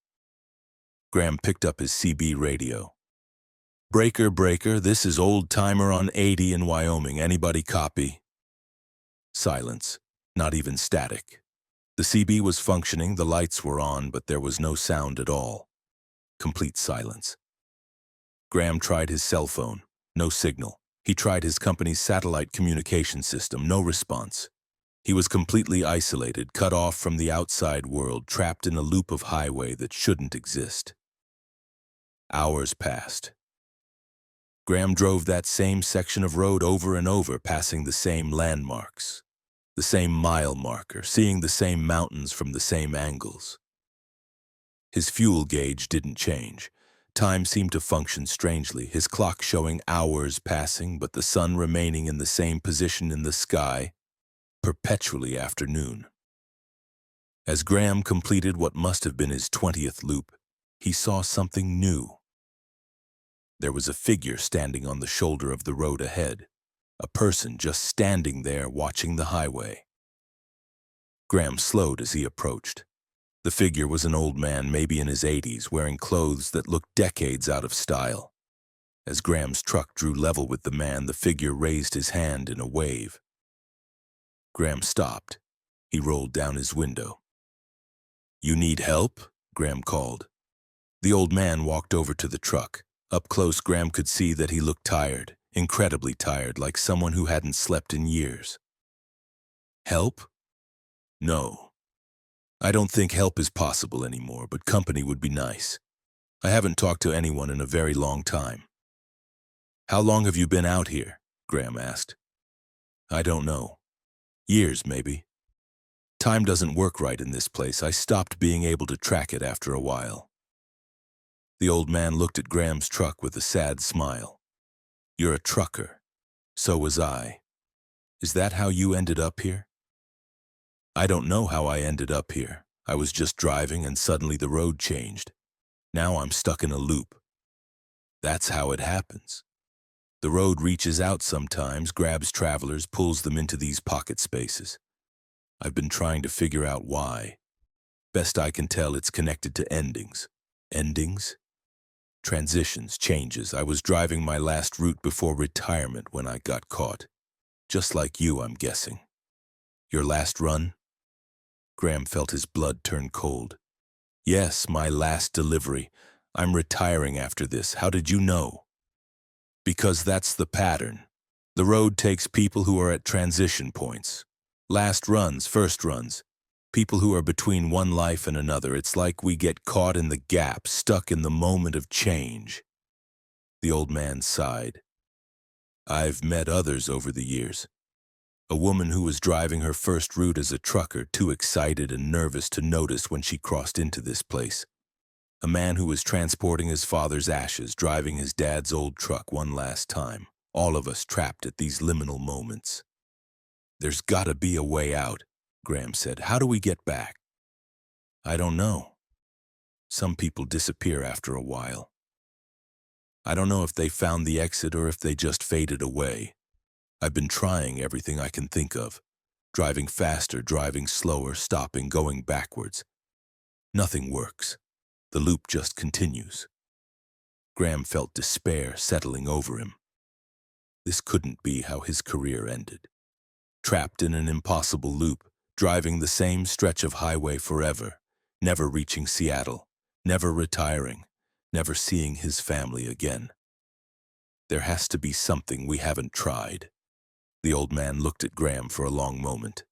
Graham picked up his CB radio. "Breaker, breaker, this is Old Timer on 80 in Wyoming. Anybody copy?" Silence, not even static. The CB was functioning, the lights were on, but there was no sound at all. Complete silence. Graham tried his cell phone. No signal. He tried his company's satellite communication system. No response. He was completely isolated, cut off from the outside world, trapped in a loop of highway that shouldn't exist. Hours passed. Graham drove that same section of road over and over, passing the same landmarks, the same mile marker, seeing the same mountains from the same angles. His fuel gauge didn't change. Time seemed to function strangely, his clock showing hours passing, but the sun remaining in the same position in the sky, perpetually afternoon. As Graham completed what must have been his 20th loop, he saw something new. There was a figure standing on the shoulder of the road ahead, a person just standing there watching the highway. Graham slowed as he approached. The figure was an old man, maybe in his 80s, wearing clothes that looked decades out of style. As Graham's truck drew level with the man, the figure raised his hand in a wave. Graham stopped. He rolled down his window. "You need help?" Graham called. The old man walked over to the truck. Up close, Graham could see that he looked tired, incredibly tired, like someone who hadn't slept in years. "Help? No. I don't think help is possible anymore, but company would be nice. I haven't talked to anyone in a very long time." "How long have you been out here?" Graham asked. "I don't know. Years, maybe. Time doesn't work right in this place. I stopped being able to track it after a while." The old man looked at Graham's truck with a sad smile. "You're a trucker. So was I. Is that how you ended up here?" "I don't know how I ended up here. I was just driving and suddenly the road changed. Now I'm stuck in a loop. That's how it happens. The road reaches out sometimes, grabs travelers, pulls them into these pocket spaces. I've been trying to figure out why. Best I can tell, it's connected to endings." "Endings?" "Transitions, changes. I was driving my last route before retirement when I got caught. Just like you, I'm guessing." "Your last run?" Graham felt his blood turn cold. "Yes, my last delivery. I'm retiring after this. How did you know?" "Because that's the pattern. The road takes people who are at transition points. Last runs, first runs. People who are between one life and another. It's like we get caught in the gap, stuck in the moment of change." The old man sighed. "I've met others over the years. A woman who was driving her first route as a trucker, too excited and nervous to notice when she crossed into this place. A man who was transporting his father's ashes, driving his dad's old truck one last time. All of us trapped at these liminal moments." "There's gotta be a way out," Graham said. "How do we get back?" "I don't know. Some people disappear after a while. I don't know if they found the exit or if they just faded away. I've been trying everything I can think of. Driving faster, driving slower, stopping, going backwards. Nothing works. The loop just continues." Graham felt despair settling over him. This couldn't be how his career ended. Trapped in an impossible loop, driving the same stretch of highway forever, never reaching Seattle, never retiring, never seeing his family again. There has to be something we haven't tried. The old man looked at Graham for a long moment.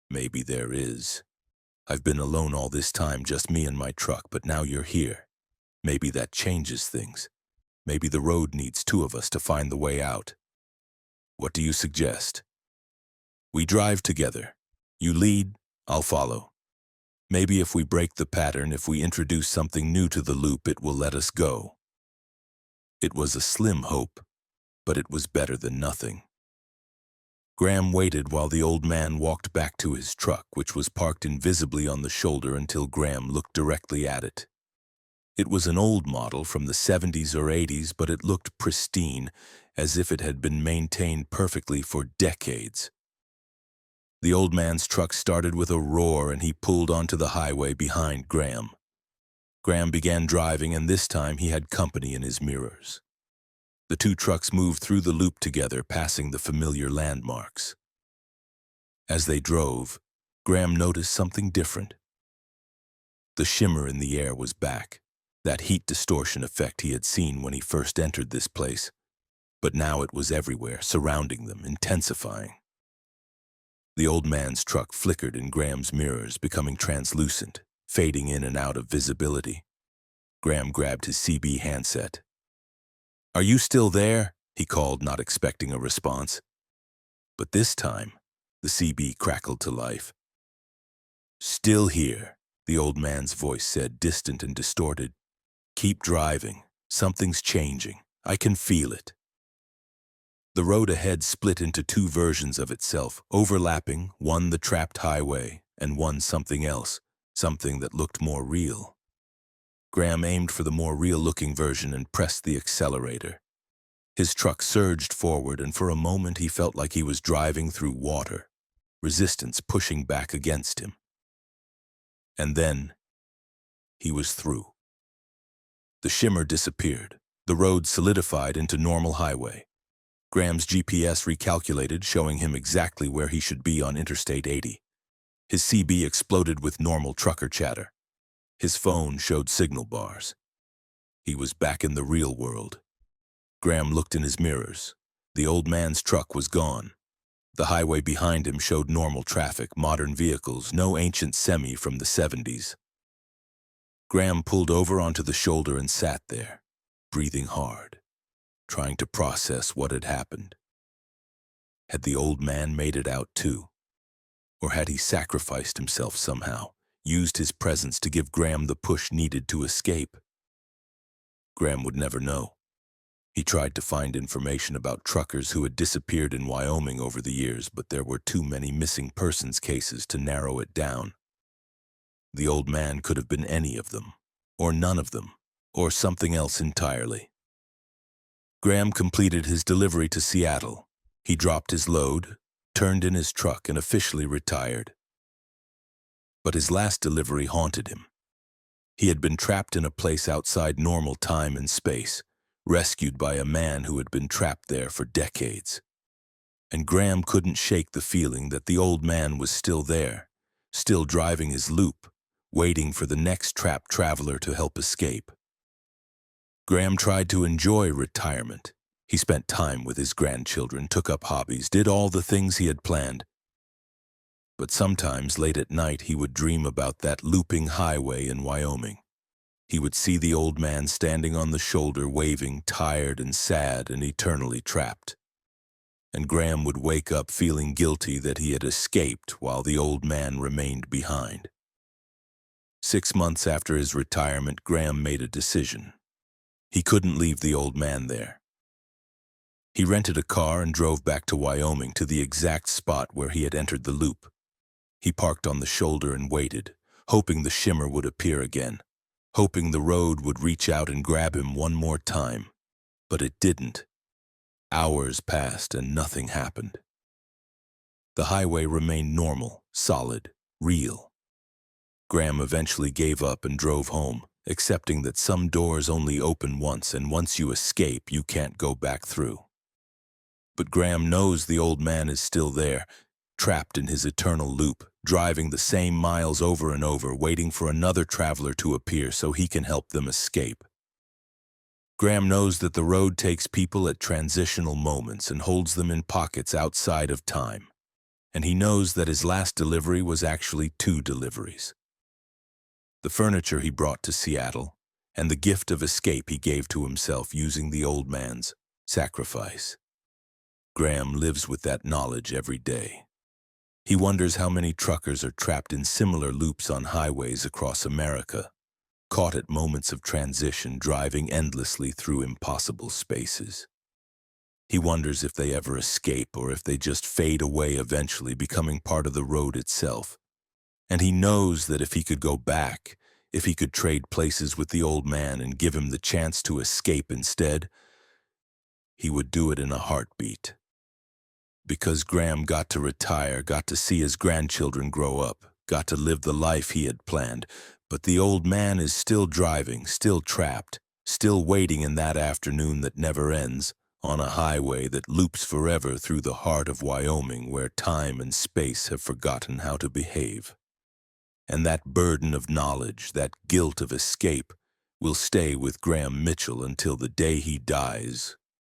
"Maybe there is. I've been alone all this time, just me and my truck, but now you're here. Maybe that changes things. Maybe the road needs two of us to find the way out. What do you suggest? We drive together. You lead, I'll follow. Maybe if we break the pattern, if we introduce something new to the loop, it will let us go. It was a slim hope, but it was better than nothing. Graham waited while the old man walked back to his truck, which was parked invisibly on the shoulder, until Graham looked directly at it. It was an old model from the 70s or 80s, but it looked pristine, as if it had been maintained perfectly for decades. The old man's truck started with a roar and he pulled onto the highway behind Graham. Graham began driving, and this time he had company in his mirrors. The two trucks moved through the loop together, passing the familiar landmarks. As they drove, Graham noticed something different. The shimmer in the air was back, that heat distortion effect he had seen when he first entered this place, but now it was everywhere, surrounding them, intensifying. The old man's truck flickered in Graham's mirrors, becoming translucent, fading in and out of visibility. Graham grabbed his CB handset. "Are you still there?" he called, not expecting a response. But this time, the CB crackled to life. "Still here," the old man's voice said, distant and distorted. "Keep driving. Something's changing. I can feel it." The road ahead split into two versions of itself, overlapping, one the trapped highway, and one something else, something that looked more real. Graham aimed for the more real-looking version and pressed the accelerator. His truck surged forward, and for a moment he felt like he was driving through water, resistance pushing back against him. And then, he was through. The shimmer disappeared. The road solidified into normal highway. Graham's GPS recalculated, showing him exactly where he should be on Interstate 80. His CB exploded with normal trucker chatter. His phone showed signal bars. He was back in the real world. Graham looked in his mirrors. The old man's truck was gone. The highway behind him showed normal traffic, modern vehicles, no ancient semi from the 70s. Graham pulled over onto the shoulder and sat there, breathing hard, trying to process what had happened. Had the old man made it out too? Or had he sacrificed himself somehow, used his presence to give Graham the push needed to escape? Graham would never know. He tried to find information about truckers who had disappeared in Wyoming over the years, but there were too many missing persons cases to narrow it down. The old man could have been any of them, or none of them, or something else entirely. Graham completed his delivery to Seattle. He dropped his load, turned in his truck, and officially retired. But his last delivery haunted him. He had been trapped in a place outside normal time and space, rescued by a man who had been trapped there for decades. And Graham couldn't shake the feeling that the old man was still there, still driving his loop, waiting for the next trapped traveler to help escape. Graham tried to enjoy retirement. He spent time with his grandchildren, took up hobbies, did all the things he had planned. But sometimes late at night he would dream about that looping highway in Wyoming. He would see the old man standing on the shoulder, waving, tired and sad and eternally trapped. And Graham would wake up feeling guilty that he had escaped while the old man remained behind. 6 months after his retirement, Graham made a decision. He couldn't leave the old man there. He rented a car and drove back to Wyoming, to the exact spot where he had entered the loop. He parked on the shoulder and waited, hoping the shimmer would appear again, hoping the road would reach out and grab him one more time. But it didn't. Hours passed and nothing happened. The highway remained normal, solid, real. Graham eventually gave up and drove home, accepting that some doors only open once, and once you escape, you can't go back through. But Graham knows the old man is still there, trapped in his eternal loop, driving the same miles over and over, waiting for another traveler to appear so he can help them escape. Graham knows that the road takes people at transitional moments and holds them in pockets outside of time. And he knows that his last delivery was actually 2 deliveries. The furniture he brought to Seattle, and the gift of escape he gave to himself using the old man's sacrifice. Graham lives with that knowledge every day. He wonders how many truckers are trapped in similar loops on highways across America, caught at moments of transition, driving endlessly through impossible spaces. He wonders if they ever escape or if they just fade away eventually, becoming part of the road itself. And he knows that if he could go back, if he could trade places with the old man and give him the chance to escape instead, he would do it in a heartbeat. Because Graham got to retire, got to see his grandchildren grow up, got to live the life he had planned, but the old man is still driving, still trapped, still waiting in that afternoon that never ends, on a highway that loops forever through the heart of Wyoming where time and space have forgotten how to behave. And that burden of knowledge, that guilt of escape, will stay with Graham Mitchell until the day he dies.